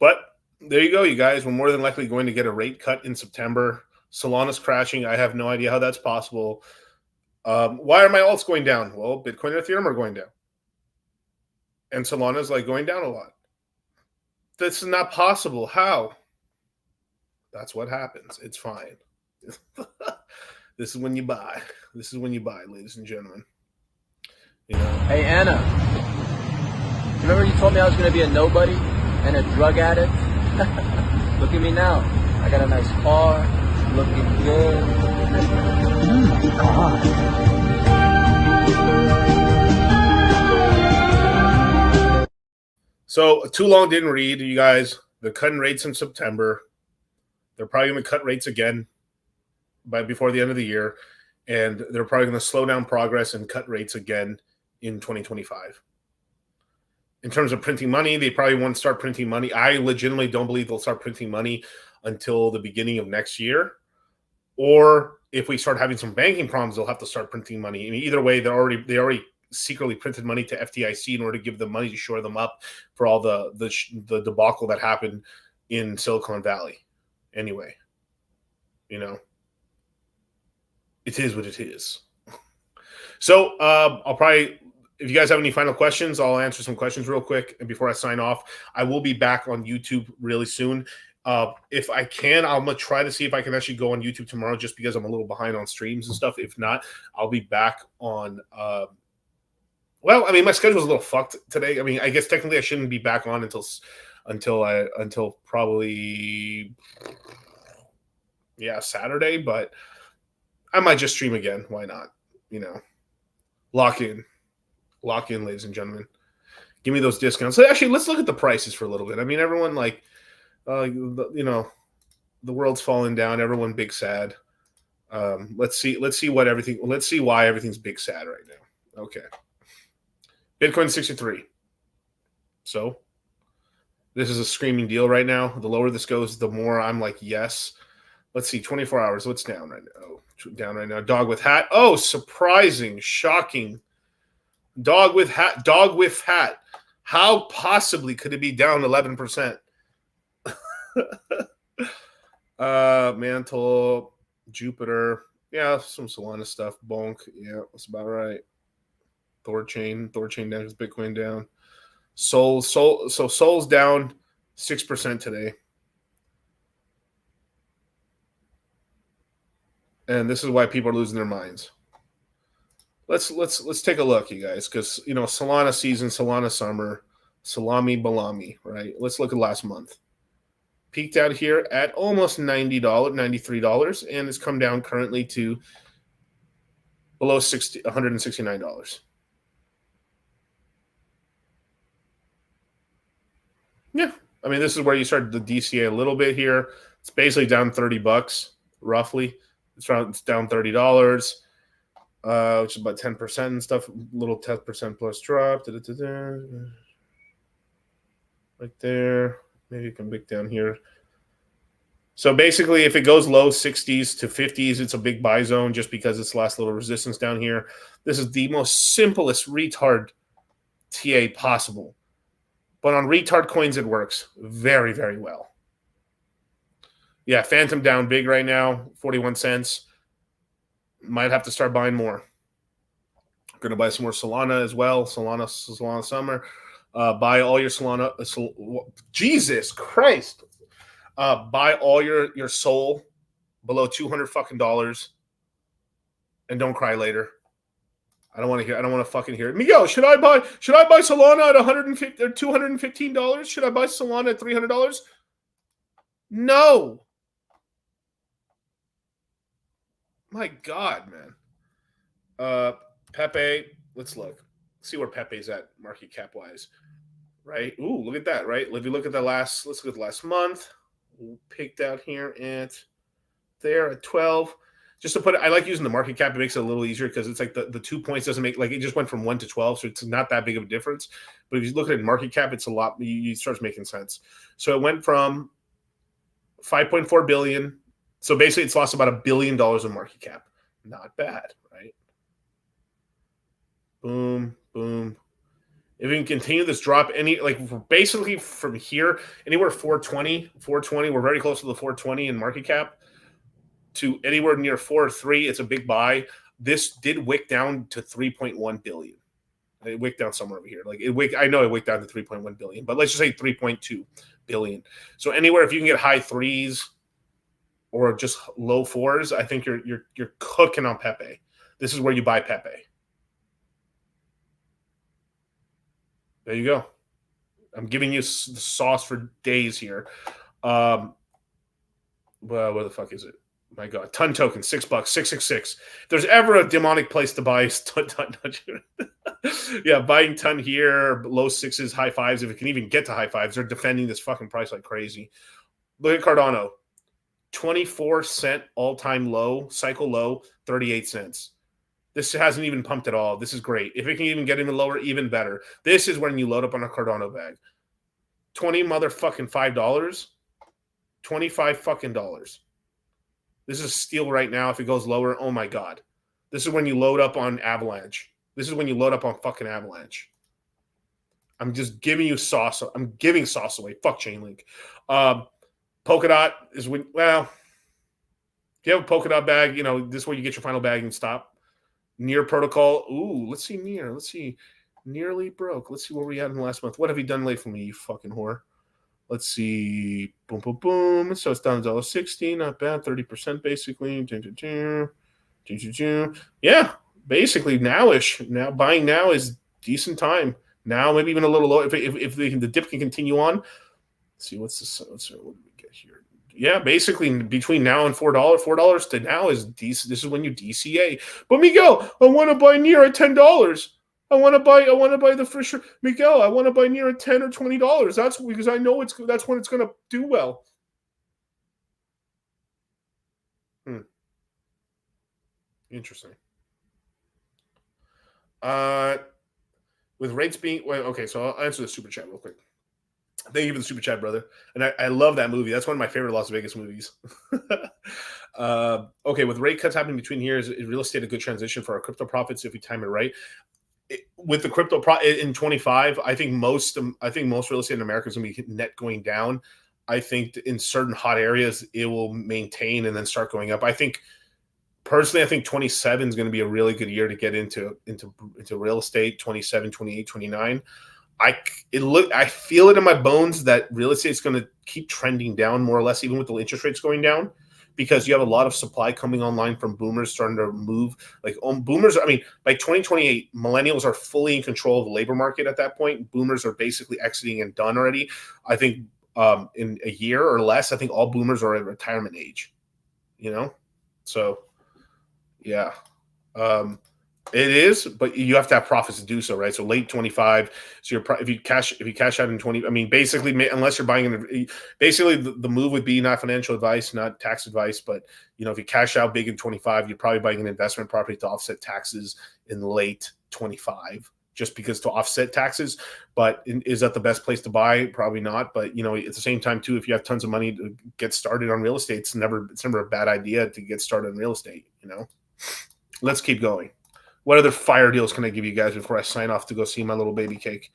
But there you go, you guys. We're more than likely going to get a rate cut in September. Solana's crashing. I have no idea how that's possible. Why are my alts going down? Well, Bitcoin and Ethereum are going down. And Solana's like going down a lot. This is not possible. How? That's what happens. It's fine. This is when you buy. This is when you buy, ladies and gentlemen. You know. Hey, Anna. Remember you told me I was going to be a nobody and a drug addict? Look at me now. I got a nice car, looking good. So too long didn't read, you guys. They're cutting rates in September. They're probably going to cut rates again before the end of the year, and they're probably going to slow down progress and cut rates again in 2025. In terms of printing money, they probably won't start printing money. I legitimately don't believe they'll start printing money until the beginning of next year. Or if we start having some banking problems, they'll have to start printing money. I mean, either way, they already secretly printed money to FDIC in order to give them money to shore them up for all the debacle that happened in Silicon Valley. Anyway, you know, it is what it is. So I'll probably, if you guys have any final questions, I'll answer some questions real quick. And before I sign off, I will be back on YouTube really soon. If I can, I'm going to try to see if I can actually go on YouTube tomorrow just because I'm a little behind on streams and stuff. If not, I'll be back on well, I mean, my schedule's a little fucked today. I mean, I guess technically I shouldn't be back on until probably Saturday, but I might just stream again. Why not? You know, lock in, ladies and gentlemen. Give me those discounts. So actually, let's look at the prices for a little bit. I mean, everyone you know, the world's falling down. Everyone big sad. Let's see why everything's big sad right now. Okay. Bitcoin 63. So this is a screaming deal right now. The lower this goes, the more I'm like, yes. Let's see, 24 hours. What's down right now? Oh, down right now. Dog with hat. Oh, surprising, shocking. Dog with hat. How possibly could it be down 11%? Mantle, Jupiter. Yeah, some Solana stuff. Bonk. Yeah, that's about right. Thorchain down because Bitcoin down. Sol's down 6% today. And this is why people are losing their minds. Let's take a look, you guys, because you know, Solana season, Solana summer, salami balami, right? Let's look at last month. Peaked out here at almost $90, $93, and it's come down currently to below $169. Yeah, I mean, this is where you started the DCA a little bit here. It's basically down $30, roughly. It's down $30, which is about 10% and stuff. Little 10% plus drop. Right there. Maybe you can pick down here. So basically, if it goes low 60s to 50s, it's a big buy zone just because it's the last little resistance down here. This is the most simplest retard TA possible. But on retard coins, it works very, very well. Yeah, Phantom down big right now, 41 cents. Might have to start buying more. Going to buy some more Solana as well. Solana Summer. Buy all your Solana. Jesus Christ. Buy all your Sol below $200 fucking dollars. And don't cry later. I don't want to fucking hear it. Miguel, should I buy Solana at $150 or $215? Should I buy Solana at $300? No. My God, man. Pepe, let's look. See where Pepe's at market cap wise. Right? Ooh, look at that, right? If you look at let's look at the last month. Picked out here at 12. Just to put it, I like using the market cap. It makes it a little easier because it's like the 2 points doesn't make, like, it just went from 1 to 12, so it's not that big of a difference. But if you look at market cap, it's a lot. It starts making sense. So it went from 5.4 billion. So basically, it's lost about $1 billion in market cap. Not bad, right? Boom, boom. If we can continue this drop, basically from here, anywhere 420, we're very close to the 420 in market cap. To anywhere near 4.3, it's a big buy. This did wick down to 3.1 billion. It wicked down somewhere over here. I know it wicked down to 3.1 billion, but let's just say 3.2 billion. So anywhere, if you can get high threes or just low fours, I think you're cooking on Pepe. This is where you buy Pepe. There you go. I'm giving you the sauce for days here. Well, where the fuck is it? My God, ton token, $6, 666. If there's ever a demonic place to buy, ton. Yeah, buying ton here, low sixes, high fives. If it can even get to high fives, they're defending this fucking price like crazy. Look at Cardano, 24-cent all-time low, cycle low, 38 cents. This hasn't even pumped at all. This is great. If it can even get even lower, even better. This is when you load up on a Cardano bag. 20 motherfucking $5. 25 fucking dollars. This is a steal right now. If it goes lower, oh my God. This is when you load up on Avalanche. This is when you load up on fucking Avalanche. I'm just giving you sauce. I'm giving sauce away. Fuck Chainlink. Polkadot is when, well, if you have a Polkadot bag, you know, this is where you get your final bag and stop. Near protocol. Ooh, let's see Near. Let's see. Nearly broke. Let's see what we had in the last month. What have you done late for me, you fucking whore? Let's see. Boom, boom, boom. So it's down to $1.60. Not bad. 30% basically. Yeah, basically now-ish. Now buying now is decent time. Now maybe even a little low. If the dip can continue on. Let's see what do we get here? Yeah, basically between now and $4 to now is decent. This is when you DCA. But Miguel, I want to buy Near at $10. I want to buy the Fisher. Miguel, I want to buy Near at $10 or $20. That's because I know that's when it's going to do well. Interesting. With rates being okay, so I'll answer the super chat real quick. Thank you for the super chat, brother. And I love that movie. That's one of my favorite Las Vegas movies. Okay, with rate cuts happening between here, is real estate a good transition for our crypto profits if we time it right? With the crypto in 25, I think most real estate in America is going to be net going down. I think in certain hot areas it will maintain and then start going up. I think personally, I think 27 is going to be a really good year to get into real estate. 27, 28, 29. I feel it in my bones that real estate is going to keep trending down more or less, even with the interest rates going down, because you have a lot of supply coming online from boomers starting to move. Like boomers, I mean, by 2028, millennials are fully in control of the labor market at that point. Boomers are basically exiting and done already. I think in a year or less, I think all boomers are at retirement age, you know? So, yeah. It is, but you have to have profits to do so, right? So late 25. So if you cash out in 20, I mean, basically, unless you're buying basically the move would be not financial advice, not tax advice, but you know, if you cash out big in 25, you're probably buying an investment property to offset taxes in late 25, just because to offset taxes. But is that the best place to buy? Probably not. But you know, at the same time too, if you have tons of money to get started on real estate, it's never a bad idea to get started on real estate. You know, let's keep going. What other fire deals can I give you guys before I sign off to go see my little baby cake?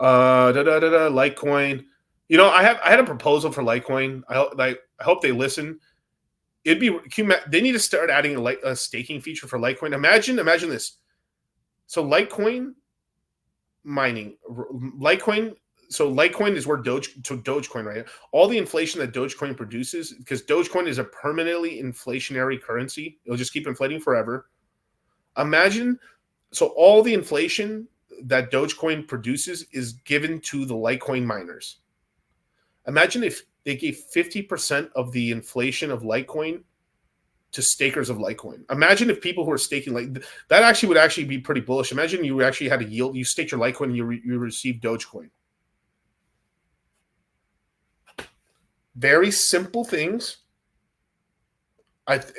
Litecoin. You know, I had a proposal for Litecoin. I hope they listen. They need to start adding a staking feature for Litecoin. Imagine this. So Litecoin mining, Litecoin. So Litecoin is where Dogecoin, right? All the inflation that Dogecoin produces, because Dogecoin is a permanently inflationary currency. It'll just keep inflating forever. Imagine, so all the inflation that Dogecoin produces is given to the Litecoin miners. Imagine if they gave 50% of the inflation of Litecoin to stakers of Litecoin. Imagine if people who are staking, like that actually would be pretty bullish. Imagine you actually had a yield, you staked your Litecoin and you received Dogecoin. Very simple things. Because I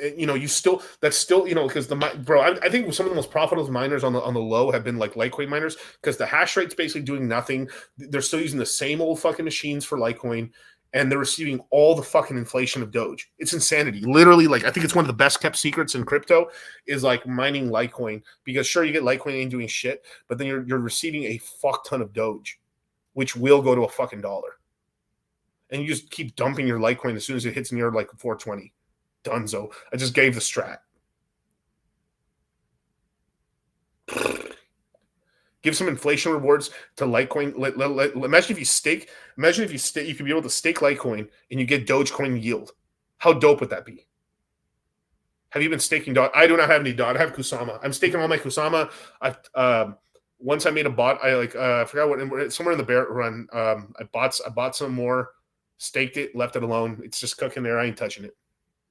think some of the most profitable miners on the low have been like Litecoin miners, because the hash rate's basically doing nothing. They're still using the same old fucking machines for Litecoin, and they're receiving all the fucking inflation of Doge. It's insanity. Literally, like I think it's one of the best kept secrets in crypto is like mining Litecoin, because sure you get Litecoin ain't doing shit, but then you're receiving a fuck ton of Doge, which will go to a fucking dollar, and you just keep dumping your Litecoin as soon as it hits near like 420. Dunzo. I just gave the strat. Give some inflation rewards to Litecoin. Imagine if you stake. Imagine if you could be able to stake Litecoin and you get Dogecoin yield. How dope would that be? Have you been staking Doge? I do not have any Doge. I have Kusama. I'm staking all my Kusama. once I made a bot, I forgot what, somewhere in the bear run, I bought some more, staked it, left it alone. It's just cooking there. I ain't touching it.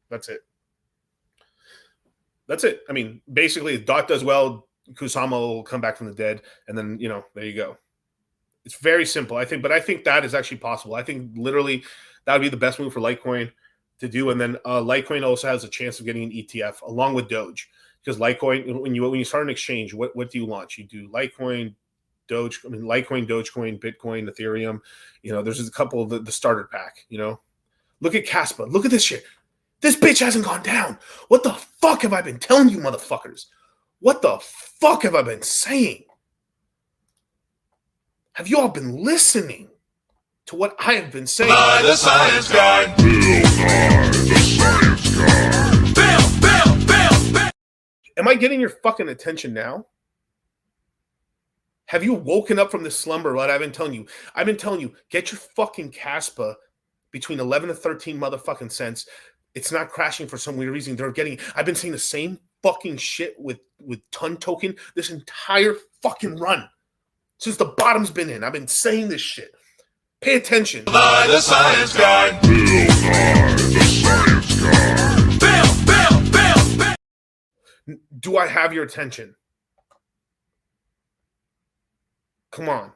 That's it. That's it. I mean, basically, if Dot does well, Kusama will come back from the dead, and then, you know, there you go. It's very simple, I think, but I think that is actually possible. I think literally that would be the best move for Litecoin to do, and then Litecoin also has a chance of getting an ETF along with Doge, because Litecoin, when you start an exchange, what do you launch? You do Litecoin, Doge. I mean, Litecoin, Dogecoin, Bitcoin, Ethereum. You know, there's a couple of the starter pack. You know, look at Caspa. Look at this shit. This bitch hasn't gone down. What the fuck have I been telling you, motherfuckers? What the fuck have I been saying? Have you all been listening to what I have been saying? The science guy. Bill Nye, the science guy. Bill. Am I getting your fucking attention now? Have you woken up from this slumber? What I've been telling you. I've been telling you, get your fucking Caspa between 11 and 13 motherfucking cents. It's not crashing for some weird reason. I've been saying the same fucking shit with Ton Token this entire fucking run. Since the bottom's been in. I've been saying this shit. Pay attention. Nye, the science guy. Bill Nye, the science guy. Bill. Do I have your attention? Come on.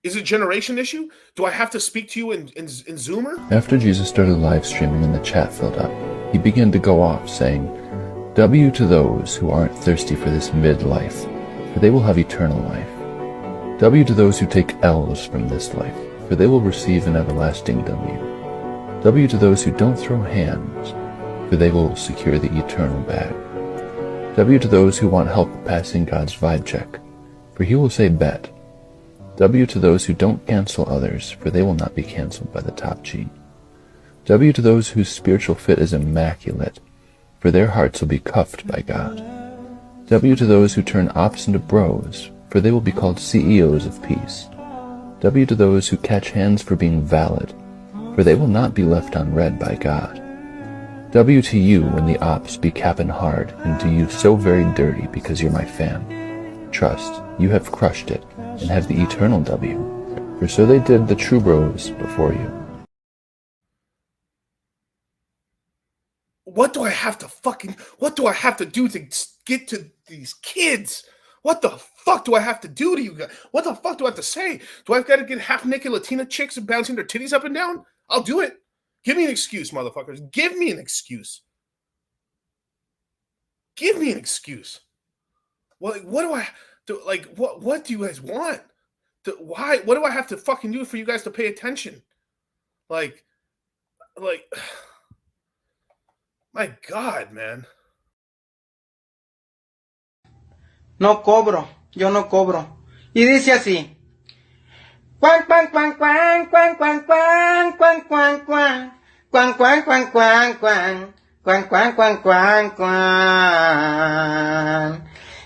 Is it a generation issue? Do I have to speak to you in Zoomer? After Jesus started live streaming and the chat filled up, he began to go off saying, "W to those who aren't thirsty for this mid-life, for they will have eternal life. W to those who take L's from this life, for they will receive an everlasting W. W to those who don't throw hands, for they will secure the eternal bag. W to those who want help passing God's vibe check, for he will say bet. W to those who don't cancel others, for they will not be canceled by the top G. W to those whose spiritual fit is immaculate, for their hearts will be cuffed by God. W to those who turn ops into bros, for they will be called CEOs of peace. W to those who catch hands for being valid, for they will not be left on red by God. W to you when the ops be capping hard, and to you so very dirty because you're my fam. Trust, you have crushed it, and have the eternal W, for so they did the true bros before you." What do I have to do to get to these kids? What the fuck do I have to do to you guys? What the fuck do I have to say? Do I got to get half-naked Latina chicks and bouncing their titties up and down? I'll do it. Give me an excuse, motherfuckers. Give me an excuse. Give me an excuse. What do I do? Like, what do you guys want? Why? What do I have to fucking do for you guys to pay attention? Like, my God, man. No cobro, yo no cobro. Y dice así. Cuan, cuan, cuan, cuan, cuan, cuan, cuan, cuan, cuan, cuan. Cuan, cuan, cuan, cuan, cuan. Cuan, cuan, cuan, cuan, cuan.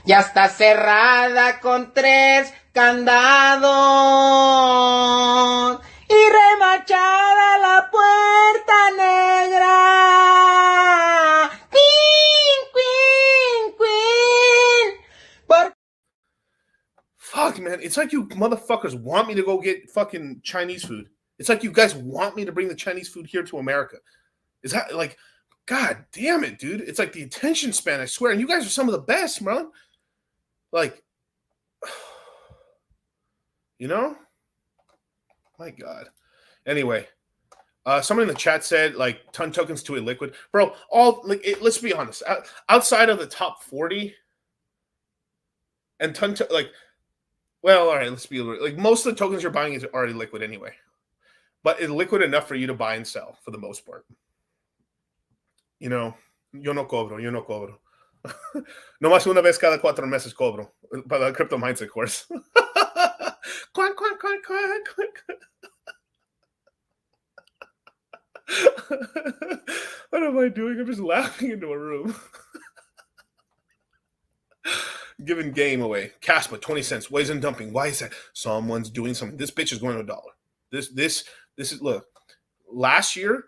Ya está cerrada con 3 candados. Y remachada la puerta negra. Queen, queen, queen. Fuck, man. It's like you motherfuckers want me to go get fucking Chinese food. It's like you guys want me to bring the Chinese food here to America. Is that like, God damn it, dude. It's like the attention span, I swear. And you guys are some of the best, man. Like, you know? My God. Anyway, someone in the chat said, like, ton tokens to illiquid. Bro, let's be honest. Outside of the top 40 and well, all right, let's be like, most of the tokens you're buying is already liquid anyway. But it's liquid enough for you to buy and sell for the most part. You know, yo no cobro. Nomás una vez cada 4 meses cobro. Para the crypto mindset course. Quack, quack, quack, quack, quack. What am I doing? I'm just laughing into a room. Giving game away. Caspa, 20 cents. Ways and dumping. Why is that? Someone's doing something. This bitch is going to $1. This is, look, last year,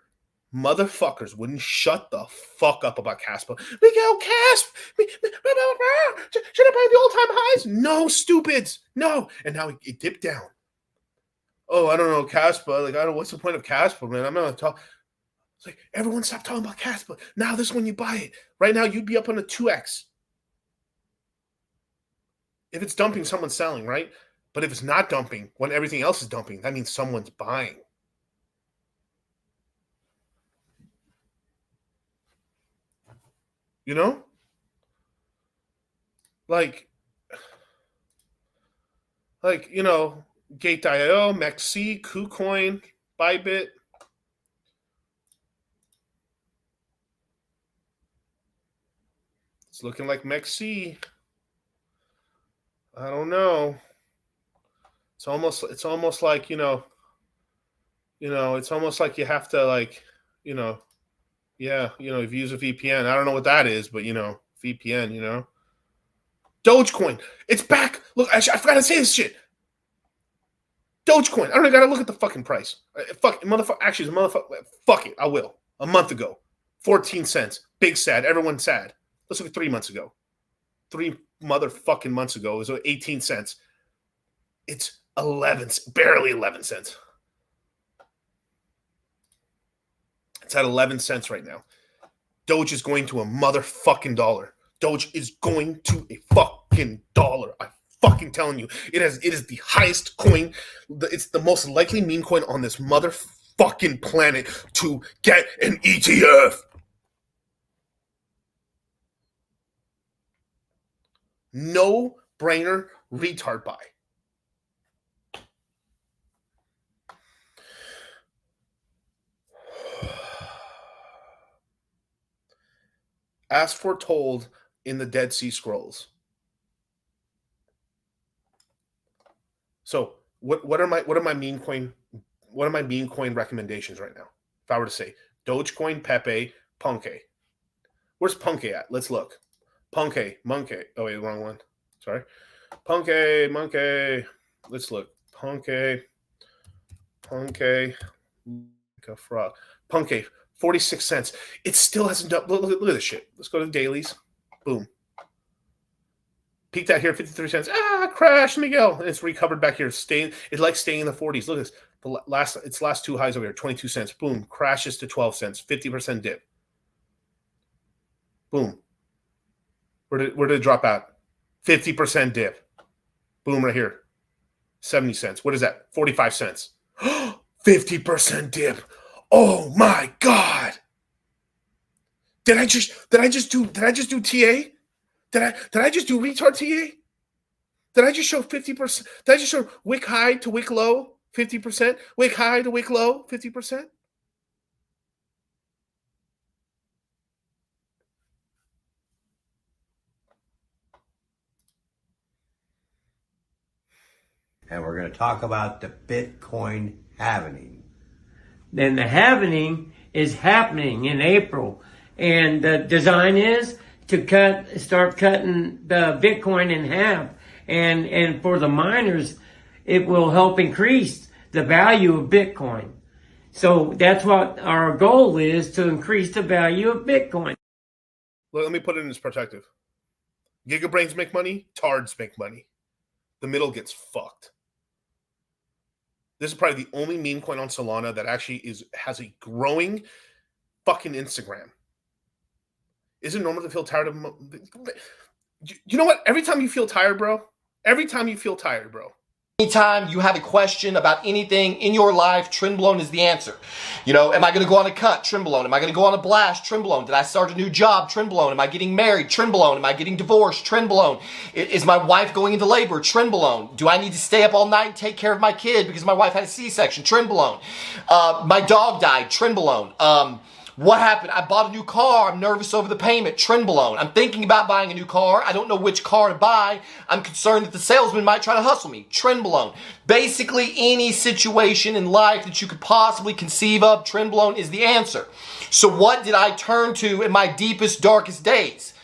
motherfuckers wouldn't shut the fuck up about Caspa. Miguel Casp, should I buy the all-time highs? No, stupids, no. And now it dipped down. Oh, I don't know, Caspa. Like, I don't. What's the point of Caspa, man? I'm not gonna talk. It's like everyone stop talking about Caspa. Now this one you buy it. Right now you'd be up on a 2x. If it's dumping, someone's selling, right? But if it's not dumping, when everything else is dumping, that means someone's buying. You know? Like, you know, Gate.io, MEXC, KuCoin, Bybit. It's looking like MEXC. I don't know. It's almost like, it's almost like you have to, like, if you use a VPN. I don't know what that is, but VPN, Dogecoin. It's back. Look, I forgot to say this shit. Dogecoin. I don't even got to look at the fucking price. Fuck it, motherfucker. Actually, fuck it. I will. A month ago, 14 cents. Big sad. Everyone's sad. Let's look at 3 months ago. 3 motherfucking months ago, it was 18 cents. It's barely 11 cents. It's at 11 cents right now. Doge is going to a motherfucking dollar. Doge is going to a fucking dollar. I'm fucking telling you. It is the highest coin. It's the most likely meme coin on this motherfucking planet to get an ETF. No brainer retard buy. As foretold in the Dead Sea Scrolls. So what are my meme coin recommendations right now? If I were to say Dogecoin, Pepe, Punke. Where's Punke at? Let's look. Punke, Monkey. Oh wait, wrong one. Sorry. Punke, Monkey. Let's look. Punke. Like a frog. Punke, 46 cents. It still hasn't done. Look at this shit. Let's go to the dailies. Boom. Peaked out here, 53 cents. Crash, Miguel. And it's recovered back here. It likes staying in the 40s. Look at this. Its last two highs over here, 22 cents. Boom. Crashes to 12 cents. 50% dip. Boom. Where did it drop out? 50% dip. Boom, right here. 70 cents. What is that? 45 cents. 50% dip. Oh my God. Did I just do TA? Did I just do retard TA? Did I just show 50%? Did I just show wick high to wick low? 50%? Wick high to wick low? 50%? And we're going to talk about the Bitcoin halvening. Then the halvening is happening in April. And the design is to start cutting the Bitcoin in half. And for the miners, it will help increase the value of Bitcoin. So that's what our goal is, to increase the value of Bitcoin. Let me put it in this perspective. Gigabrains make money, tards make money. The middle gets fucked. This is probably the only meme coin on Solana that actually has a growing fucking Instagram. Is it normal to feel tired of? You know what? Every time you feel tired, bro. Anytime you have a question about anything in your life, Trenbolone is the answer. Am I going to go on a cut? Trenbolone. Am I going to go on a blast? Trenbolone. Did I start a new job? Trenbolone. Am I getting married? Trenbolone. Am I getting divorced? Trenbolone. Is my wife going into labor? Trenbolone. Do I need to stay up all night and take care of my kid because my wife had a C-section? Trenbolone. My dog died. Trenbolone. What happened? I bought a new car. I'm nervous over the payment. Trenbolone. I'm thinking about buying a new car. I don't know which car to buy. I'm concerned that the salesman might try to hustle me. Trenbolone. Basically, any situation in life that you could possibly conceive of, Trenbolone is the answer. So what did I turn to in my deepest, darkest days?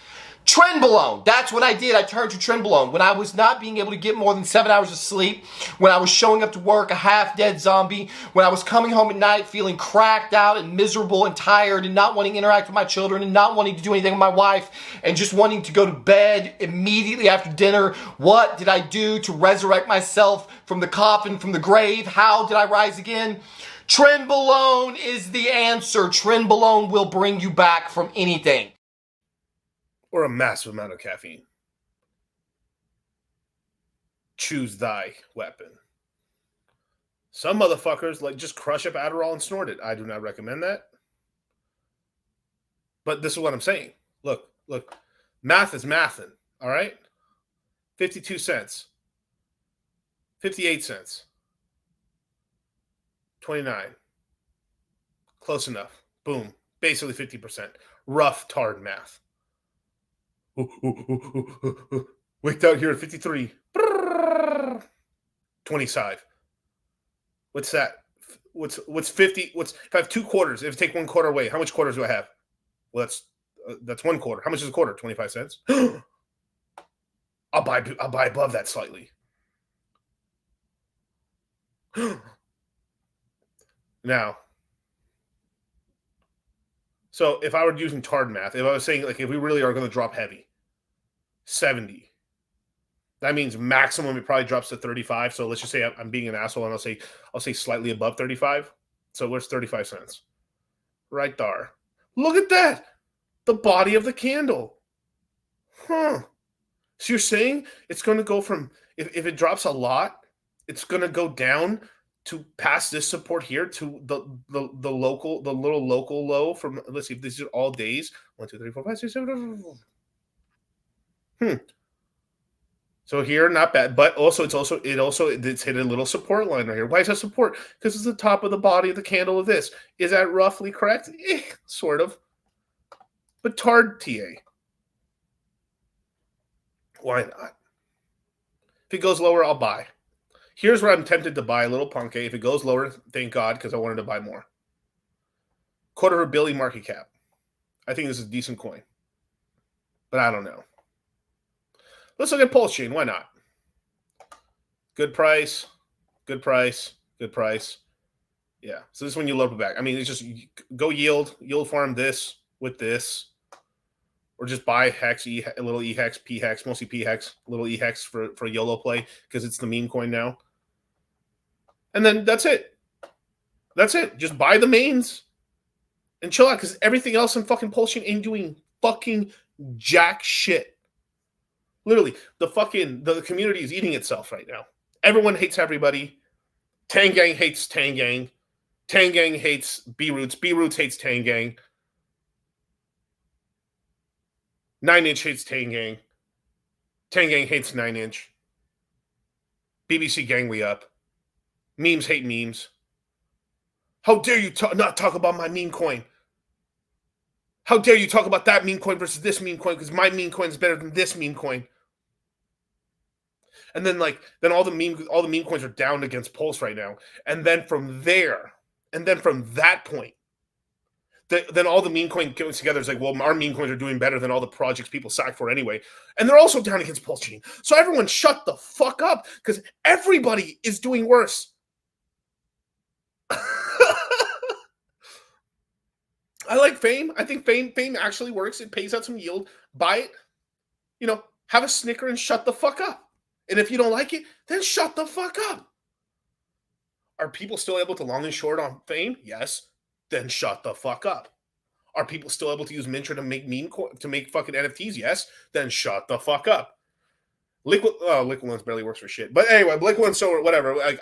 Trenbolone. That's what I did. I turned to Trenbolone. When I was not being able to get more than 7 hours of sleep, when I was showing up to work a half-dead zombie, when I was coming home at night feeling cracked out and miserable and tired and not wanting to interact with my children and not wanting to do anything with my wife and just wanting to go to bed immediately after dinner, what did I do to resurrect myself from the coffin, from the grave? How did I rise again? Trenbolone is the answer. Trenbolone will bring you back from anything. Or a massive amount of caffeine. Choose thy weapon. Some motherfuckers like just crush up Adderall and snort it. I do not recommend that. But this is what I'm saying. Look. Math is mathin', all right? 52 cents. 58 cents. 29. Close enough. Boom. Basically 50%. Rough, tard math. Wicked out here at 53. 25. What's that? What's 50? If I have 2 quarters, if I take 1 quarter away, how much quarters do I have? Well, that's 1 quarter. How much is a quarter? 25 cents. I'll buy above that slightly. Now, so if I were using tard math, if I was saying like if we really are going to drop heavy, 70. That means maximum it probably drops to 35. So let's just say I'm being an asshole and I'll say slightly above 35. So where's 35 cents? Right there. Look at that. The body of the candle. Huh. So you're saying it's going to go from if it drops a lot, it's going to go down to past this support here to the little local low from, let's see if these are all days. 1, 2, 3, 4, 5, 6, 7, 8. So here, not bad, but also it's hit a little support line right here. Why is that support? Because it's the top of the body of the candle of this. Is that roughly correct? Sort of. But tard TA. Why not? If it goes lower, I'll buy. Here's where I'm tempted to buy a little Punke. If it goes lower, thank God, because I wanted to buy more. $250 million market cap. I think this is a decent coin. But I don't know. Let's look at Pulse Chain. Why not? Good price. Good price. Good price. Yeah. So this is when you load it back. I mean, it's just go yield farm this with this. Or just buy hex, a little E-hex, P-hex, mostly P-hex, a little E-hex for YOLO play because it's the meme coin now. And then that's it. That's it. Just buy the mains and chill out because everything else in fucking Pulse Chain ain't doing fucking jack shit. Literally, the community is eating itself right now. Everyone hates everybody. Tang Gang hates Tang Gang. Tang Gang hates B-Roots. B-Roots hates Tang Gang. 9-inch hates Tang Gang. Tang Gang hates 9-inch. BBC Gang we up. Memes hate memes. How dare you not talk about my meme coin? How dare you talk about that meme coin versus this meme coin because my meme coin is better than this meme coin. And then all the meme coins are down against Pulse right now. And then from that point, then all the meme coin goes together. It's like, well, our meme coins are doing better than all the projects people sack for anyway. And they're also down against Pulse Chain. So everyone shut the fuck up because everybody is doing worse. I like Fame. I think Fame actually works. It pays out some yield. Buy it. Have a snicker and shut the fuck up. And if you don't like it, then shut the fuck up. Are people still able to long and short on Fame? Yes. Then shut the fuck up. Are people still able to use Mintra to make fucking NFTs? Yes. Then shut the fuck up. Liquid Ones barely works for shit. But anyway, Liquid Ones, so whatever. Like,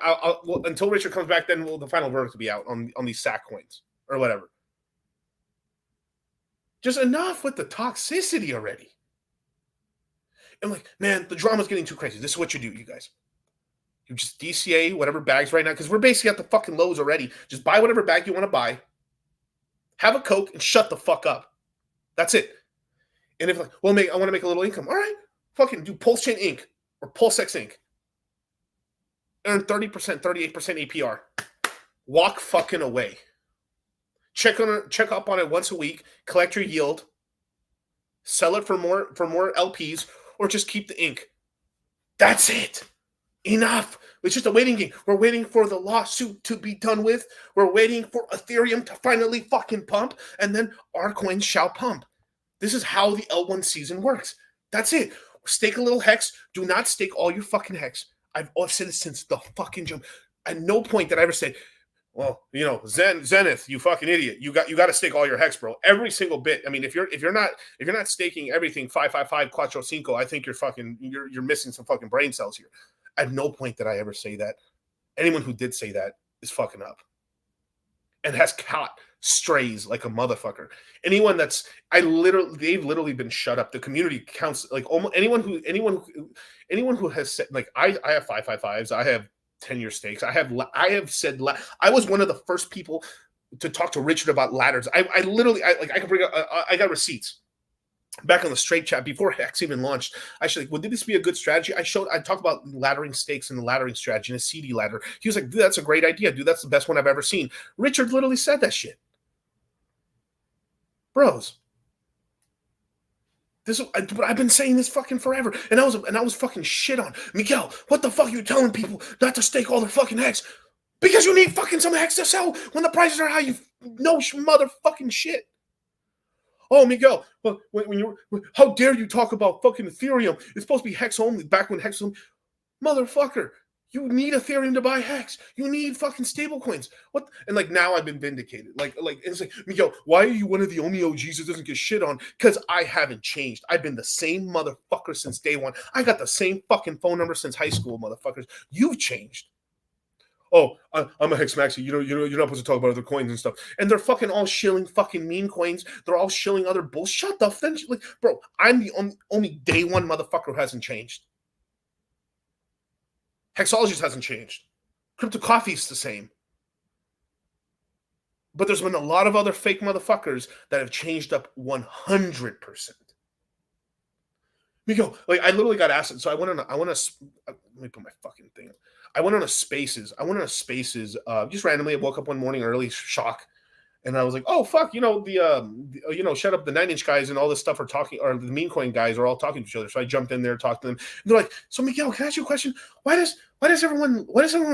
until Richard comes back, then the final verdict will be out on these sack coins or whatever. Just enough with the toxicity already. And like, man, the drama's getting too crazy. This is what you do, you guys. You just DCA whatever bags right now, because we're basically at the fucking lows already. Just buy whatever bag you want to buy. Have a Coke and shut the fuck up. That's it. And if I want to make a little income. All right. Fucking do Pulse Chain Inc. or PulseX Inc. Earn 30%, 38% APR. Walk fucking away. Check up on it once a week. Collect your yield. sell it for more LPs, or just keep the ink. That's it. Enough. It's just a waiting game. We're waiting for the lawsuit to be done with. We're waiting for Ethereum to finally fucking pump, and then our coins shall pump. This is how the L1 season works. That's it. Stake a little hex. Do not stake all your fucking hex. I've said it since the fucking jump. At no point did I ever say, well, you know, Zenith, you fucking idiot. You got to stake all your hex, bro. Every single bit. I mean, if you're not staking everything 555 4 5, I think you're missing some fucking brain cells here. At no point did I ever say that. Anyone who did say that is fucking up and has caught strays like a motherfucker. Anyone they've literally been shut up. The community counts like almost anyone who has said, like, I have 555s. I have 10-year stakes. I have said, I was one of the first people to talk to Richard about ladders. I can bring up, I got receipts. Back on the straight chat before Hex even launched, I said, would this be a good strategy? I talked about laddering stakes and the laddering strategy and a CD ladder. He was like, dude, that's a great idea, dude. That's the best one I've ever seen. Richard literally said that shit. Bros. I've been saying this fucking forever. And I was fucking shit on. Miguel, what the fuck are you telling people not to stake all their fucking hex? Because you need fucking some hex to sell when the prices are high, you motherfucking shit. Oh, Miguel, how dare you talk about fucking Ethereum? It's supposed to be hex only back when hex only. Motherfucker, you need Ethereum to buy hex. You need fucking stable coins. What? And like now I've been vindicated. Like it's like, Miguel, why are you one of the only OGs that doesn't get shit on? Because I haven't changed. I've been the same motherfucker since day one. I got the same fucking phone number since high school, motherfuckers. You've changed. Oh, I'm a Hex Maxi. You're not supposed to talk about other coins and stuff. And they're fucking all shilling fucking meme coins. They're all shilling other bullshit. Shut the fuck. Like, bro, I'm the only day one motherfucker who hasn't changed. Hexologist hasn't changed. Crypto Coffee's the same. But there's been a lot of other fake motherfuckers that have changed up 100%. Miguel, like I literally got asked it. So let me put my fucking thing up. I went on a spaces just randomly. I woke up one morning early, shock. And I was like, oh, fuck, shut up, the 9-inch guys and all this stuff are talking, or the meme coin guys are all talking to each other. So I jumped in there, talked to them. And they're like, so Miguel, can I ask you a question? Why does everyone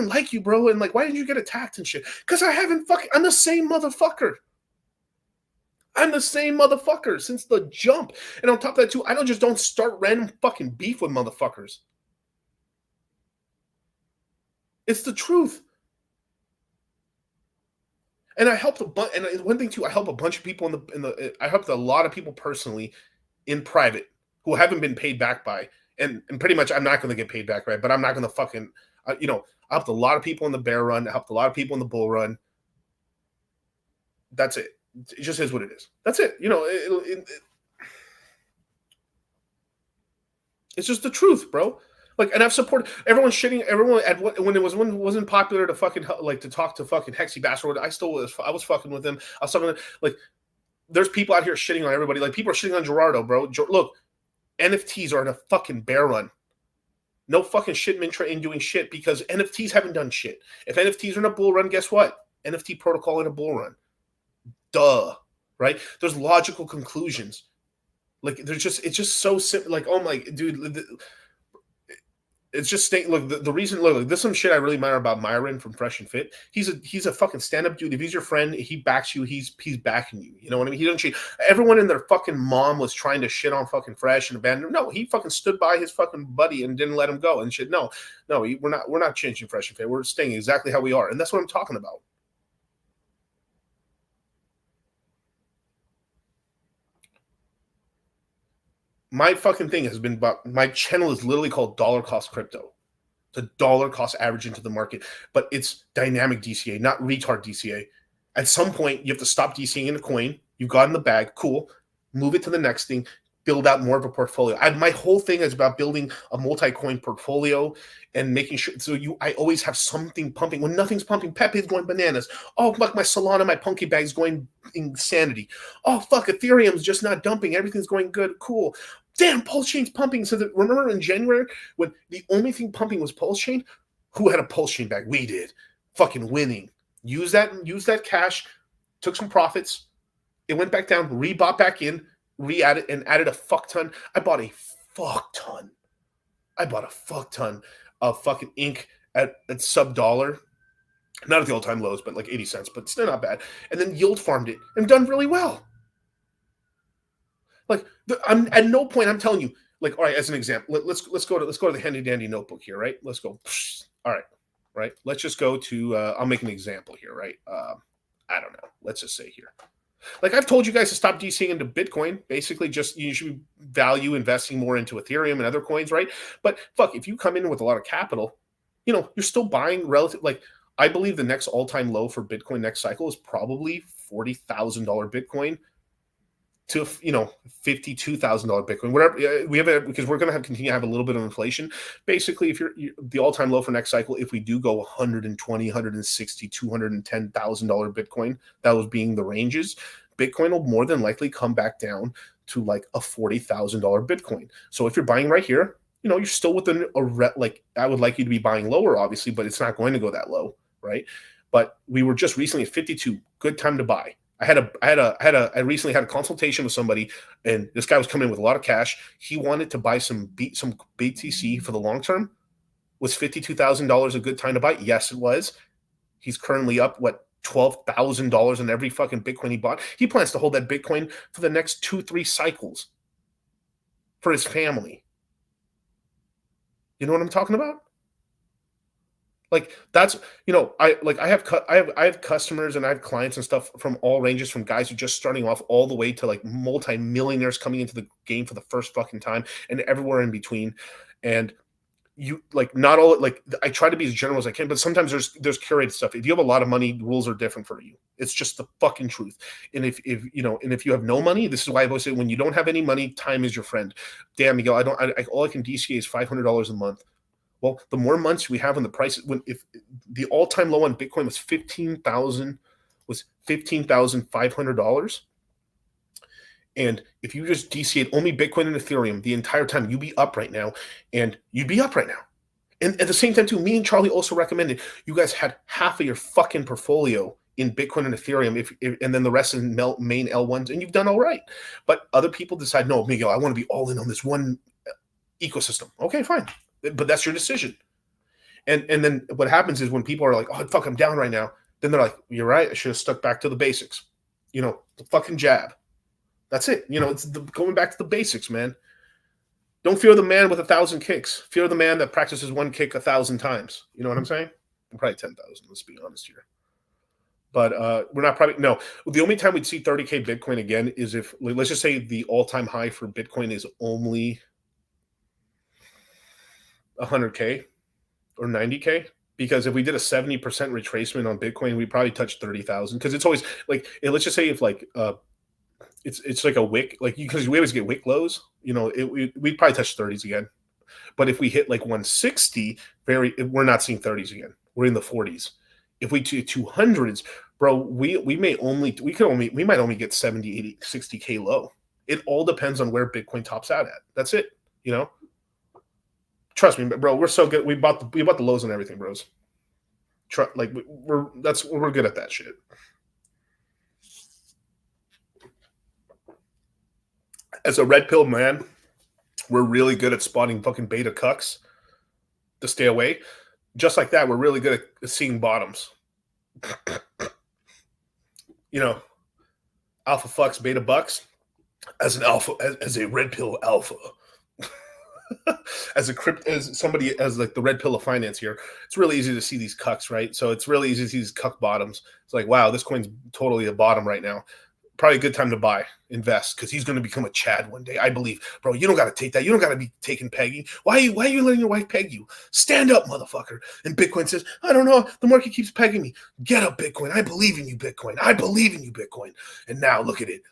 like you, bro? And like, why didn't you get attacked and shit? Because I'm the same motherfucker. I'm the same motherfucker since the jump. And on top of that, too, I don't start random fucking beef with motherfuckers. It's the truth. And I helped and one thing too, I help a bunch of people I helped a lot of people personally in private who haven't been paid back by, and pretty much I'm not going to get paid back, right? But I'm not going to fucking, I helped a lot of people in the bear run. I helped a lot of people in the bull run. That's it. It just is what it is. That's it. It's just the truth, bro. Like, and I've supported everyone when it wasn't popular to fucking to talk to fucking Hexy Bastard. I was fucking with him. I was talking like, there's people out here shitting on everybody. Like, people are shitting on Gerardo, bro. Look, NFTs are in a fucking bear run. No fucking shit Mintra ain't doing shit because NFTs haven't done shit. If NFTs are in a bull run, guess what? NFT protocol in a bull run. Duh. Right? There's logical conclusions. Like, it's just so simple. Like, oh my dude. It's just look, the reason, look, there's some shit I really admire about Myron from Fresh and Fit. He's a fucking stand-up dude. If he's your friend, he backs you, he's backing you. You know what I mean? He doesn't cheat. Everyone and their fucking mom was trying to shit on fucking Fresh and abandon him. No, he fucking stood by his fucking buddy and didn't let him go and shit. No, we're not changing Fresh and Fit. We're staying exactly how we are. And that's what I'm talking about. My fucking thing has been about, my channel is literally called Dollar Cost Crypto. It's a dollar cost average into the market, but it's dynamic DCA, not retard DCA. At some point, you have to stop DCAing in a coin. You've got in the bag, cool. Move it to the next thing. Build out more of a portfolio. My whole thing is about building a multi-coin portfolio and making sure. So I always have something pumping. When nothing's pumping, Pepe is going bananas. Oh, fuck, my Solana, my Punky bag is going insanity. Oh, fuck, Ethereum's just not dumping. Everything's going good. Cool. Damn, Pulse Chain's pumping. So remember in January when the only thing pumping was Pulse Chain? Who had a Pulse Chain bag? We did. Fucking winning. Use that cash. Took some profits. It went back down. Rebought back in. re-added and added a fuck ton. I bought a fuck ton. Of fucking ink at sub dollar. Not at the all-time lows, but like 80 cents, but still not bad. And then yield farmed it and done really well. Like I'm at no point I'm telling you, like, all right, as an example, let's go to the handy dandy notebook here, right? Let's go. All right, right. Let's just go to I'll make an example here, right? I don't know. Let's just say here. Like I've told you guys to stop DCing into Bitcoin. Basically, just you should value investing more into Ethereum and other coins, right? But fuck, if you come in with a lot of capital, you know, you're still buying relative. Like I believe the next all-time low for Bitcoin next cycle is probably $40,000 Bitcoin to, you know, $52,000 Bitcoin, whatever we have, because we're going to continue to have a little bit of inflation. Basically, if you're the all-time low for next cycle, if we do go 120, 160, $210,000 Bitcoin, that was being the ranges, Bitcoin will more than likely come back down to like a $40,000 Bitcoin. So if you're buying right here, you know, you're still within like I would like you to be buying lower, obviously, but it's not going to go that low, right? But we were just recently at 52, good time to buy. I recently had a consultation with somebody, and this guy was coming in with a lot of cash. He wanted to buy some BTC for the long term. Was $52,000 a good time to buy? Yes, it was. He's currently up $12,000 in every fucking Bitcoin he bought. He plans to hold that Bitcoin for the next 2-3 cycles for his family. You know what I'm talking about? Like that's, you know, I have customers and I have clients and stuff from all ranges, from guys who are just starting off all the way to like multi-millionaires coming into the game for the first fucking time and everywhere in between. And you like not all, like I try to be as general as I can, but sometimes there's curated stuff. If you have a lot of money, rules are different for you. It's just the fucking truth. And if you know, and if you have no money, this is why I always say when you don't have any money, time is your friend. Damn, Miguel, all I can DCA is $500 a month. Well, the more months we have on the price, if the all-time low on Bitcoin was $15,500, and if you just DCA'd only Bitcoin and Ethereum the entire time, you'd be up right now, And at the same time, too, me and Charlie also recommended you guys had half of your fucking portfolio in Bitcoin and Ethereum, and then the rest in main L1s, and you've done all right. But other people decide, no, Miguel, I want to be all in on this one ecosystem. Okay, fine. But that's your decision. And then what happens is when people are like, oh, fuck, I'm down right now. Then they're like, you're right. I should have stuck back to the basics. You know, the fucking jab. That's it. You know, it's going back to the basics, man. Don't fear the man with 1,000 kicks. Fear the man that practices one kick 1,000 times. You know what I'm saying? Probably 10,000. Let's be honest here. But we're not probably, no. The only time we'd see 30K Bitcoin again is if, let's just say the all-time high for Bitcoin is only 100K or 90K, because if we did a 70% retracement on Bitcoin, we probably touch 30,000, because it's always like, let's just say if like it's like a wick, like because we always get wick lows, you know, we'd probably touch 30s again. But if we hit like 160, we're not seeing 30s again. We're in the 40s. If we do 200s, bro, we might only get 70, 80, 60K low. It all depends on where Bitcoin tops out at. That's it, you know. Trust me, bro. We're so good. We bought the lows and everything, bros. We're good at that shit. As a red pill man, we're really good at spotting fucking beta cucks to stay away. Just like that, we're really good at seeing bottoms. You know, alpha fucks, beta bucks. As a red pill alpha. As like the red pill of finance here, it's really easy to see these cucks, right? So it's really easy to see these cuck bottoms. It's like, wow, this coin's totally a bottom right now. Probably a good time to buy, invest, because he's going to become a Chad one day. I believe, bro. You don't got to take that. You don't got to be taking pegging. Why are you letting your wife peg you? Stand up, motherfucker. And Bitcoin says, I don't know. The market keeps pegging me. Get up, Bitcoin. I believe in you, Bitcoin. I believe in you, Bitcoin. And now look at it.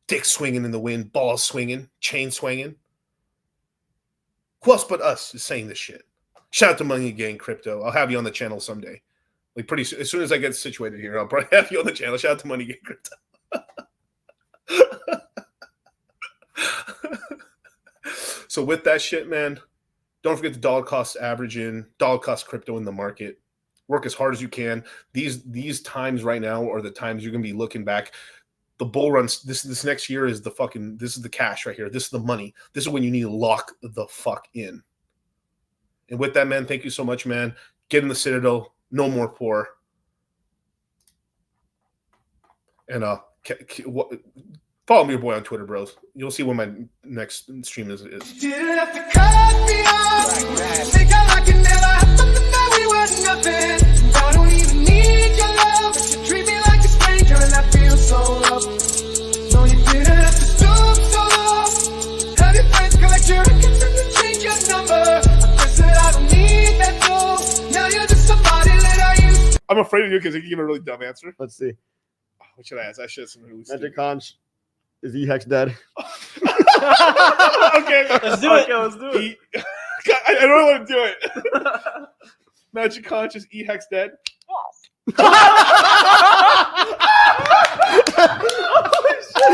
Dick swinging in the wind, balls swinging, chain swinging. Who else but us is saying this shit? Shout out to Money Gang Crypto. I'll have you on the channel someday. Like pretty soon, as soon as I get situated here, I'll probably have you on the channel. Shout out to Money Gang Crypto. So with that shit, man, don't forget the dollar cost crypto in the market. Work as hard as you can. These times right now are the times you're gonna be looking back. the bull runs. This next year is this is the cash right here. This is the money. This is when you need to lock the fuck in. And with that, man, thank you so much, man. Get in the Citadel. No more poor. And follow me, your boy, on Twitter, bros. You'll see when my next stream is. Didn't have to cut me off. Think I like it never happened to me. We were nothing. I don't even need your love, but you treat me like a stranger, and I feel so loved. No, you didn't have to stoop so low. Have your friends collect your records and then change your number. I said I don't need that though. Now you're just somebody that I used. I'm afraid of you because you give a really dumb answer. Let's see. What should I ask? I should have some really Magic Conch, is E-Hex dead? Okay, let's do it. Okay, let's do it. I don't want to do it. Magic Conch, is E-Hex dead? Yes. Holy shit.